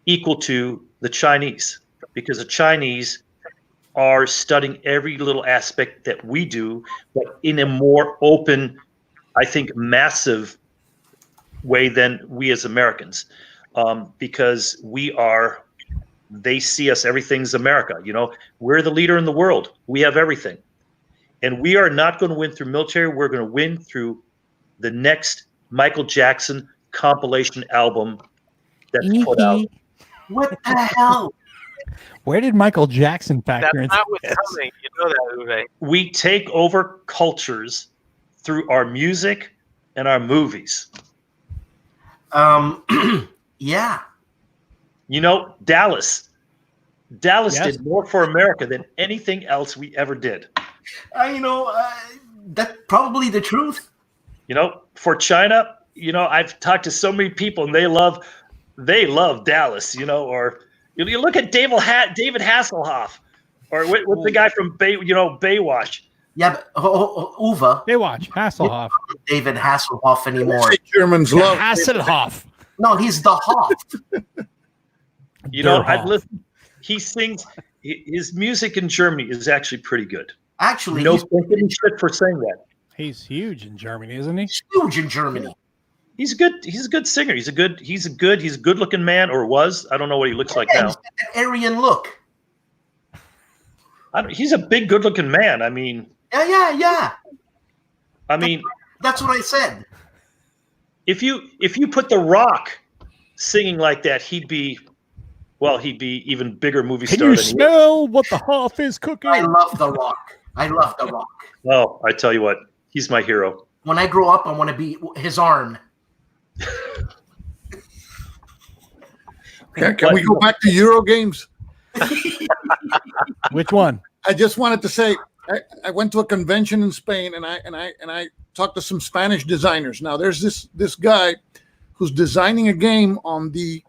equal to the Chinese, because the Chinese are studying every little aspect that we do, but in a more open, I think, massive way than we as Americans, because they see us, everything's America. We're the leader in the world. We have everything. And we are not going to win through military. We're going to win through the next Michael Jackson compilation album that's put out. What the hell? Where did Michael Jackson factor in? That's not what's coming. You know that, Uwe. We take over cultures through our music and our movies. Yeah. Dallas Yes. did more for America than anything else we ever did. That's probably the truth. For China, I've talked to so many people, and they love Dallas, or you look at David Hasselhoff, or what's the guy from Baywatch? Yeah, but Uwe. Baywatch, Hasselhoff. David Hasselhoff anymore. Germans love Hasselhoff. No, he's the Hoff. I've listened. He sings. His music in Germany is actually pretty good. Actually, don't give him shit for saying that. He's huge in Germany, isn't he? He's huge in Germany. He's a good singer. He's a good looking man, or was. I don't know what he looks like now. He's got that Aryan look. He's a big, good looking man. I mean. Yeah. I mean. That's what I said. If you put The Rock singing like that, he'd be even bigger movie star. Can you smell what the Hoff is cooking? I love The Rock. Oh, I tell you what, he's my hero. When I grow up, I want to be his arm. Can we go back to Eurogames? Which one? I just wanted to say I went to a convention in Spain, and I talked to some Spanish designers. Now there's this guy who's designing a game on the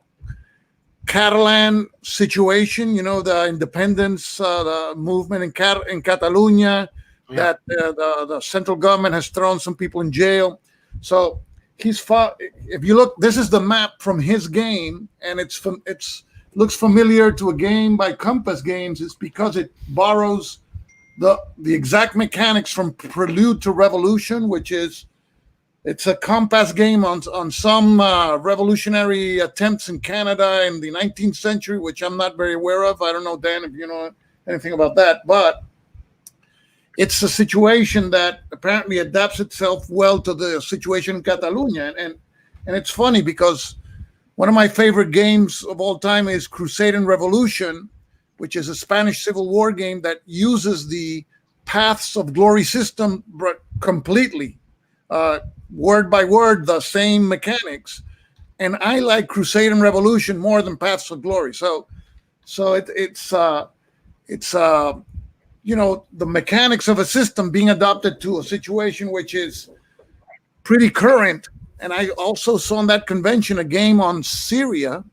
Catalan situation, the independence, the movement in Catalonia, that the central government has thrown some people in jail. So he's fought. If you look, this is the map from his game, and it's looks familiar to a game by Compass Games. It's because it borrows the exact mechanics from Prelude to Revolution, which is it's a compass game on some revolutionary attempts in Canada in the 19th century, which I'm not very aware of. I don't know, Dan, if you know anything about that, but it's a situation that apparently adapts itself well to the situation in Catalonia. And it's funny because one of my favorite games of all time is Crusade and Revolution, which is a Spanish Civil War game that uses the Paths of Glory system completely, word by word, the same mechanics. And I like Crusade and Revolution more than Paths of Glory. So it's you know, the mechanics of a system being adopted to a situation which is pretty current. And I also saw in that convention a game on Syria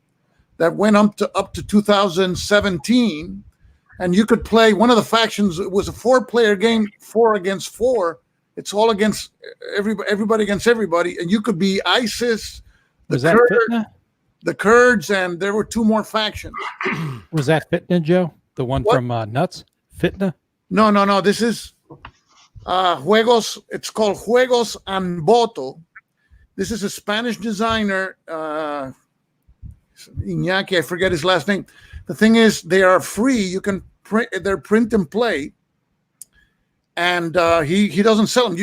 that went up to 2017, and you could play one of the factions. It was a 4-player game, 4 against 4. It's all against everybody against everybody, and you could be ISIS, the Kurds, and there were 2 more factions. Was that Fitna, Joe? The one from Nuts? Fitna? No. This is Juegos. It's called Juegos and Voto. This is a Spanish designer, Iñaki. I forget his last name. The thing is, they are free. You can print. They're print and play, and he doesn't sell them.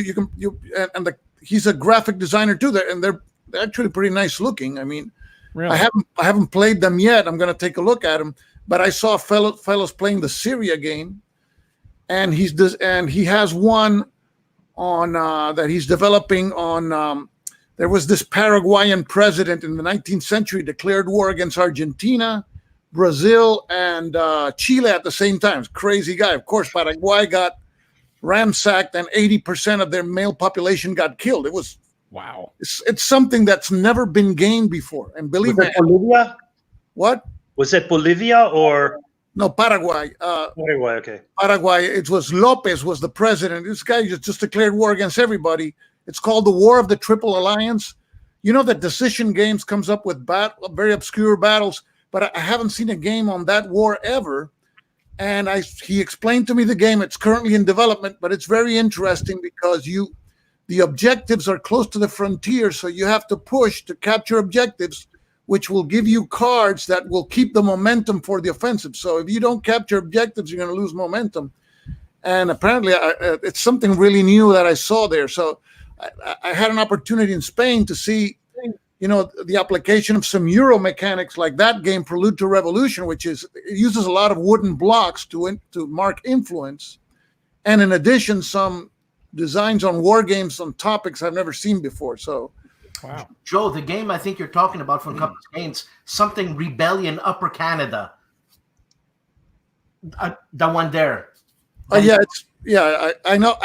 He's a graphic designer too. And they're actually pretty nice looking. I mean, really? I haven't played them yet. I'm going to take a look at them. But I saw fellows playing the Syria game, and he has one on that he's developing on. There was this Paraguayan president in the 19th century declared war against Argentina, Brazil, and Chile at the same time. Crazy guy. Of course, Paraguay got ransacked, and 80% of their male population got killed. It was wow. It's something that's never been gained before. And believe me, Bolivia? What? Was it Bolivia or no, Paraguay? Paraguay, okay. Paraguay. It was Lopez was the president. This guy just declared war against everybody. It's called the War of the Triple Alliance. You know that Decision Games comes up with very obscure battles, but I haven't seen a game on that war ever. And he explained to me the game. It's currently in development, but it's very interesting because the objectives are close to the frontier, so you have to push to capture objectives, which will give you cards that will keep the momentum for the offensive. So if you don't capture objectives, you're going to lose momentum. And apparently it's something really new that I saw there. So I had an opportunity in Spain to see, you know, the application of some Euro mechanics like that game, Prelude to Revolution, which it uses a lot of wooden blocks to mark influence. And in addition, some designs on war games on topics I've never seen before. So, wow. Joe, the game I think you're talking about from Compass Games, something Rebellion Upper Canada. The one there. I know.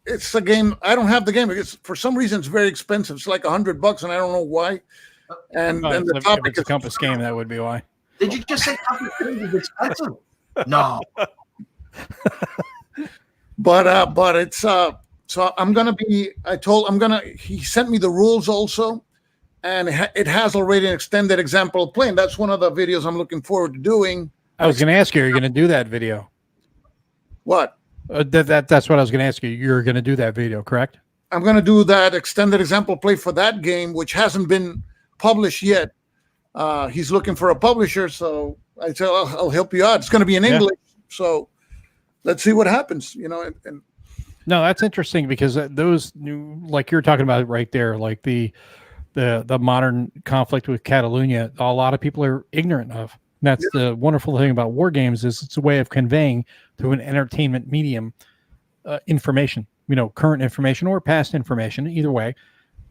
It's a game. I don't have the game because for some reason it's very expensive. It's like $100, and I don't know why. And the topic if it's a Compass game, that would be why. Did you just say Compass Games is expensive? No. But it's so I'm gonna be. He sent me the rules also, and it has already an extended example of playing. That's one of the videos I'm looking forward to doing. I was going to ask you, are you going to do that video? What? That's what I was going to ask you. You're going to do that video, correct? I'm going to do that extended example play for that game, which hasn't been published yet. He's looking for a publisher, so I said I'll help you out. It's going to be in English, so let's see what happens. You know, and no, that's interesting because those new, like you're talking about right there, like the modern conflict with Catalonia, a lot of people are ignorant of. And that's the wonderful thing about war games is it's a way of conveying through an entertainment medium information, you know, current information or past information, either way,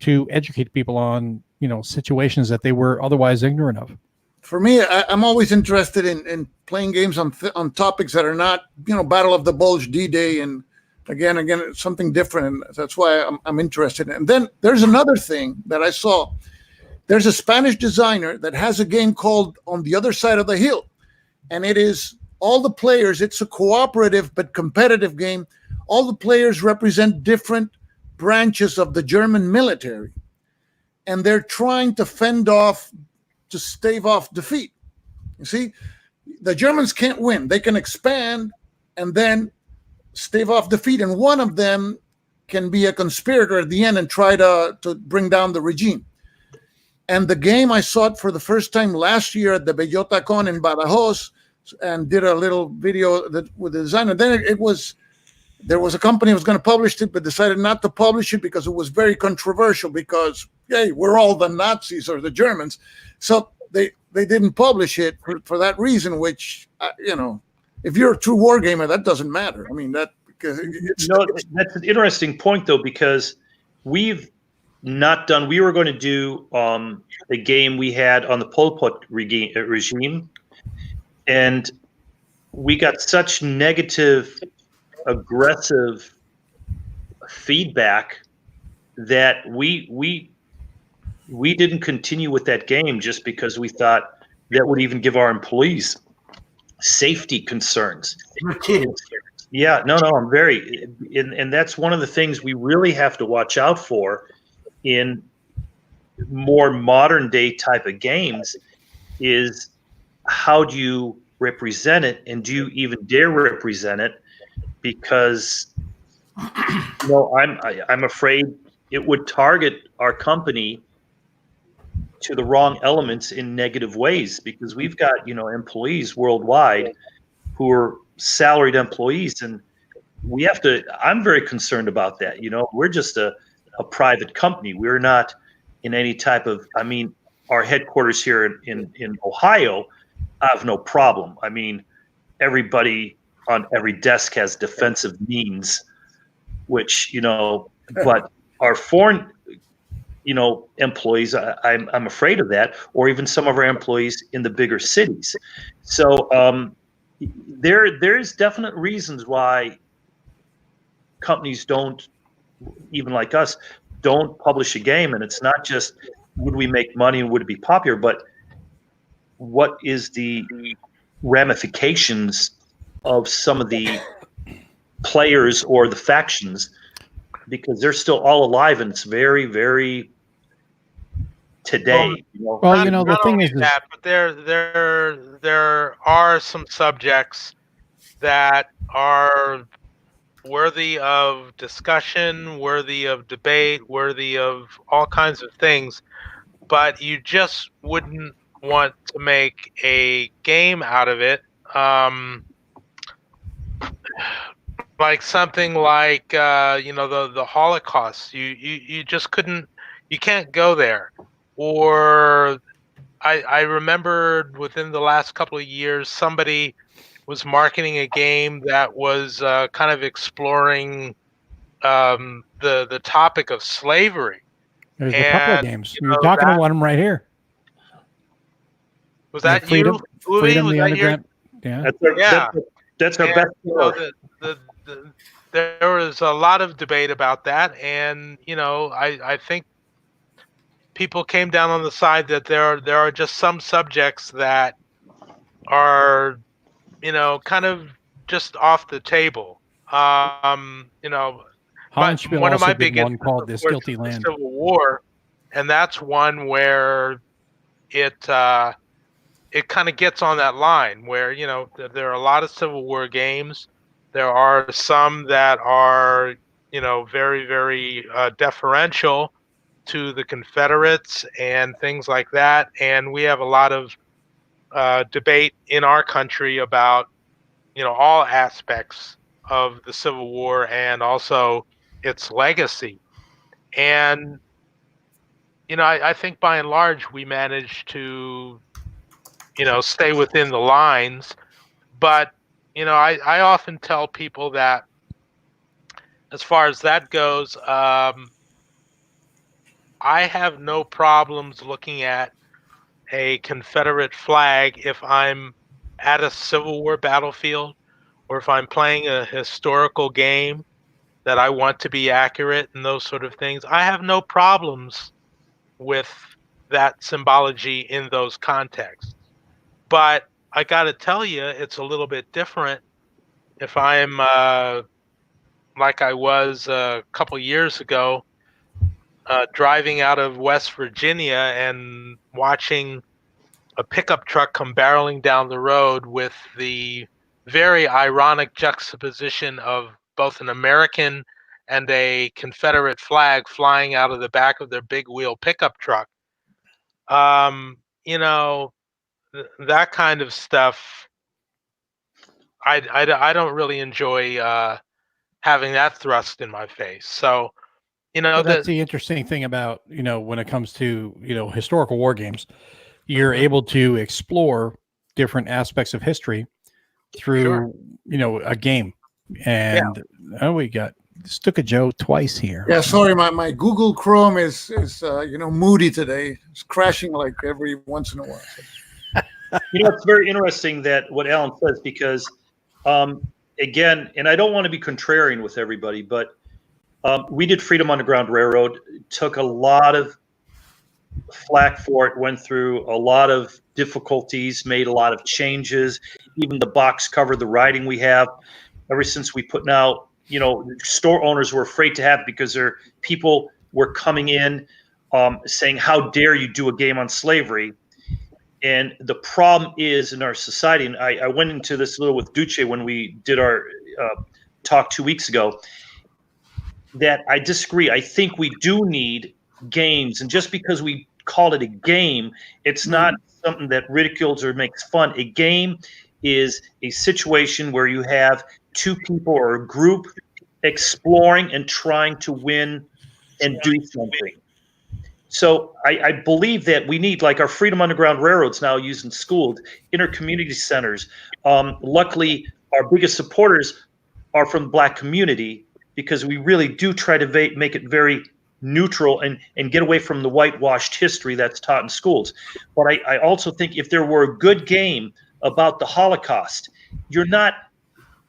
to educate people on, you know, situations that they were otherwise ignorant of. For me, I'm always interested in playing games on topics that are not, you know, Battle of the Bulge, D-Day, and again, it's something different. And that's why I'm interested. And then there's another thing that I saw. There's a Spanish designer that has a game called On the Other Side of the Hill. And it is all the players. It's a cooperative but competitive game. all the players represent different branches of the German military, and they're trying to stave off defeat. You see, the Germans can't win. They can expand and then stave off defeat, and one of them can be a conspirator at the end and try to bring down the regime. And the game, I saw it for the first time last year at the Bellota Con in Badajoz, and did a little video with the designer. Then there was a company that was going to publish it, but decided not to publish it because it was very controversial, because, hey, we're all the Nazis or the Germans. So they didn't publish it for that reason, which, if you're a true wargamer, that doesn't matter. I mean, that's an interesting point, though, because we were going to do the game we had on the Pol Pot regime, and we got such negative, aggressive feedback that we didn't continue with that game, just because we thought that would even give our employees safety concerns. You're kidding. Yeah, no, I'm and that's one of the things we really have to watch out for in more modern day type of games, is how do you represent it, and do you even dare represent it? Because I'm afraid it would target our company to the wrong elements in negative ways, because we've got employees worldwide who are salaried employees, and I'm very concerned about that. We're just a private company. We're not in any type of, our headquarters here in Ohio, I have no problem. Everybody on every desk has defensive means, which, but our foreign, employees, I'm afraid of that, or even some of our employees in the bigger cities. So there's definite reasons why companies don't, even like us, don't publish a game. And it's not just would we make money and would it be popular, but what is the ramifications of some of the players or the factions, because they're still all alive, and it's very, very today. Well, the thing is that, but there are some subjects that are worthy of discussion, worthy of debate, worthy of all kinds of things, but you just wouldn't want to make a game out of it. Like something like the Holocaust. You just couldn't. You can't go there. Or I remember within the last couple of years, somebody was marketing a game that was kind of exploring the topic of slavery. There's a couple of games. You're talking to one of them right here. Was that Freedom, you? Freedom, was the that Underground. Yeah. That's our best. There was a lot of debate about that, and I think people came down on the side that there are just some subjects that are kind of just off the table. Holland Spiel one of also my did big one called This interests, of course, Guilty is the Land. Civil War, and that's one where it kind of gets on that line where there are a lot of Civil War games. There are some that are very, very deferential to the Confederates and things like that, and we have a lot of debate in our country about all aspects of the Civil War and also its legacy. And I think by and large we managed to stay within the lines, but I often tell people that as far as that goes, I have no problems looking at a Confederate flag if I'm at a Civil War battlefield, or if I'm playing a historical game that I want to be accurate and those sort of things. I have no problems with that symbology in those contexts. But I got to tell you, it's a little bit different if I'm like I was a couple years ago, driving out of West Virginia and watching a pickup truck come barreling down the road with the very ironic juxtaposition of both an American and a Confederate flag flying out of the back of their big wheel pickup truck. You know, that kind of stuff, I don't really enjoy having that thrust in my face. So, you know, Well, that's the interesting thing about, when it comes to, historical war games, you're able to explore different aspects of history through, Sure. A game. And we got Stuka Joe twice here. Yeah, sorry, my Google Chrome is moody today. It's crashing like every once in a while. It's very interesting that what Alan says, because again, and I don't want to be contrarian with everybody, but we did Freedom Underground Railroad. It took a lot of flack for it, went through a lot of difficulties, made a lot of changes. Even the box cover, the writing we have, ever since we put out, store owners were afraid to have it because people were coming in saying, how dare you do a game on slavery? And the problem is in our society, and I went into this a little with Duce when we did our talk 2 weeks ago, that I disagree. I think we do need games. And just because we call it a game, it's not something that ridicules or makes fun. A game is a situation where you have two people or a group exploring and trying to win and do something. So I believe that we need, like our Freedom Underground Railroads now used in schools, inter-community centers. Luckily, our biggest supporters are from the Black community, because we really do try to make it very neutral and get away from the whitewashed history that's taught in schools. But I also think if there were a good game about the Holocaust, you're not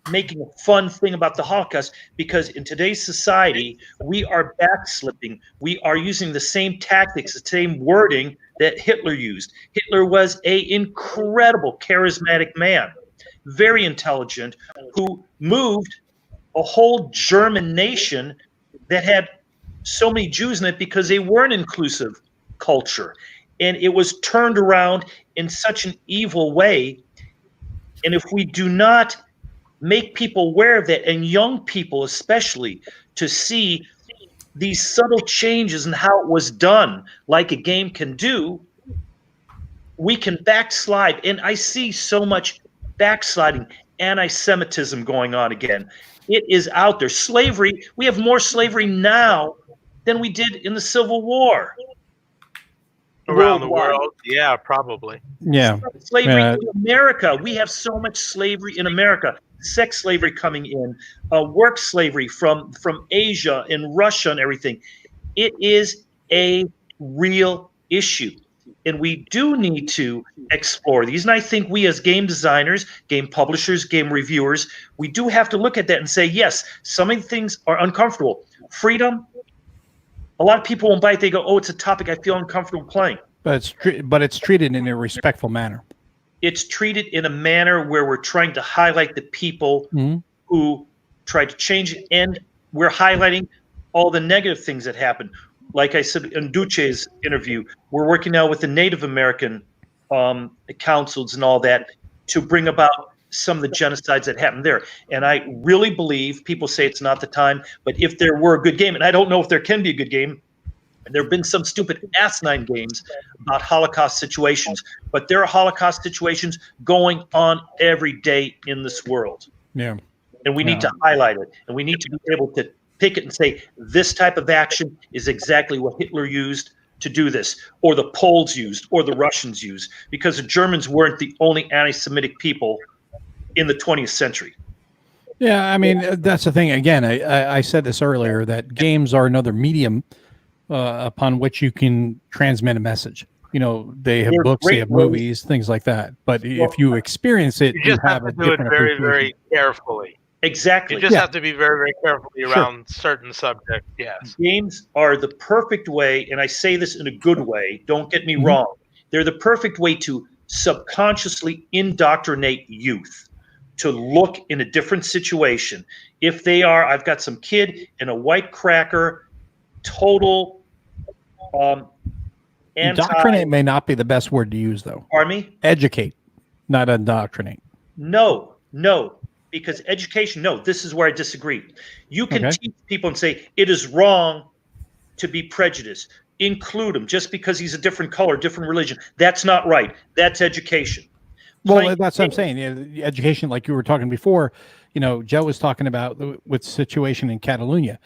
making a fun thing about the Holocaust, because in today's society, we are backslipping. We are using the same tactics, the same wording that Hitler used. Hitler was an incredible, charismatic man, very intelligent, who moved a whole German nation that had so many Jews in it because they were an inclusive culture. And it was turned around in such an evil way. And if we do not make people aware of that, and young people especially, to see these subtle changes in how it was done, like a game can do, we can backslide. And I see so much backsliding, anti-Semitism going on again. It is out there. Slavery, we have more slavery now than we did in the Civil War. Around the world, yeah, probably. Yeah. Slavery in America. We have so much slavery in America. Sex slavery coming in, work slavery from Asia and Russia and everything. It is a real issue. And we do need to explore these. And I think we as game designers, game publishers, game reviewers, we do have to look at that and say, yes, some of the things are uncomfortable. Freedom, a lot of people won't buy it. They go, oh, it's a topic I feel uncomfortable playing. But it's treated in a respectful manner. It's treated in a manner where we're trying to highlight the people who tried to change it, and we're highlighting all the negative things that happen. Like I said in Duce's interview, we're working now with the Native American councils and all that to bring about some of the genocides that happened there. And I really believe, people say it's not the time, but if there were a good game, and I don't know if there can be a good game, there have been some stupid asinine games about Holocaust situations, but there are Holocaust situations going on every day in this world. Yeah. And we need to highlight it, and we need to be able to pick it and say, this type of action is exactly what Hitler used to do this, or the Poles used, or the Russians used, because the Germans weren't the only anti-Semitic people in the 20th century. Yeah, I mean, that's the thing. Again, I said this earlier, that games are another medium upon which you can transmit a message. They have books, they have movies, things like that. But if you experience it, you just have to do it very, very carefully. Exactly. You just have to be very, very carefully around certain subjects. Yes. Games are the perfect way, and I say this in a good way, don't get me wrong. They're the perfect way to subconsciously indoctrinate youth, to look in a different situation. If they are, I've got some kid in a white cracker, total Indoctrinate may not be the best word to use, though. Pardon me? Educate, not indoctrinate. No, because education, no, this is where I disagree. You can teach people and say it is wrong to be prejudiced. Include him just because he's a different color, different religion. That's not right. That's education. Well, that's what I'm saying. Yeah, education, like you were talking before, Joe was talking about with the situation in Catalonia.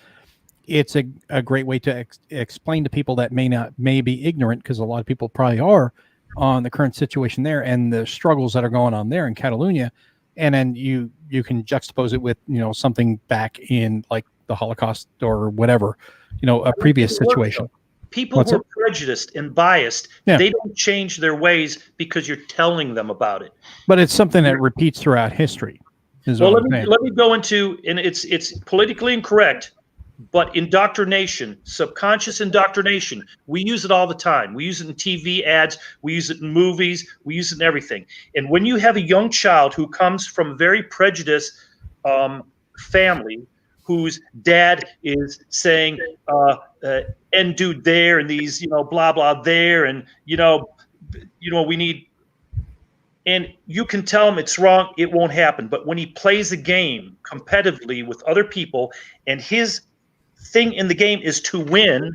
It's a great way to explain to people that may be ignorant, because a lot of people probably are, on the current situation there and the struggles that are going on there in Catalonia. And then you can juxtapose it with, something back in like the Holocaust or whatever, a previous situation. People who are prejudiced and biased, they don't change their ways because you're telling them about it. But it's something that repeats throughout history. Let me go into, and it's politically incorrect, but indoctrination, subconscious indoctrination, we use it all the time. We use it in TV ads, we use it in movies, we use it in everything. And when you have a young child who comes from a very prejudiced family, whose dad is saying, end dude there, and these, blah, blah there, and, we need, and you can tell him it's wrong, it won't happen. But when he plays a game competitively with other people, and his thing in the game is to win,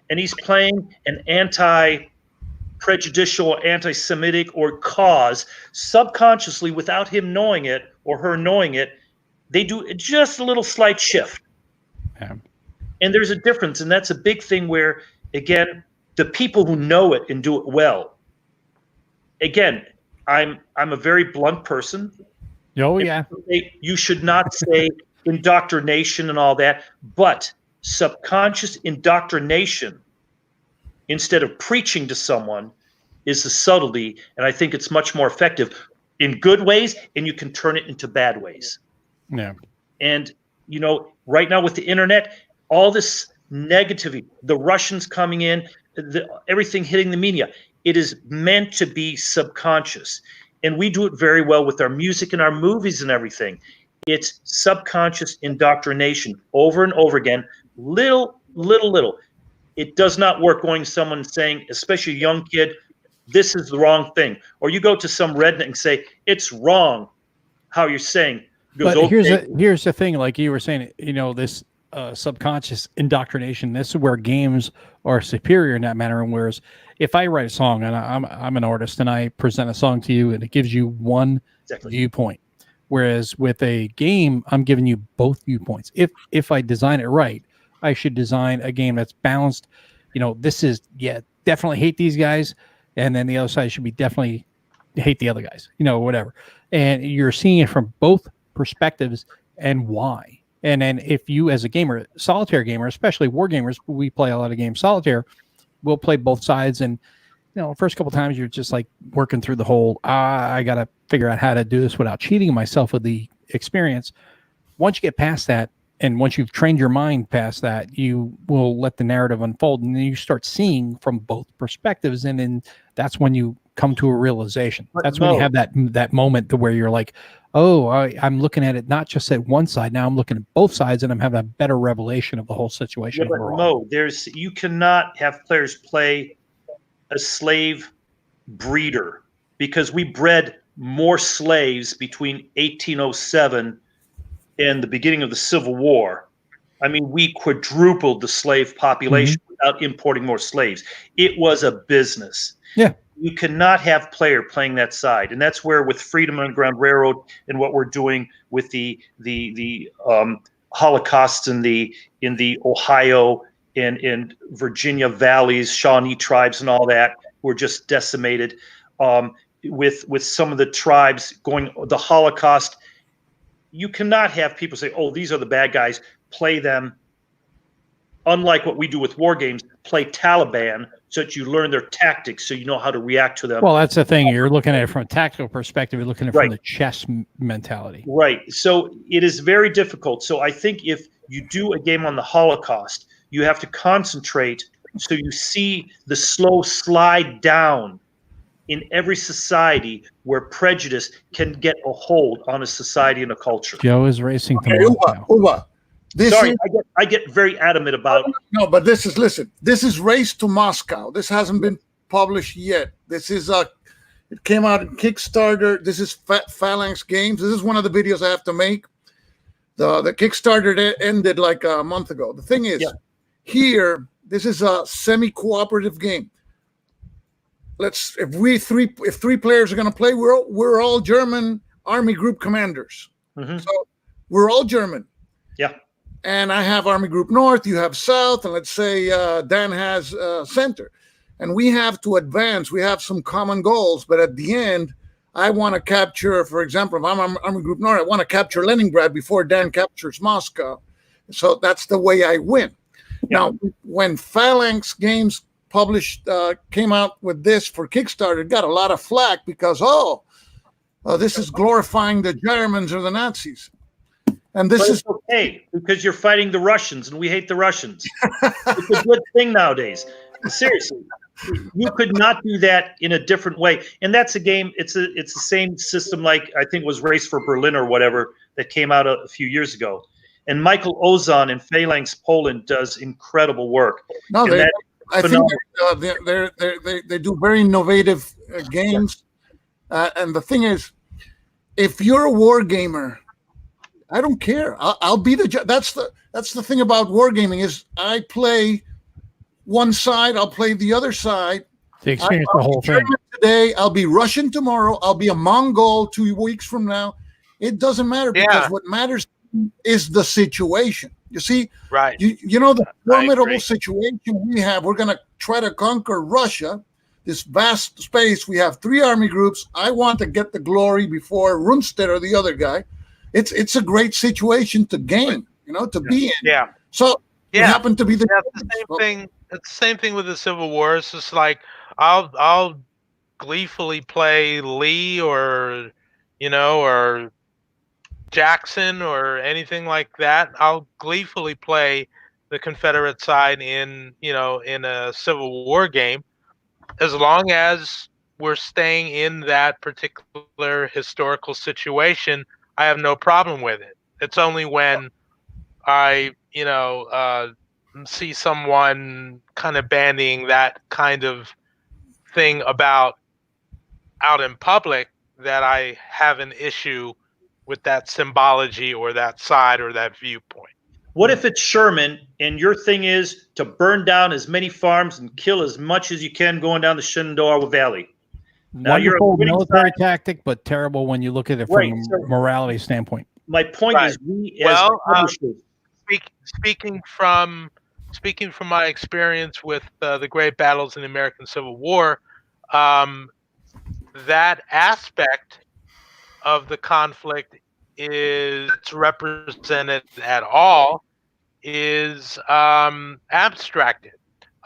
and he's playing an anti-prejudicial, anti-Semitic or cause, subconsciously, without him knowing it or her knowing it, they do just a little slight shift. Yeah. And there's a difference, and that's a big thing where, again, the people who know it and do it well. Again, I'm a very blunt person. Oh, yeah. You should not say indoctrination and all that, but subconscious indoctrination, instead of preaching to someone, is the subtlety, and I think it's much more effective in good ways, and you can turn it into bad ways. Yeah. And, right now with the internet, all this negativity, the Russians coming in, everything hitting the media, it is meant to be subconscious. And we do it very well with our music and our movies and everything. It's subconscious indoctrination over and over again, little. It does not work going to someone saying, especially a young kid, this is the wrong thing. Or you go to some redneck and say, it's wrong how you're saying. Goes, but here's the thing, like you were saying, this subconscious indoctrination, this is where games are superior in that manner. And whereas if I write a song and I'm an artist and I present a song to you and it gives you one viewpoint, whereas with a game, I'm giving you both viewpoints. If I design it right, I should design a game that's balanced. This is, definitely hate these guys. And then the other side should be definitely hate the other guys, whatever. And you're seeing it from both perspectives and why. And then if you, as a gamer, solitaire gamer, especially war gamers, we play a lot of games solitaire, we'll play both sides. And, first couple times you're just like working through the whole, I got to figure out how to do this without cheating myself with the experience. Once you get past that, and once you've trained your mind past that, you will let the narrative unfold, and then you start seeing from both perspectives. And then that's when you come to a realization. That's when you have that moment to where you're like, oh, I'm looking at it not just at one side. Now I'm looking at both sides, and I'm having a better revelation of the whole situation. Yeah, but Mo, you cannot have players play a slave breeder, because we bred more slaves between 1807 and the beginning of the Civil War. I mean, we quadrupled the slave population without importing more slaves. It was a business. Yeah. You cannot have player playing that side, and that's where with Freedom Underground Railroad and what we're doing with the Holocaust in the Ohio and Virginia valleys, Shawnee tribes, and all that were just decimated. With some of the tribes going the Holocaust, you cannot have people say, "Oh, these are the bad guys." Play them. Unlike what we do with war games, play Taliban so that you learn their tactics, so you know how to react to them. Well, that's the thing. You're looking at it from a tactical perspective. You're looking at it from the chess mentality. Right. So it is very difficult. So I think if you do a game on the Holocaust, you have to concentrate so you see the slow slide down in every society where prejudice can get a hold on a society and a culture. Joe is racing to Okay, Moscow. Uba. This Sorry, is, I get very adamant about. no, but this is, listen, this is Race to Moscow. This hasn't been published yet. This is it came out in Kickstarter. This is Phalanx Games. This is one of the videos I have to make. The Kickstarter ended like a month ago. The thing is, here, this is a semi-cooperative game. If three players are going to play, we're all German army group commanders. Mm-hmm. So we're all German. Yeah. And I have Army Group North, you have South, and let's say Dan has Center. And we have to advance. We have some common goals, but at the end, I want to capture, for example, if I'm Army Group North, I want to capture Leningrad before Dan captures Moscow. So that's the way I win. Yeah. Now, when Phalanx Games came out with this for Kickstarter, it got a lot of flack because, this is glorifying the Germans or the Nazis. And this is okay because you're fighting the Russians, and we hate the Russians. It's a good thing nowadays. Seriously, you could not do that in a different way. And that's a game. It's the same system like I think it was Race for Berlin or whatever that came out a few years ago. And Michael Ozon in Phalanx Poland does incredible work. No, I think they do very innovative games. And the thing is, if you're a war gamer, I don't care. I'll be that's the thing about wargaming is I play one side, I'll play the other side. To experience the whole thing. Today, I'll be Russian tomorrow. I'll be a Mongol 2 weeks from now. It doesn't matter because what matters is the situation. You see, right? You know the formidable situation we have. We're going to try to conquer Russia, this vast space. We have 3 army groups. I want to get the glory before Rundstedt or the other guy. It's a great situation to game, to be in. Yeah. So it happened to be the same thing. It's the same thing with the Civil War. It's just like I'll gleefully play Lee or or Jackson or anything like that. I'll gleefully play the Confederate side in a Civil War game, as long as we're staying in that particular historical situation. I have no problem with it. It's only when I, see someone kind of bandying that kind of thing about out in public that I have an issue with that symbology or that side or that viewpoint. What if it's Sherman and your thing is to burn down as many farms and kill as much as you can going down the Shenandoah Valley? Now, wonderful military tactic, but terrible when you look at it from a morality standpoint. My point is, we as publishers, speaking from my experience with the great battles in the American Civil War, that aspect of the conflict is represented at all is abstracted.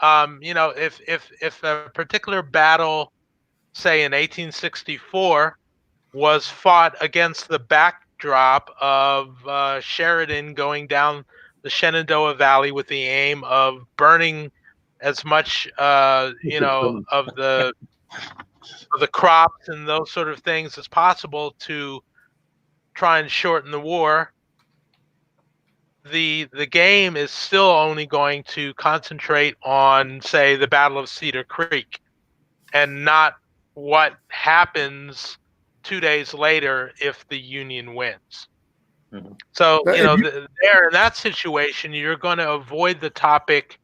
If a particular battle, say in 1864, was fought against the backdrop of Sheridan going down the Shenandoah Valley with the aim of burning as much of the crops and those sort of things as possible to try and shorten the war, the game is still only going to concentrate on, say, the Battle of Cedar Creek, and not what happens 2 days later if the Union wins. Mm-hmm. So, there in that situation, you're going to avoid the topic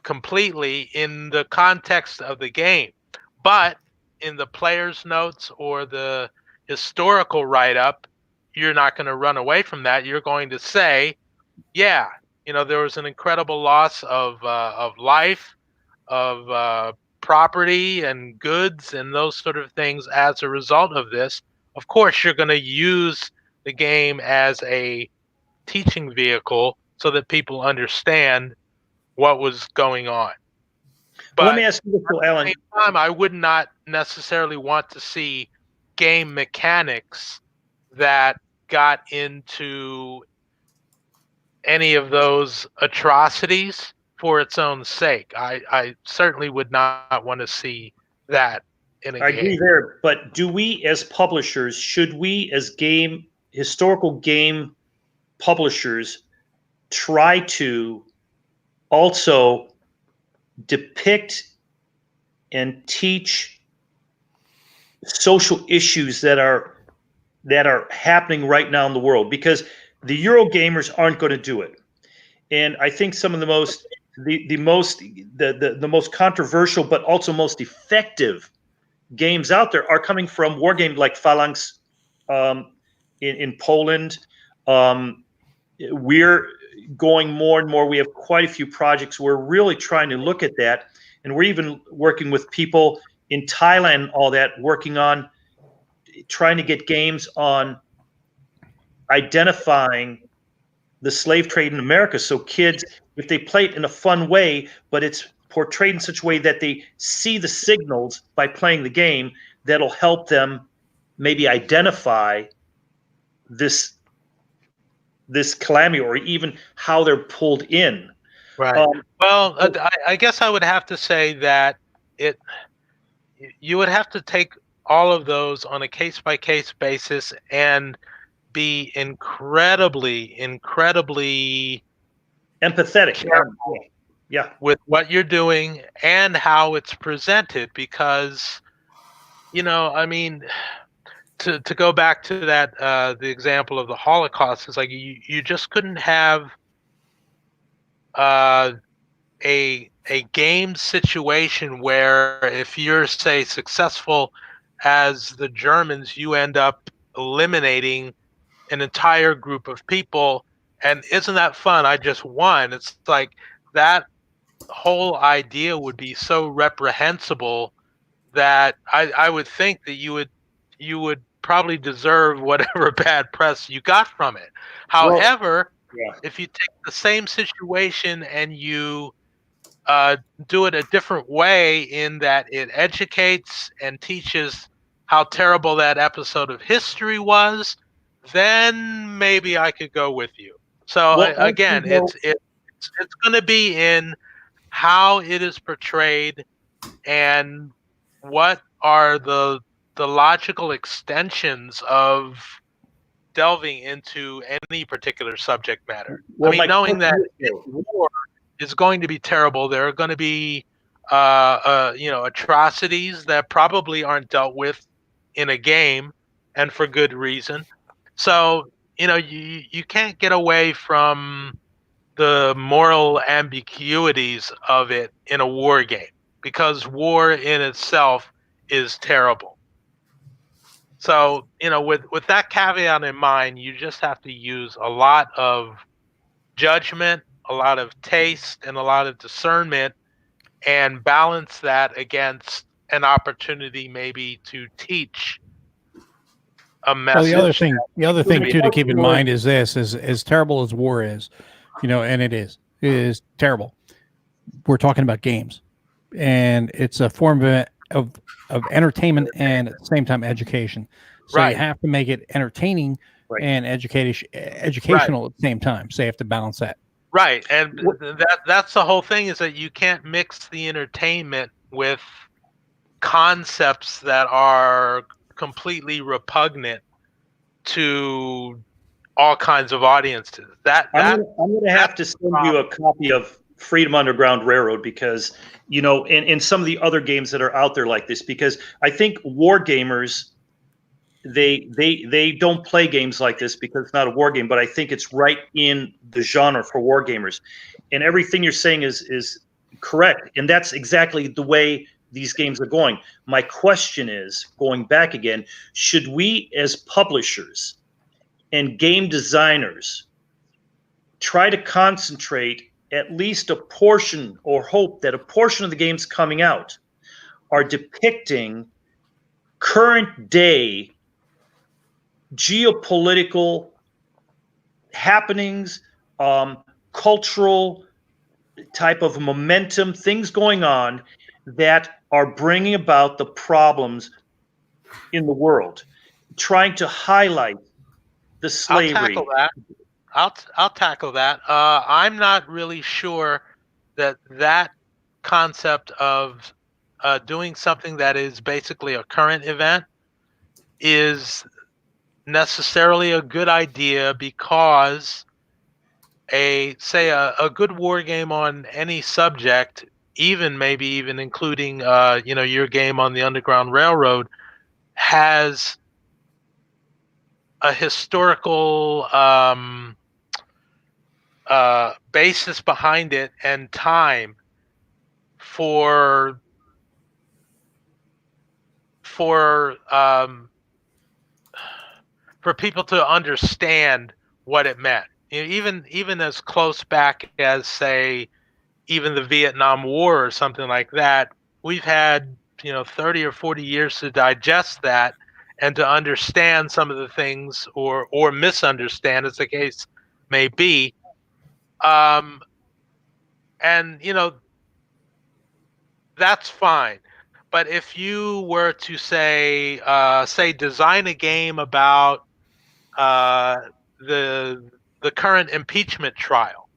completely in the context of the game. But in the player's notes or the historical write-up, you're not going to run away from that. You're going to say, there was an incredible loss of life, of property and goods and those sort of things as a result of this. Of course, you're going to use the game as a teaching vehicle so that people understand what was going on. But let me ask you this, Alan. At the same time, I would not necessarily want to see game mechanics that got into any of those atrocities for its own sake. I certainly would not want to see that in a I game. agree there, but do we as publishers, should we as historical game publishers try to also depict and teach social issues that are happening right now in the world? Because the Eurogamers aren't going to do it. And I think some of the most most controversial but also most effective games out there are coming from wargame like Phalanx in Poland. We're going more and more. We have quite a few projects. We're really trying to look at that, and we're even working with people in Thailand, all that, working on trying to get games on identifying the slave trade in America. So kids, if they play it in a fun way, but it's portrayed in such a way that they see the signals by playing the game, that'll help them maybe identify this calamity, or even how they're pulled in. Right. Well, I guess I would have to say that you would have to take all of those on a case-by-case basis and be incredibly Empathetic. careful Yeah. with what you're doing and how it's presented, because I mean, to go back to that the example of the Holocaust, is like you just couldn't have a game situation where if you're, say, successful as the Germans, you end up eliminating an entire group of people. And isn't that fun? I just won. It's like that whole idea would be so reprehensible that I would think that you would probably deserve whatever bad press you got from it. However, if you take the same situation and you do it a different way, in that it educates and teaches how terrible that episode of history was, then maybe I could go with you. So again, it's going to be in how it is portrayed and what are the logical extensions of delving into any particular subject matter. Well, I mean, knowing that war is going to be terrible, there are going to be atrocities that probably aren't dealt with in a game, and for good reason. So you can't get away from the moral ambiguities of it in a war game, because war in itself is terrible. So, with that caveat in mind, you just have to use a lot of judgment, a lot of taste, and a lot of discernment, and balance that against an opportunity maybe to teach a message. Well, the other thing too to keep in mind is this: is as terrible as war is, and it is terrible. We're talking about games, and it's a form of entertainment and at the same time education. So you have to make it entertaining and educational at the same time. So you have to balance that. Right, and that's the whole thing, is that you can't mix the entertainment with concepts that are completely repugnant to all kinds of audiences. I'm going to have to send you a copy of Freedom Underground Railroad, because and some of the other games that are out there like this, because I think war gamers, they don't play games like this because it's not a war game, but I think it's right in the genre for war gamers. And everything you're saying is correct, and that's exactly the way these games are going. My question is, going back again, should we as publishers and game designers try to concentrate at least a portion, or hope that a portion of the games coming out are depicting current day geopolitical happenings, cultural type of momentum, things going on that are bringing about the problems in the world, trying to highlight the slavery. I'll tackle that. I'm not really sure that concept of doing something that is basically a current event is necessarily a good idea, because a good war game on any subject, maybe even including your game on the Underground Railroad, has a historical basis behind it and time for people to understand what it meant. Even as close back as, say, even the Vietnam War or something like that, we've had 30 or 40 years to digest that and to understand some of the things, or misunderstand, as the case may be. And that's fine. But if you were to say design a game about the current impeachment trial,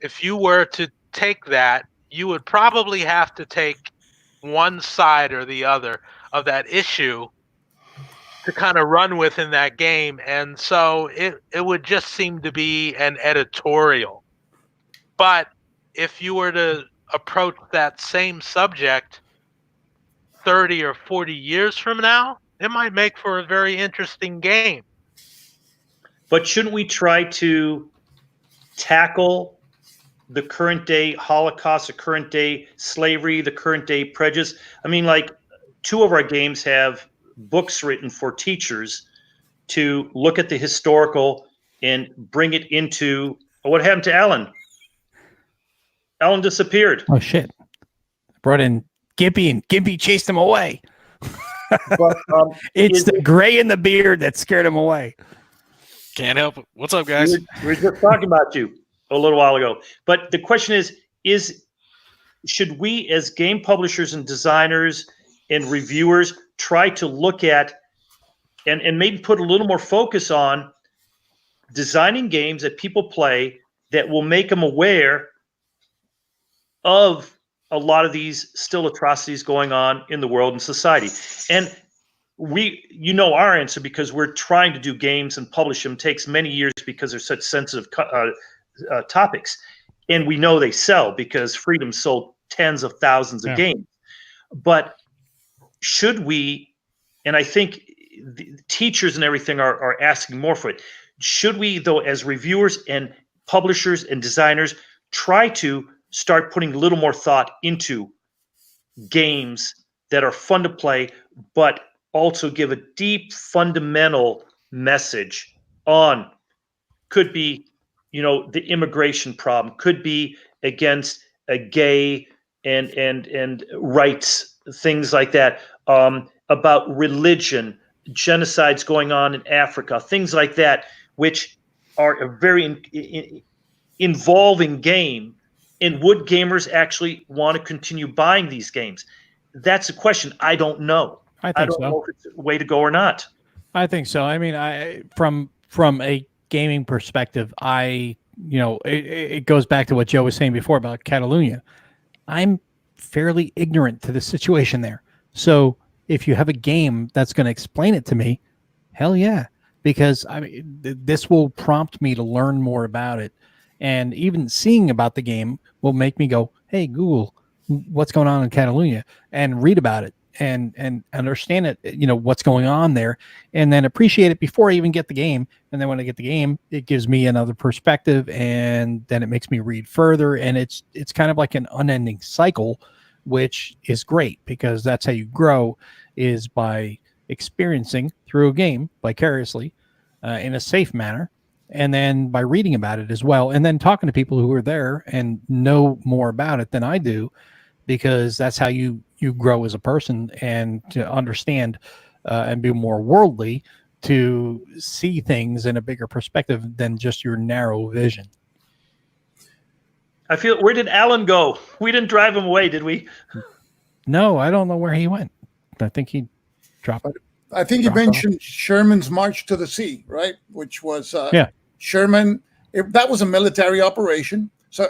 if you were to take that, you would probably have to take one side or the other of that issue to kind of run with in that game. And so it would just seem to be an editorial. But if you were to approach that same subject 30 or 40 years from now, it might make for a very interesting game. But shouldn't we try to tackle the current day Holocaust, the current day slavery, the current day prejudice? I mean, like, 2 of our games have books written for teachers to look at the historical and bring it into. What happened to Alan? Alan disappeared. Oh shit! Brought in Gimpy, and Gimpy chased him away. But, it's the gray in the beard that scared him away. Can't help it. What's up, guys? We were just talking about you a little while ago. But the question is should we, as game publishers and designers and reviewers, try to look at and maybe put a little more focus on designing games that people play that will make them aware of a lot of these still atrocities going on in the world and society? And our answer, because we're trying to do games and publish them. It takes many years because they're such sensitive topics. And we know they sell because Freedom sold tens of thousands of games. But should we, and I think the teachers and everything are asking more for it, should we, though, as reviewers and publishers and designers, try to start putting a little more thought into games that are fun to play, but also give a deep fundamental message on, could be, the immigration problem, could be against a gay and rights, things like that, about religion, genocides going on in Africa, things like that, which are a very involving game. And would gamers actually want to continue buying these games? That's a question. I don't know. I don't know if it's a way to go or not. I think so. I mean, from a gaming perspective, it goes back to what Joe was saying before about Catalonia. I'm fairly ignorant to the situation there. So if you have a game that's going to explain it to me, hell yeah, because this will prompt me to learn more about it. And even seeing about the game will make me go, hey, Google, what's going on in Catalonia, and read about it and understand it, what's going on there, and then appreciate it before I even get the game. And then when I get the game, it gives me another perspective, and then it makes me read further. And it's kind of like an unending cycle, which is great, because that's how you grow, is by experiencing through a game vicariously in a safe manner, and then by reading about it as well, and then talking to people who are there and know more about it than I do, because that's how you grow as a person, and to understand and be more worldly, to see things in a bigger perspective than just your narrow vision. I feel, where did Alan go? We didn't drive him away, did we? No, I don't know where he went. I think he dropped. I think you mentioned Sherman's March to the Sea, right? Which was yeah. Sherman. That was a military operation. So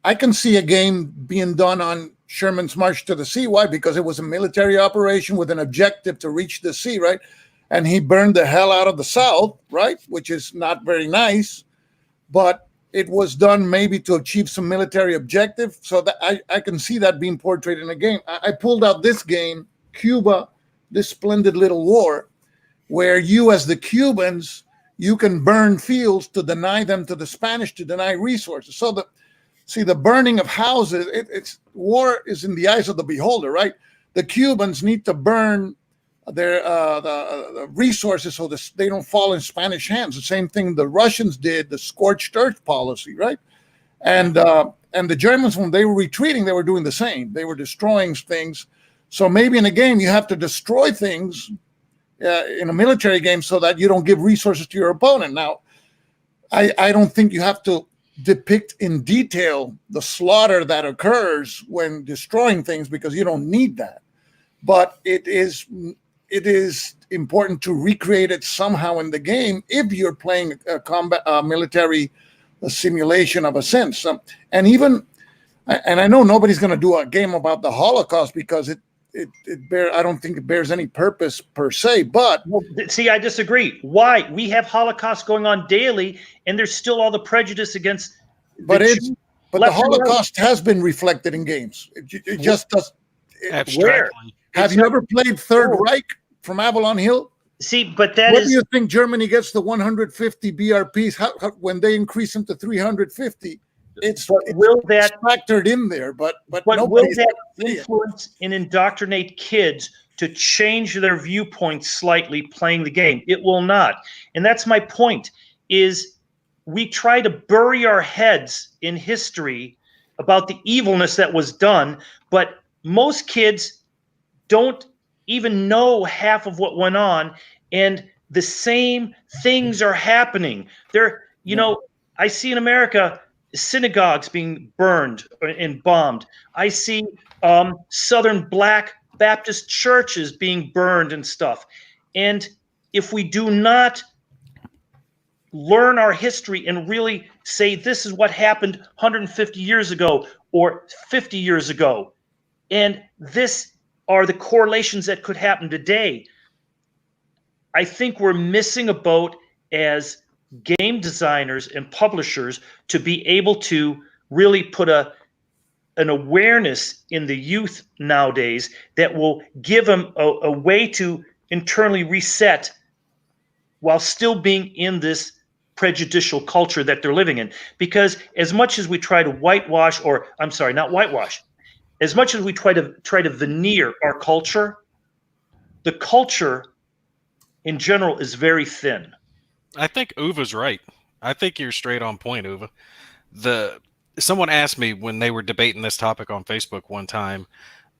I can see a game being done on Sherman's March to the Sea. Why? Because it was a military operation with an objective to reach the sea, right? And he burned the hell out of the South, right? Which is not very nice, but it was done maybe to achieve some military objective. So that I can see that being portrayed in a game. I pulled out this game, Cuba, this splendid little war, where you as the Cubans, you can burn fields to deny them to the Spanish, to deny resources. So the burning of houses, it's war is in the eyes of the beholder, right? The Cubans need to burn their the resources so they don't fall in Spanish hands. The same thing the Russians did, the scorched earth policy, right? And the Germans, when they were retreating, they were doing the same. They were destroying things. So maybe in a game you have to destroy things in a military game so that you don't give resources to your opponent. Now, I don't think you have to depict in detail the slaughter that occurs when destroying things, because you don't need that. But it is important to recreate it somehow in the game if you're playing a combat military simulation of a sense. And I know nobody's going to do a game about the Holocaust because I don't think it bears any purpose per se. But see, I disagree. Why? We have Holocaust going on daily, and there's still all the prejudice against. But the Holocaust has been reflected in games. It just does. Abstractly. Have you ever played Third Reich from Avalon Hill? See, but what do you think Germany gets the 150 BRPs when they increase them to 350? It's factored in there, but will that influence and indoctrinate kids to change their viewpoint slightly playing the game? It will not. And that's my point, is we try to bury our heads in history about the evilness that was done, but most kids don't even know half of what went on, and the same things are happening. I see in America synagogues being burned and bombed. I see Southern Black Baptist churches being burned and stuff. And if we do not learn our history and really say this is what happened 150 years ago or 50 years ago, and this are the correlations that could happen today, I think we're missing a boat as game designers and publishers to be able to really put an awareness in the youth nowadays that will give them a way to internally reset while still being in this prejudicial culture that they're living in. Because as much as we try to whitewash, or I'm sorry, not whitewash, as much as we try to veneer our culture, the culture in general is very thin. I think Uva's right. I think you're straight on point, Uva. Someone asked me when they were debating this topic on Facebook one time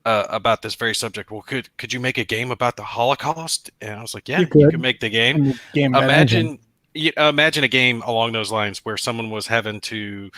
about this very subject. Well, could you make a game about the Holocaust? And I was like, yeah, you could make the game. Imagine a game along those lines where someone was having to,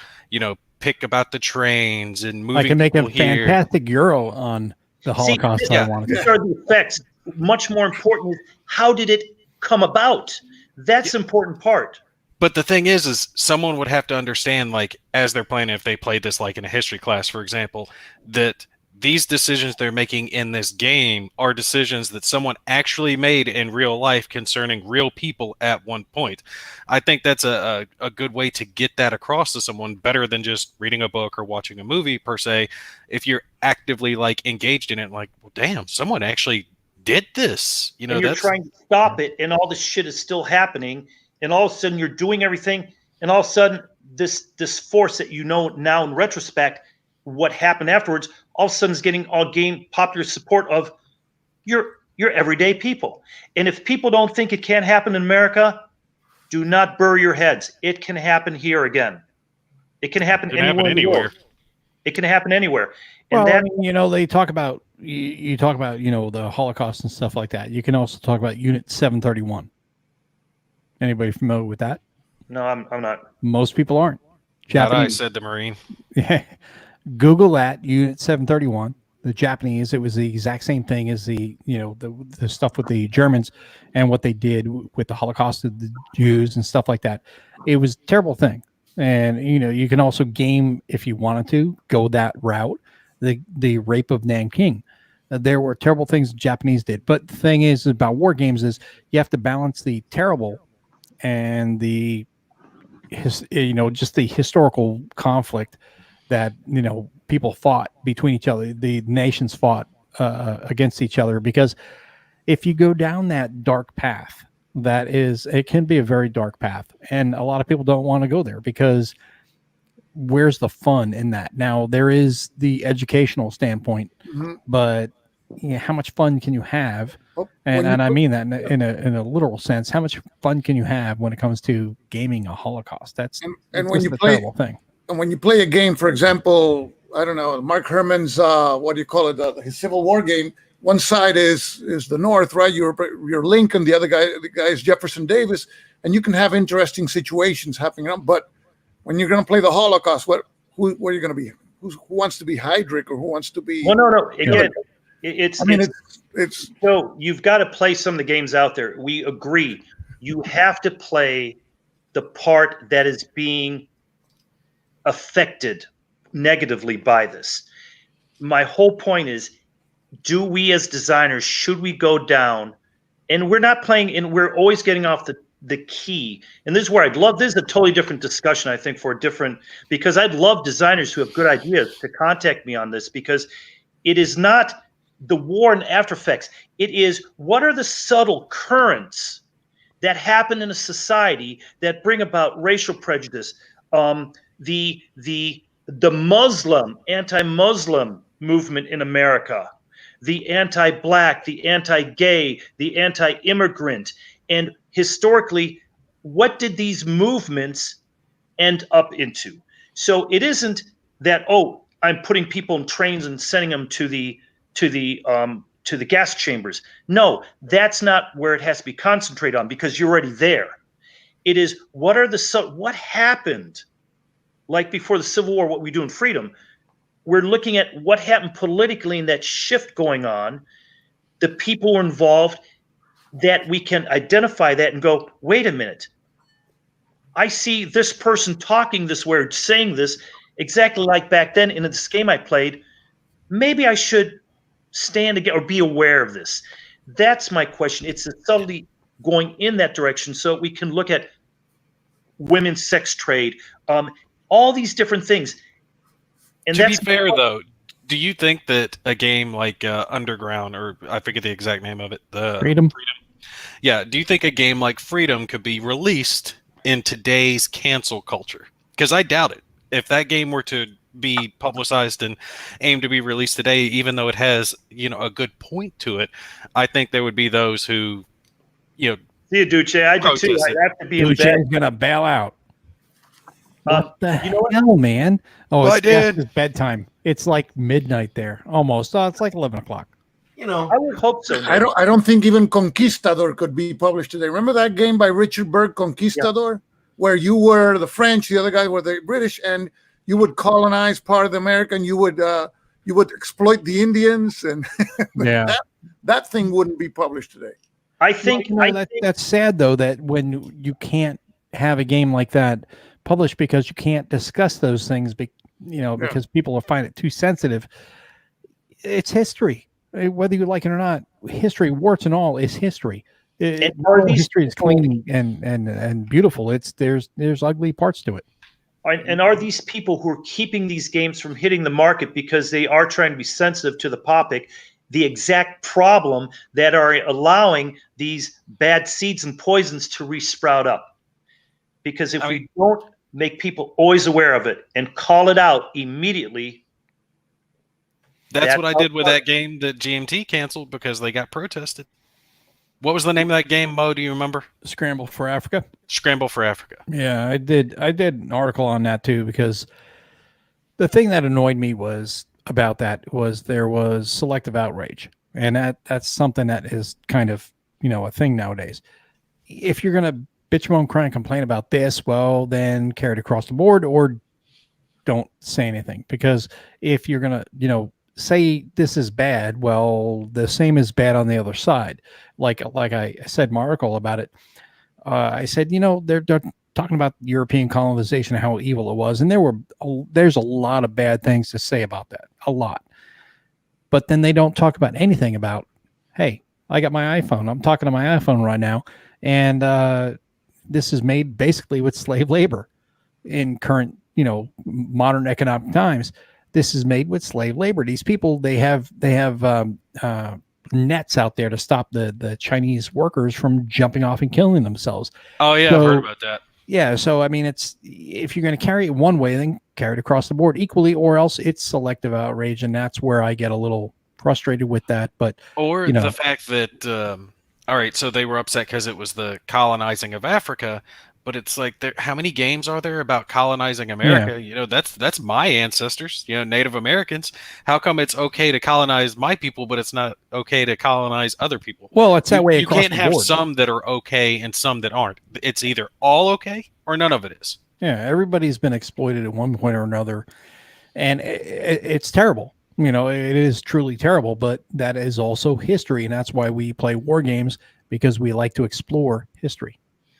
pick about the trains and moving. I can make a here. fantastic Euro on the Holocaust. These are the effects. Much more important is how did it come about? That's the important part. But the thing is someone would have to understand, like, as they're playing, if they played this like in a history class, for example, that these decisions they're making in this game are decisions that someone actually made in real life concerning real people at one point. I think that's a good way to get that across to someone, better than just reading a book or watching a movie per se. If you're actively like engaged in it, like, well, damn, someone actually did this. And you're trying to stop it, and all this shit is still happening, and all of a sudden you're doing everything, and all of a sudden this force that now in retrospect what happened afterwards, all of a sudden is getting popular support of your everyday people. And if people don't think it can't happen in America, do not bury your heads. It can happen here again. It can happen anywhere. It can happen anywhere. And they talk about you talk about the Holocaust and stuff like that. You can also talk about Unit 731. Anybody familiar with that? No, I'm not. Most people aren't. I said the Marine. Yeah. Google that, Unit 731. The Japanese, it was the exact same thing as the stuff with the Germans and what they did with the Holocaust of the Jews and stuff like that. It was a terrible thing. And you can also game if you wanted to go that route. The rape of Nanking. There were terrible things the Japanese did, but the thing is about war games is you have to balance the terrible and the just the historical conflict that people fought between each other. The nations fought against each other, because if you go down that dark path, it can be a very dark path, and a lot of people don't want to go there, because where's the fun in that? Now, there is the educational standpoint, but how much fun can you have? And I mean that in a literal sense. How much fun can you have when it comes to gaming a Holocaust? That's when you a play terrible thing. And when you play a game, for example, I don't know, Mark Herman's what do you call it? His Civil War game. One side is the North, right? You're Lincoln. The guy is Jefferson Davis, and you can have interesting situations happening. But when you're going to play the Holocaust, who are you going to be? Who wants to be Heydrich, or who wants to be? Well, no. Again, it's so you've got to play some of the games out there. We agree. You have to play the part that is being affected negatively by this. My whole point is, do we as designers, should we go down, and we're not playing, and we're always getting off the key, and this is where this is a totally different discussion, I think, because I'd love designers who have good ideas to contact me on this, because it is not the war and after effects. It is, what are the subtle currents that happen in a society that bring about racial prejudice, the Muslim, anti-Muslim movement in America, the anti-black, the anti-gay, the anti-immigrant, and historically, what did these movements end up into? So it isn't that, oh, I'm putting people in trains and sending them to the gas chambers. No, that's not where it has to be concentrated on, because you're already there. It is, what happened, like before the Civil War, what we do in freedom. We're looking at what happened politically in that shift going on, the people who are involved, that we can identify that and go, wait a minute, I see this person talking this way, or saying this exactly like back then in this game I played. Maybe I should stand again or be aware of this. That's my question. It's subtly going in that direction, so we can look at women's sex trade, all these different things. And to be fair, though, do you think that a game like Underground, or I forget the exact name of it, Freedom? Yeah, do you think a game like Freedom could be released in today's cancel culture? Because I doubt it. If that game were to be publicized and aimed to be released today, even though it has, a good point to it, I think there would be those who, See you, Duce. I do too. I have to be in bed. Duce's gonna bail out. What the what? hell, man? Oh, Well, it's bedtime. It's like midnight there, almost. Oh, it's like 11 o'clock. I would hope so. I don't think even Conquistador could be published today. Remember that game by Richard Berg, Conquistador, where you were the French, the other guy were the British, and you would colonize part of America, and you would exploit the Indians, and that thing wouldn't be published today. I think that's sad, though, that when you can't have a game like that published because you can't discuss those things, because people will find it too sensitive. It's history. Whether you like it or not, history, warts and all, is history. History is clean and beautiful. There's ugly parts to it. And are these people who are keeping these games from hitting the market because they are trying to be sensitive to the topic, the exact problem that are allowing these bad seeds and poisons to resprout up? Because if we don't make people always aware of it and call it out immediately. That's what I did with that game that GMT canceled because they got protested. What was the name of that game, Mo? Do you remember? Scramble for Africa. Scramble for Africa. Yeah, I did an article on that too, because the thing that annoyed me about that was there was selective outrage, and that's something that is kind of a thing nowadays. If you're gonna bitch, moan, cry, and complain about this, well, then carry it across the board, or don't say anything. Because if you're gonna say this is bad, well, the same is bad on the other side. Like I said in my article about it, I said, talking about European colonization and how evil it was, and there's a lot of bad things to say about that, a lot. But then they don't talk about anything about, hey, I got my iPhone. I'm talking to my iPhone right now, and this is made basically with slave labor in current, modern economic times. This is made with slave labor. These people, they have nets out there to stop the Chinese workers from jumping off and killing themselves. Oh yeah, I've heard about that. Yeah, so I mean, it's, if you're going to carry it one way, then carry it across the board equally, or else it's selective outrage, and that's where I get a little frustrated with that. But the fact that all right, so they were upset because it was the colonizing of Africa, but it's like, how many games are there about colonizing America? Yeah. That's my ancestors, Native Americans. How come it's okay to colonize my people, but it's not okay to colonize other people? Well, it's that way. You can't have some that are okay and some that aren't. It's either all okay or none of it is. Yeah, everybody's been exploited at one point or another, and it's terrible. It is truly terrible, but that is also history, and that's why we play war games, because we like to explore history.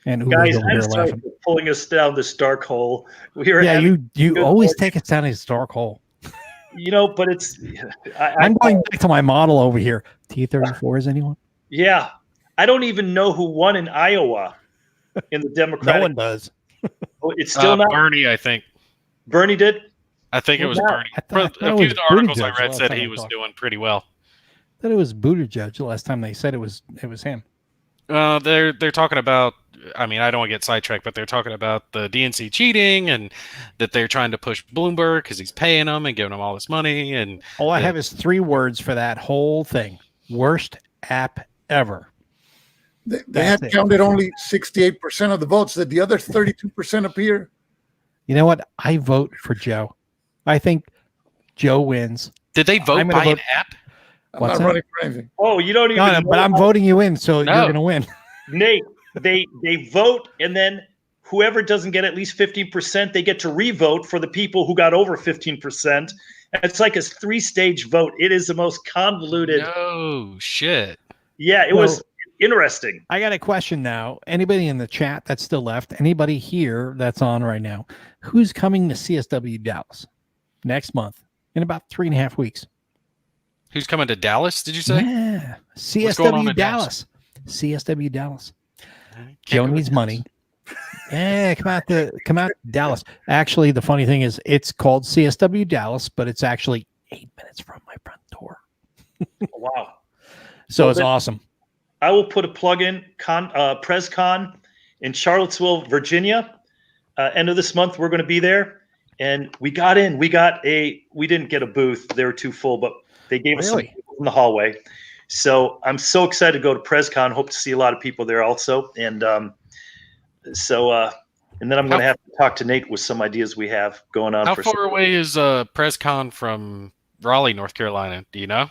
And guys, I'm sorry for pulling us down this dark hole. You always take us down this dark hole. But it's. I'm going back to my model over here. T-34 is anyone? Yeah, I don't even know who won in Iowa in the Democratic. No one does. Oh, it's still not Bernie, I think. Bernie did. I think it was Bernie. A few of the articles I read said he was doing pretty well. I thought it was Buttigieg the last time they said it was him. They're talking about, I mean, I don't want to get sidetracked, but they're talking about the DNC cheating and that they're trying to push Bloomberg because he's paying them and giving them all this money. And all I have is 3 words for that whole thing: worst app ever. They had counted only 68% of the votes. Did the other 32% appear? You know what? I vote for Joe. I think Joe wins. Did they vote by an app? I'm not running for anything. Oh, you don't even. No, but I'm voting you in, so you're going to win. Nate, they vote, and then whoever doesn't get at least 15%, they get to re-vote for the people who got over 15%. It's like a 3-stage vote. It is the most convoluted. Oh shit! Yeah, it was interesting. I got a question now. Anybody in the chat that's still left? Anybody here that's on right now? Who's coming to CSW Dallas next month in about 3.5 weeks? Who's coming to Dallas? Did you say? Yeah, CSW Dallas. CSW Dallas. Joe needs money. Yeah, come out to Dallas. Actually, the funny thing is, it's called CSW Dallas, but it's actually 8 minutes from my front door. Wow! So it's awesome. I will put a plug in PresCon in Charlottesville, Virginia. End of this month, we're going to be there, and we got in. We didn't get a booth; they were too full, but they gave us some people in the hallway. So I'm so excited to go to PresCon. Hope to see a lot of people there also, and and then I'm going to have to talk to Nate with some ideas we have going on. How far away is PresCon from Raleigh, North Carolina? Do you know?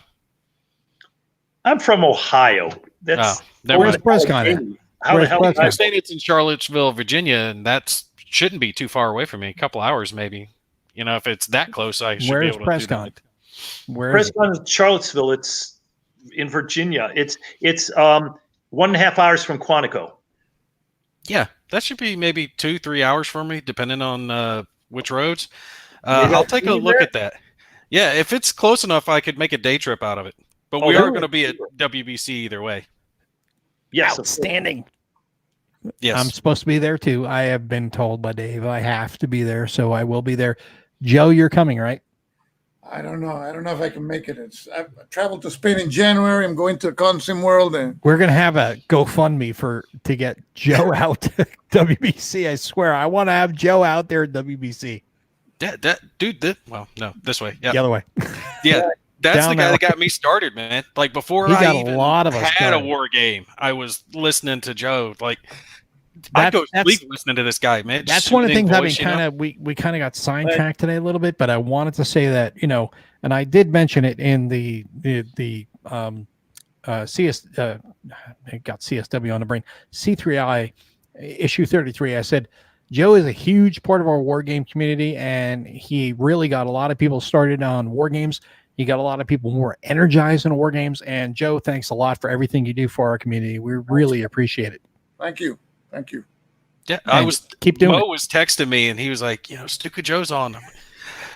I'm from Ohio. That's where's PresCon? How the hell? I'm saying it's in Charlottesville, Virginia, and that shouldn't be too far away from me. A couple hours, maybe. If it's that close, I should be able to do that. PresCon is Charlottesville. It's in Virginia. It's 1.5 hours from Quantico. Yeah, that should be maybe 2-3 hours for me, depending on which roads. I'll take a look at that. Yeah, if it's close enough, I could make a day trip out of it. But we are going to be at WBC either way. Yes, outstanding. Yes, I'm supposed to be there too. I have been told by Dave I have to be there, so I will be there. Joe, you're coming, right? I don't know. I don't know if I can make it. I've traveled to Spain in January. I'm going to Consim World, and we're gonna have a GoFundMe to get Joe out to WBC. I swear, I want to have Joe out there at WBC. Well, no, this way. Yeah, the other way. Yeah. That's the guy that got me started, man. Like before I even had a war game, I was listening to Joe. Like I go sleep listening to this guy, man. That's one of the things I've been we kind of got sidetracked today a little bit, but I wanted to say that, and I did mention it in the CS I got CSW on the brain, C3I issue 33. I said Joe is a huge part of our war game community, and he really got a lot of people started on war games. He got a lot of people more energized in war games. And Joe, thanks a lot for everything you do for our community. We really appreciate it. Thank you. Thank you. Yeah, And keep doing Mo it. was texting me, and he was like, Stuka Joe's on. I'm like,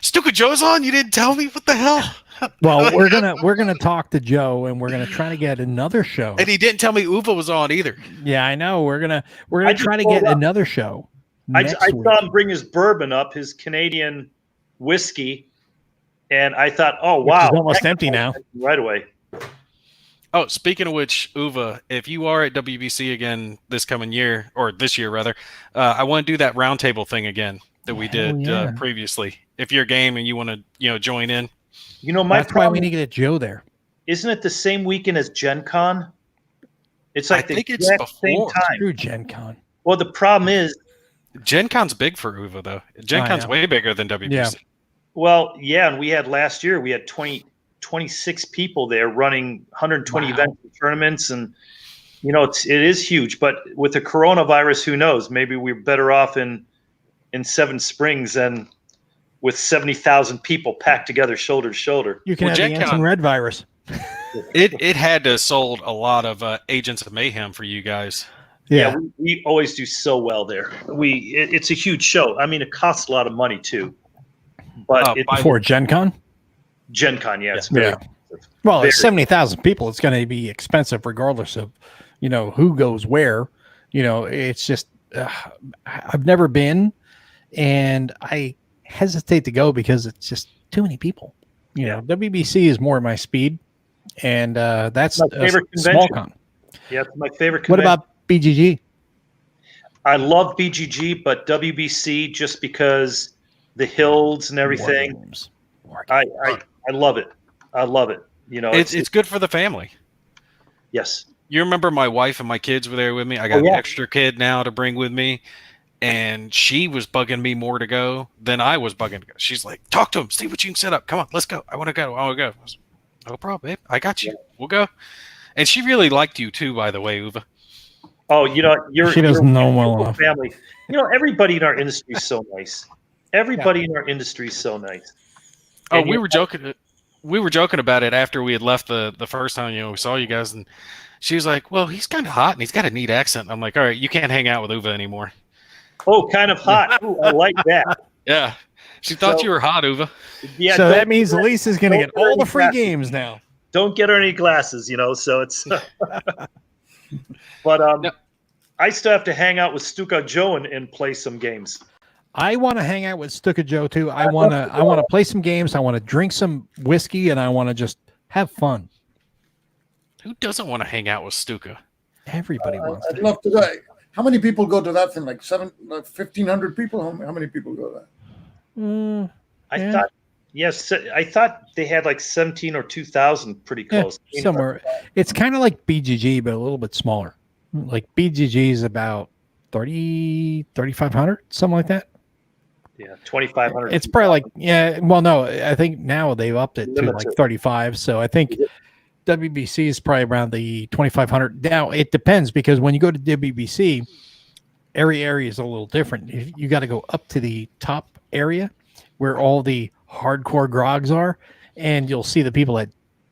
Stuka Joe's on? You didn't tell me? What the hell? Well, we're gonna talk to Joe, and we're gonna try to get another show. And he didn't tell me Uva was on either. Yeah, I know. We're gonna I try to just get pulled up. another show. I Next week. saw him bring his bourbon up, his Canadian whiskey, and I thought, oh Which wow, is almost empty now. right away. Oh, speaking of which, Uva, if you are at WBC again this coming year, or this year rather, I want to do that roundtable thing again that we Hell did yeah. previously. If you're game and you want to, join in. You know, my That's why we problem need to get Joe there. isn't it the same weekend as Gen Con? It's like I the think it's exact same before. time. Through Gen Con. Well, the problem is, Gen Con's big for Uva though. Gen I Con's know. way bigger than WBC. Yeah. well, yeah, and we had last year, we had 26 people there running 120 Wow. events and tournaments, and it is huge. But with the coronavirus, who knows? Maybe we're better off in Seven Springs than with 70,000 people packed together, shoulder to shoulder. You can Well, have the Gen Anson Con- Red virus. It had to have sold a lot of Agents of Mayhem for you guys. Yeah. We always do so well there. It's a huge show. I mean, it costs a lot of money too. But it's Before Gen Con? Gen Con, yeah, it's very expensive. Well, it's Very. 70,000 people. It's going to be expensive regardless of, who goes where. It's just, I've never been, and I hesitate to go because it's just too many people. WBC is more my speed, and that's My a favorite small convention. con. Yeah, it's my favorite What convention. about BGG? I love BGG, but WBC just because the hills and everything. Wargames. I love it. I love it. It's good for the family. yes. You remember my wife and my kids were there with me? I got Oh, yeah. an extra kid now to bring with me. And she was bugging me more to go than I was bugging to go. She's like, talk to him. See what you can set up. Come on, let's go. I want to go. I want to go. I was, no problem, babe. I got you. We'll go. And she really liked you too, by the way, Uva. Oh, you're She doesn't you're a know well wonderful enough. family. Everybody in our industry is so nice. Everybody in our industry is so nice. Oh, And we were joking. We were joking about it after we had left the first time, we saw you guys, and she was like, well, he's kind of hot and he's got a neat accent. I'm like, all right, you can't hang out with Uva anymore. Oh, kind of hot. Ooh, I like that. Yeah. She thought So- you were hot, Uva. Yeah. So don't that means get- Lisa's going to don't get get all any the free glasses. games now. Don't get her any glasses, so it's. But No. I still have to hang out with Stuka Joe and play some games. I want to hang out with Stuka Joe too. I want to play some games. I want to drink some whiskey, and I want to just have fun. Who doesn't want to hang out with Stuka? Everybody wants I'd to. love to go. How many people go to that thing? Like 1,500 people? How many people go to that? Mm, I Yeah. thought, yes, I thought they had like 17 or 2,000 pretty yeah, close. somewhere. It's kind of like BGG, but a little bit smaller. Like BGG is about 3,500, something like that. Yeah, 2,500. It's probably like, yeah, well, no, I think now they've upped it to like Limited. 35. So I think WBC is probably around the 2,500. Now it depends because when you go to WBC, every area is a little different. You got to go up to the top area where all the hardcore grogs are, and you'll see the people that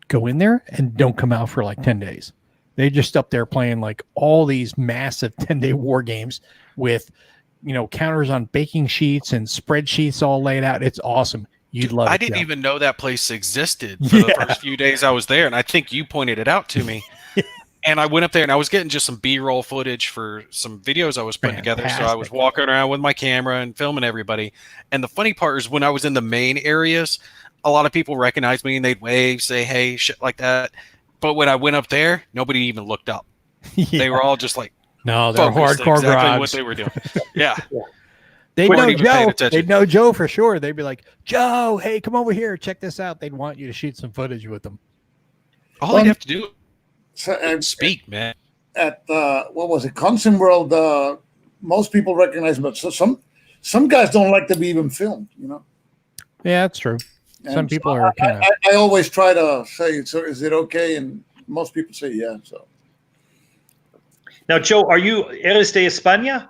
go in there and don't come out for like 10 days. They're just up there playing like all these massive 10-day war games with, counters on baking sheets and spreadsheets all laid out. It's awesome. You'd love it. I didn't Joe. even know that place existed for the Yeah. first few days I was there, and I think you pointed it out to me. And I went up there, and I was getting just some B-roll footage for some videos I was putting together. So I was Fantastic. walking around with my camera and filming everybody. And the funny part is when I was in the main areas, a lot of people recognized me, and they'd wave, say, hey, shit like that. But when I went up there, nobody even looked up. Yeah. They were all just like, No, they're focused hardcore exactly grogs. what they were doing. Yeah. They'd weren't know even paying Joe. attention. They'd know Joe for sure. They'd be like, Joe, hey, come over here. Check this out. They'd want you to shoot some footage with them. All you'd have to do So, is speak, man. at what was it, Consum World? Most people recognize him, but so some guys don't like to be even filmed. Yeah, that's true. Some And people so are kind of. I always try to say, so is it okay? And most people say, yeah. So Now, Joe, eres de España?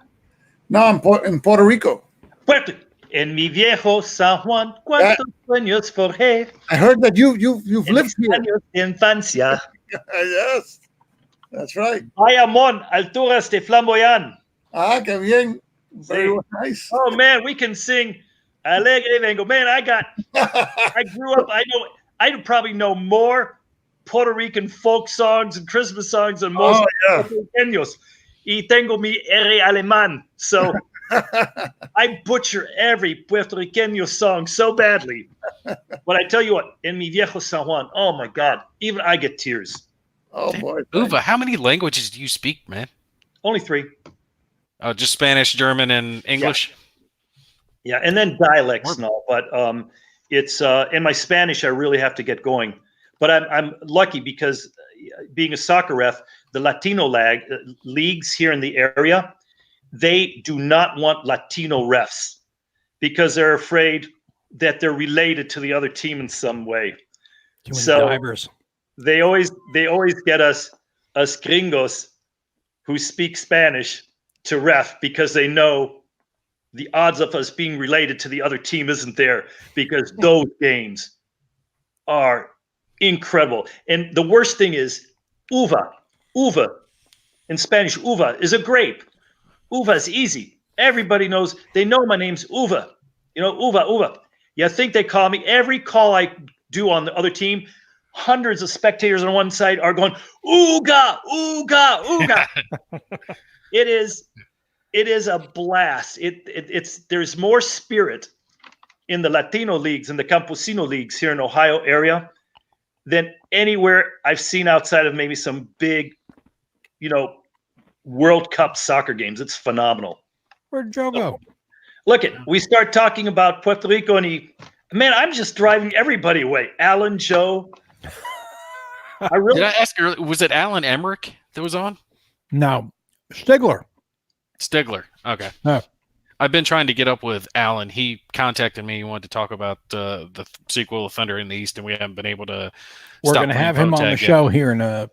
no, I'm in Puerto Rico. Puerto. En mi viejo San Juan, cuántos sueños forjé. I heard that you've En lived mis here. años de infancia. Yes, that's right. Bayamón, alturas de Flamboyán. Ah, qué bien. Very nice. Oh man, we can sing Alegre Vengo. Man, I grew up, I probably know more Puerto Rican folk songs and Christmas songs than most puertorriqueños. Y tengo mi R alemán. So I butcher every Puerto Riqueño song so badly. But I tell you what, in mi viejo San Juan, oh my God, even I get tears. Oh boy. Uva, how many languages do you speak, man? Only 3. Just Spanish, German, and English? Yeah, and then dialects and all. But it's in my Spanish, I really have to get going. But I'm lucky because being a soccer ref, the Latino leagues here in the area, they do not want Latino refs because they're afraid that they're related to the other team in some way. So divers. They always get us gringos who speak Spanish to ref because they know the odds of us being related to the other team isn't there because those games are incredible. And the worst thing is uva in Spanish. Uva is a grape. Uva is easy. Everybody knows. They know my name's Uva. Uva. You think they call me every call I do on the other team. Hundreds of spectators on one side are going, ooga, ooga, ooga. It is a blast. There's more spirit in the Latino leagues and the Campesino leagues here in Ohio area than anywhere I've seen outside of maybe some big, World Cup soccer games. It's phenomenal. Where'd Joe go? Look we start talking about Puerto Rico and I'm just driving everybody away. Alan, Joe. Did I ask earlier, was it Alan Emmerich that was on? No. Stigler. Okay. No. I've been trying to get up with Alan. He contacted me. He wanted to talk about the sequel of Thunder in the East, and we haven't been able to. We're going to have him on the show here in the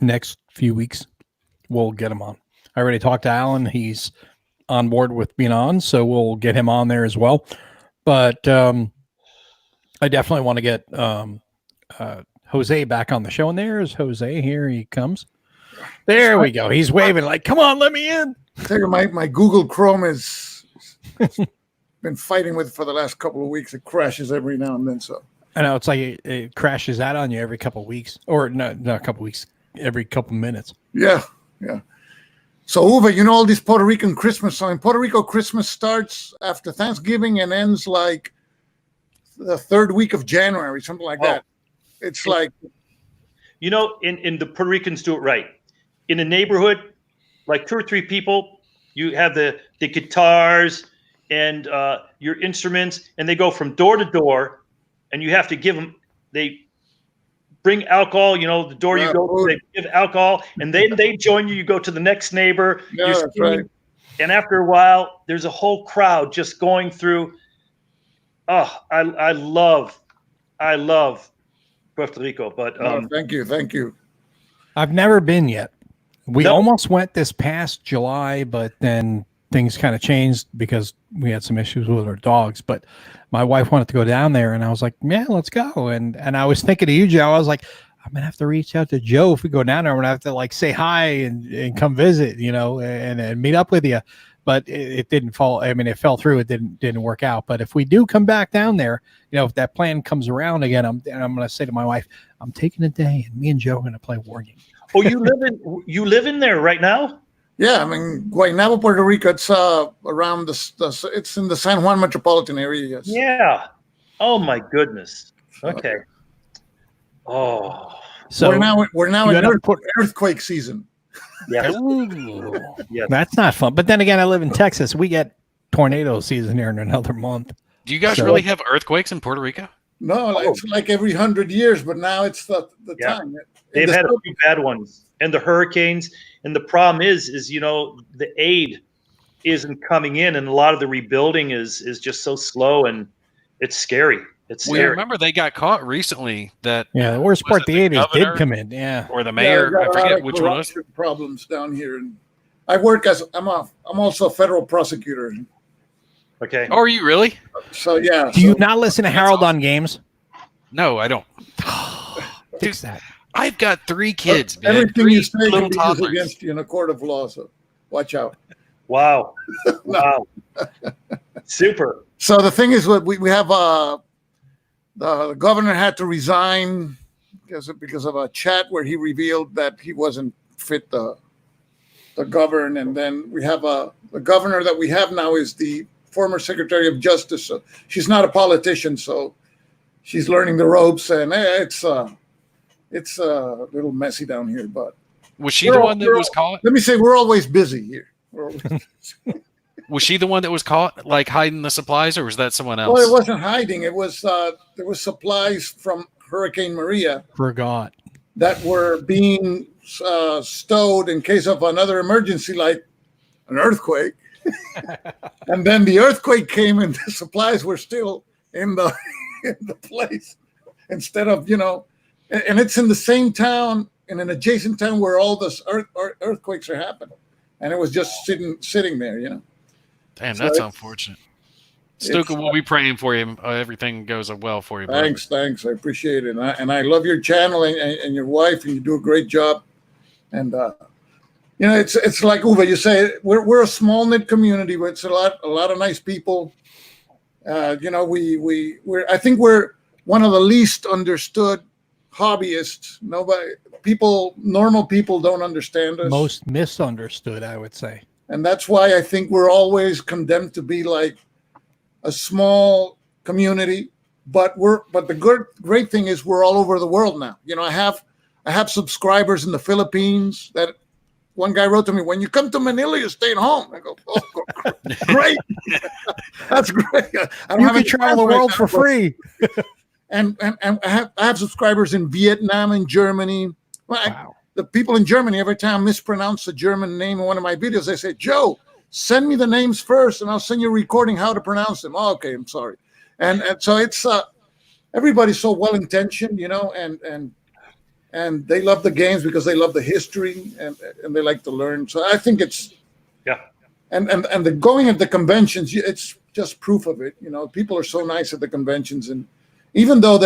next few weeks. We'll get him on. I already talked to Alan. He's on board with being on, so we'll get him on there as well. But I definitely want to get Jose back on the show. And there's Jose. Here he comes. There we go. He's waving like, come on, let me in. I tell you, my Google Chrome has been fighting with it for the last couple of weeks. It crashes every now and then. So I know it's like it crashes out on you every couple of weeks, or not a couple of weeks, every couple of minutes. Yeah. So Uva, all these Puerto Rican Christmas songs. Puerto Rico Christmas starts after Thanksgiving and ends like the 3rd week of January, something like that. It's like, in the Puerto Ricans do it right. In a neighborhood, like 2 or 3 people, you have the guitars and your instruments, and they go from door to door, and you have to give them. They bring alcohol. The door you go to, they give alcohol, and then they join you. You go to the next neighbor. Yeah, that's right. And after a while, there's a whole crowd just going through. Oh, I love Puerto Rico, but thank you. I've never been yet. We almost went this past July, but then things kind of changed because we had some issues with our dogs. But my wife wanted to go down there, and I was like, "Yeah, let's go." And I was thinking of you, Joe. I was like, "I'm gonna have to reach out to Joe if we go down there. I'm gonna have to say hi and come visit, and meet up with you." But it didn't fall. I mean, it fell through. It didn't work out. But if we do come back down there, if that plan comes around again, I'm going to say to my wife, I'm taking a day, and me and Joe are going to play Wargame. Oh, you live in there right now? Yeah, I mean, Guaynabo, Puerto Rico. It's around it's in the San Juan metropolitan area. Yes. Yeah. Oh my goodness. Okay. Oh. So we're now in earthquake season. Yeah. Yes. That's not fun. But then again, I live in Texas. We get tornado season here in another month. Do you guys really have earthquakes in Puerto Rico? No, it's like every 100 years, but now it's the time. They've had a few bad ones, and the hurricanes. And the problem is the aid isn't coming in, and a lot of the rebuilding is just so slow, and it's scary. It's scary. I remember they got caught recently. The worst part, the aid did come in. Yeah, or the mayor. I forget which one it was. Problems down here, and I work I'm also a federal prosecutor. Okay. Oh, are you really? So yeah. Do you not listen to Harold on Games? No, I don't. Fix that. I've got 3 kids, man. Everything 3 you say little can be used toddlers against you in a court of law, so watch out. Wow. Wow. Super. So the thing is, what we have the governor had to resign because of a chat where he revealed that he wasn't fit to govern, and then we have the governor that we have now is the former Secretary of Justice. So she's not a politician, so she's learning the ropes, and it's a little messy down here. But Was she the one that was caught? Let me say, we're always busy here. Was she the one that was caught, like hiding the supplies, or was that someone else? Well, it wasn't hiding. It was there was supplies from Hurricane Maria Forgot. that were being stowed in case of another emergency, like an earthquake. And then the earthquake came, and the supplies were still in the place instead of and it's in the same town, in an adjacent town where all this earthquakes are happening, and it was just sitting there. Damn, So that's unfortunate. Stuka, we'll be praying for you. Everything goes well for you. Thanks. I appreciate it, and I love your channel and your wife, and you do a great job. And it's like Uwe, you say we're a small knit community, but it's a lot of nice people. I think we're one of the least understood hobbyists. Normal people don't understand us. Most misunderstood, I would say. And that's why I think we're always condemned to be like a small community. But the great thing is we're all over the world now. I have subscribers in the Philippines. That one guy wrote to me, "When you come to Manila, you stay at home." I go, "Oh, great, that's great." You can travel the world for free. And I have subscribers in Vietnam and Germany. Wow. The people in Germany, every time I mispronounce a German name in one of my videos, they say, "Joe, send me the names first, and I'll send you a recording how to pronounce them." Oh, okay, I'm sorry. And so it's everybody's so well intentioned, and they love the games because they love the history and they like to learn. So I think it's and the going at the conventions, it's just proof of it. People are so nice at the conventions, and even though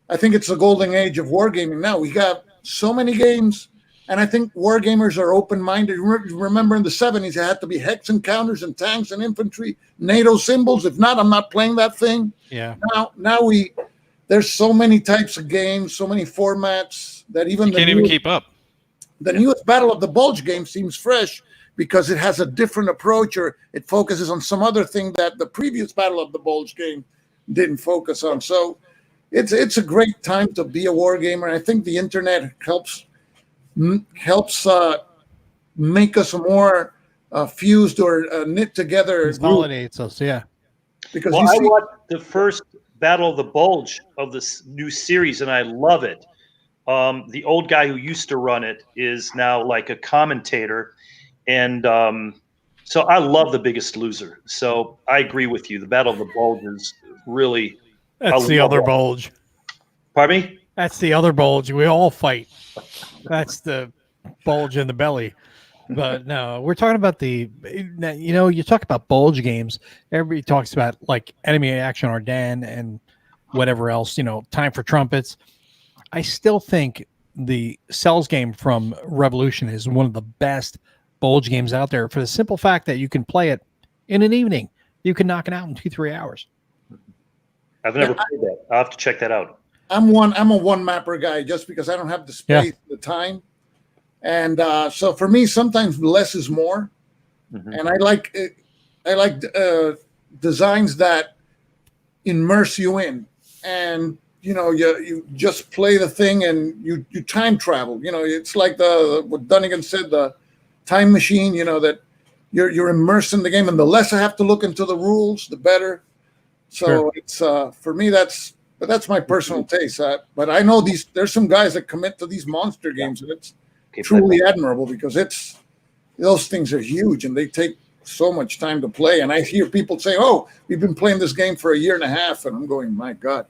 I think it's the golden age of wargaming now. We got so many games, and I think wargamers are open-minded. Remember in the 70s, it had to be hex encounters and tanks and infantry, NATO symbols. If not, I'm not playing that thing. Yeah. Now there's so many types of games, so many formats that even you can't even keep up. The newest Battle of the Bulge game seems fresh because it has a different approach, or it focuses on some other thing that the previous Battle of the Bulge game didn't focus on. So it's a great time to be a wargamer. I think the internet helps make us more fused or knit together. Consolidates us, yeah. Because I watched the first Battle of the Bulge of this new series, and I love it. The old guy who used to run it is now like a commentator, and so I love The Biggest Loser. So I agree with you. The Battle of the Bulge is really. That's the other bulge. Pardon me? That's the other bulge. We all fight. That's the bulge in the belly. But no, we're talking about you talk about bulge games. Everybody talks about like Enemy Action Ardennes and whatever else, Time for Trumpets. I still think the Cells game from Revolution is one of the best bulge games out there for the simple fact that you can play it in an evening. You can knock it out in 2-3 hours. I've never played that. I'll have to check that out. I'm a one mapper guy just because I don't have the space, the time. And so for me, sometimes less is more. Mm-hmm. And I like designs that immerse you in, and you just play the thing and you time travel. It's like what Dunnigan said, the time machine. That you're immersed in the game, and the less I have to look into the rules, the better. So sure. It's for me that's my personal taste. But I know there's some guys that commit to these monster games, and it's truly admirable because those things are huge and they take so much time to play. And I hear people say, "Oh, we've been playing this game for a year and a half," and I'm going, "My God."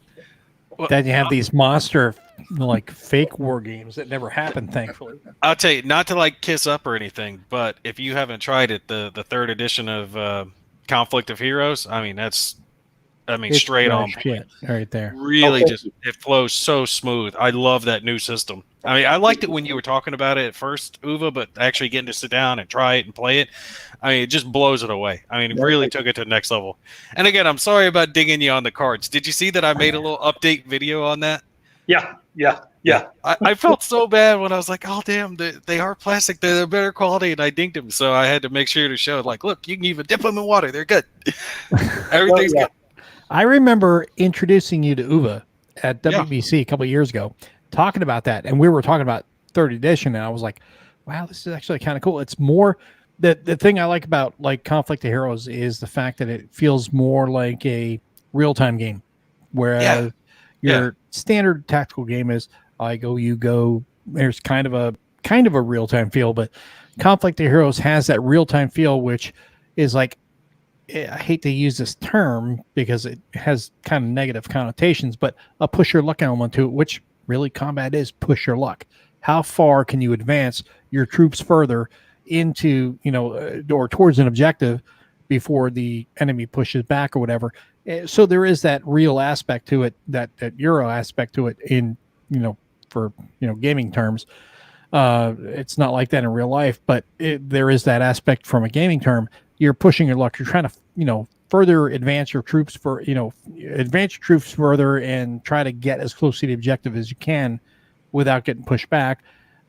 Then you have these monster like fake war games that never happened, thankfully. I'll tell you, not to like kiss up or anything, but if you haven't tried it, the third edition of Conflict of Heroes, I mean, that's I mean, It's straight on fresh point. shit right there. Really, Okay. just it flows so smooth. I love that new system. I mean, I liked it when you were talking about it at first, Uva, but actually getting to sit down and try it and play it, I mean, it just blows it away. I mean, it really took it to the next level. And again, I'm sorry about digging you on the cards. Did you see that I made a little update video on that? Yeah. I felt so bad when I was like, oh, damn, they are plastic. They're better quality, and I dinged them. So I had to make sure to show, like, look, you can even dip them in water. They're good. Everything's good. I remember introducing you to Uva at WBC a couple of years ago, talking about that, and we were talking about 3rd edition, and I was like, wow, this is actually kind of cool. It's more the thing I like about like Conflict of Heroes is the fact that it feels more like a real-time game, whereas your standard tactical game is I go, you go. There's kind of a real-time feel, but Conflict of Heroes has that real-time feel, which is like, I hate to use this term because it has kind of negative connotations, but a push your luck element to it, which really combat is push your luck. How far can you advance your troops further into, or towards an objective before the enemy pushes back or whatever. So there is that real aspect to it, that Euro aspect to it in, for, gaming terms. It's not like that in real life, but there is that aspect from a gaming term. You're pushing your luck. You're trying to, further advance your troops further and try to get as close to the objective as you can without getting pushed back.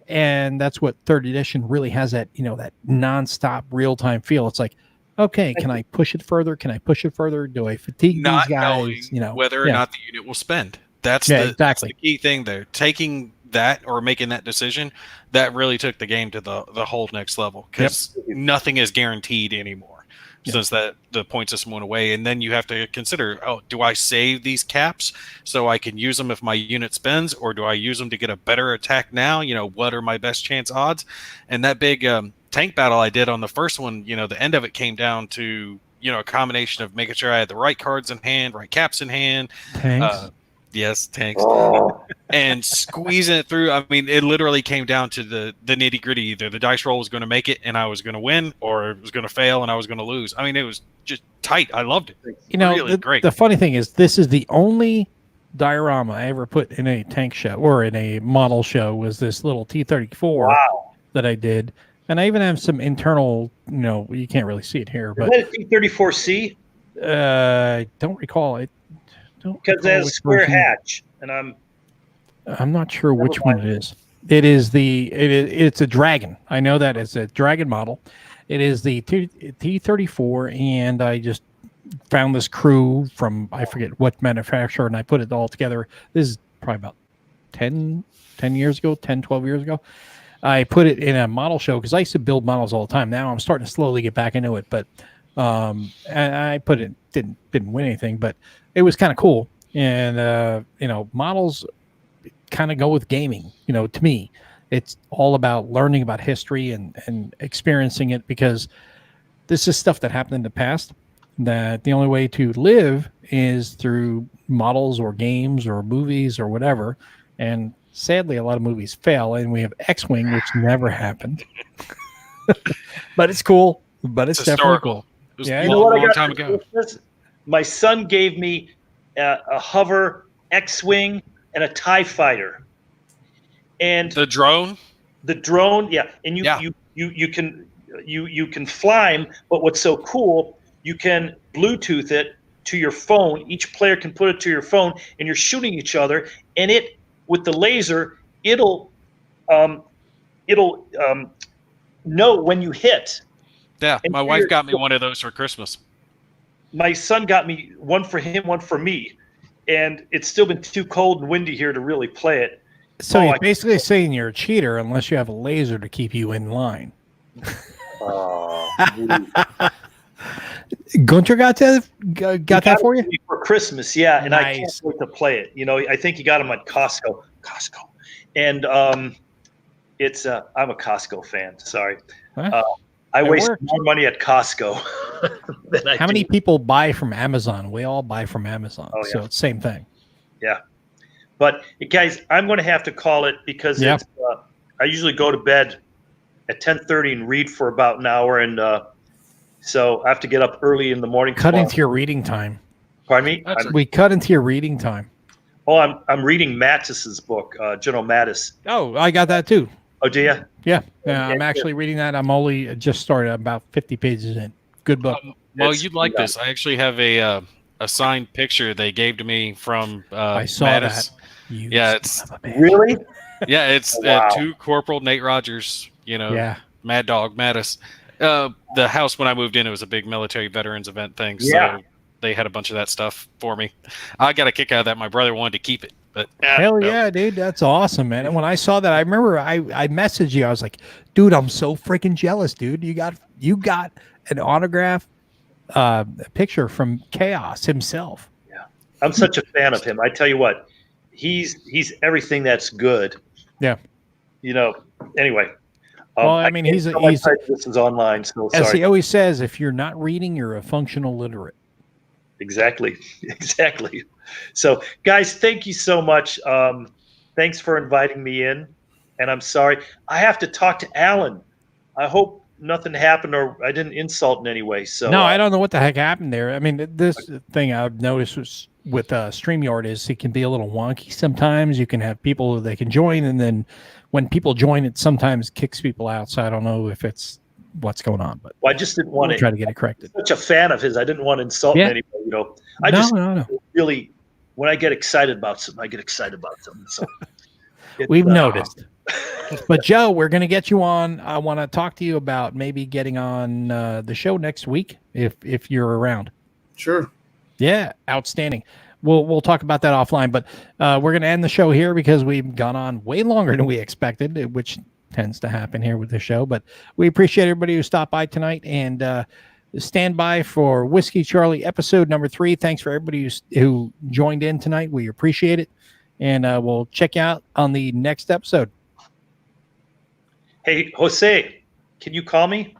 And that's what 3rd edition really has, that, that nonstop real-time feel. It's like, okay, can I push it further? Can I push it further? Do I fatigue Not these guys? knowing whether or not the unit will spend. That's that's the key thing there. Taking that or making that decision, that really took the game to the whole next level, because nothing is guaranteed anymore since the point system went away. And then you have to consider, do I save these caps so I can use them if my unit spends, or do I use them to get a better attack now? What are my best chance odds? And that big tank battle I did on the first one, the end of it came down to, a combination of making sure I had the right cards in hand, right caps in hand. Tanks. Yes, tanks. And squeezing it through. I mean, it literally came down to the nitty gritty. Either the dice roll was going to make it and I was going to win, or it was going to fail and I was going to lose. I mean, it was just tight. I loved it. Really great. The funny thing is, this is the only diorama I ever put in a tank show or in a model show, was this little T-34 that I did. And I even have some internal, you can't really see it here, but is that a T-34C? I don't recall it. Because it has a square hatch, and I'm not sure which one it is. It's a dragon. I know that it's a dragon model. It is the T-34, and I just found this crew from, I forget what manufacturer, and I put it all together. This is probably about 10 years ago, 10, 12 years ago. I put it in a model show because I used to build models all the time. Now I'm starting to slowly get back into it, but and I put it, didn't win anything, but it was kind of cool. And models kind of go with gaming. To me, it's all about learning about history and experiencing it, because this is stuff that happened in the past, that the only way to live is through models or games or movies or whatever. And sadly, a lot of movies fail, and we have X-Wing, which never happened. But it's cool. But it's definitely cool. It was a long time ago. My son gave me a hover X-Wing and a TIE fighter. And the drone, yeah. And you can fly them, but what's so cool, you can Bluetooth it to your phone. Each player can put it to your phone, and you're shooting each other, and it, with the laser, it'll know when you hit. Yeah, my wife got me one of those for Christmas. My son got me one for him, one for me, and it's still been too cold and windy here to really play it. So you're basically saying you're a cheater unless you have a laser to keep you in line. Gunter got that for you? For Christmas, yeah, and nice. I can't wait to play it. I think he got them at Costco, and it's I'm a Costco fan. Sorry, I waste more money at Costco than I How many people buy from Amazon? We all buy from Amazon, so it's same thing. Yeah, but guys, I'm going to have to call it because it's, I usually go to bed at 10:30 and read for about an hour, and so I have to get up early in the morning. Cut into your reading time. Pardon me. We cut into your reading time. I'm reading Mattis's book, General Mattis. Oh, I got that too. Oh, do you? Yeah, I'm actually reading that. I'm only just started about 50 pages in. Good book. Well, you'd like this. I actually have a signed picture they gave to me from I saw Mattis. that. You Yeah, son of a bitch. Really? Yeah, it's Wow. to Corporal Nate Rogers, Yeah. Mad Dog Mattis. The house when I moved in, it was a big military veterans event thing. So Yeah. they had a bunch of that stuff for me. I got a kick out of that. My brother wanted to keep it. But Hell no. yeah, dude. That's awesome, man. And when I saw that, I remember I messaged you. I was like, dude, I'm so freaking jealous, dude. You got an autograph picture from Chaos himself. I'm such a fan of him. I tell you what, he's everything that's good. Yeah. Anyway. Well, I mean, he's this is online, so as sorry. he always says, if you're not reading, you're a functional literate. Exactly. So, guys, thank you so much. Thanks for inviting me in, and I'm sorry I have to talk to Alan. I hope nothing happened or I didn't insult in any way. So No, I don't know what the heck happened there. I mean, this thing I've noticed was with StreamYard is it can be a little wonky sometimes. You can have people that can join, and then when people join, it sometimes kicks people out. So I don't know if it's what's going on, but I just didn't want we'll to try to get it corrected. Such a fan of his. I didn't want to insult Yeah. anybody. I No. really, when I get excited about something, I get excited about something. So We've noticed. But Joe, we're going to get you on. I want to talk to you about maybe getting on the show next week if you're around. Sure. Yeah, outstanding. We'll talk about that offline, but we're going to end the show here because we've gone on way longer than we expected, which tends to happen here with the show. But we appreciate everybody who stopped by tonight, and stand by for Whiskey Charlie episode number 3. Thanks for everybody who joined in tonight. We appreciate it, and we'll check you out on the next episode. Hey, Jose, can you call me?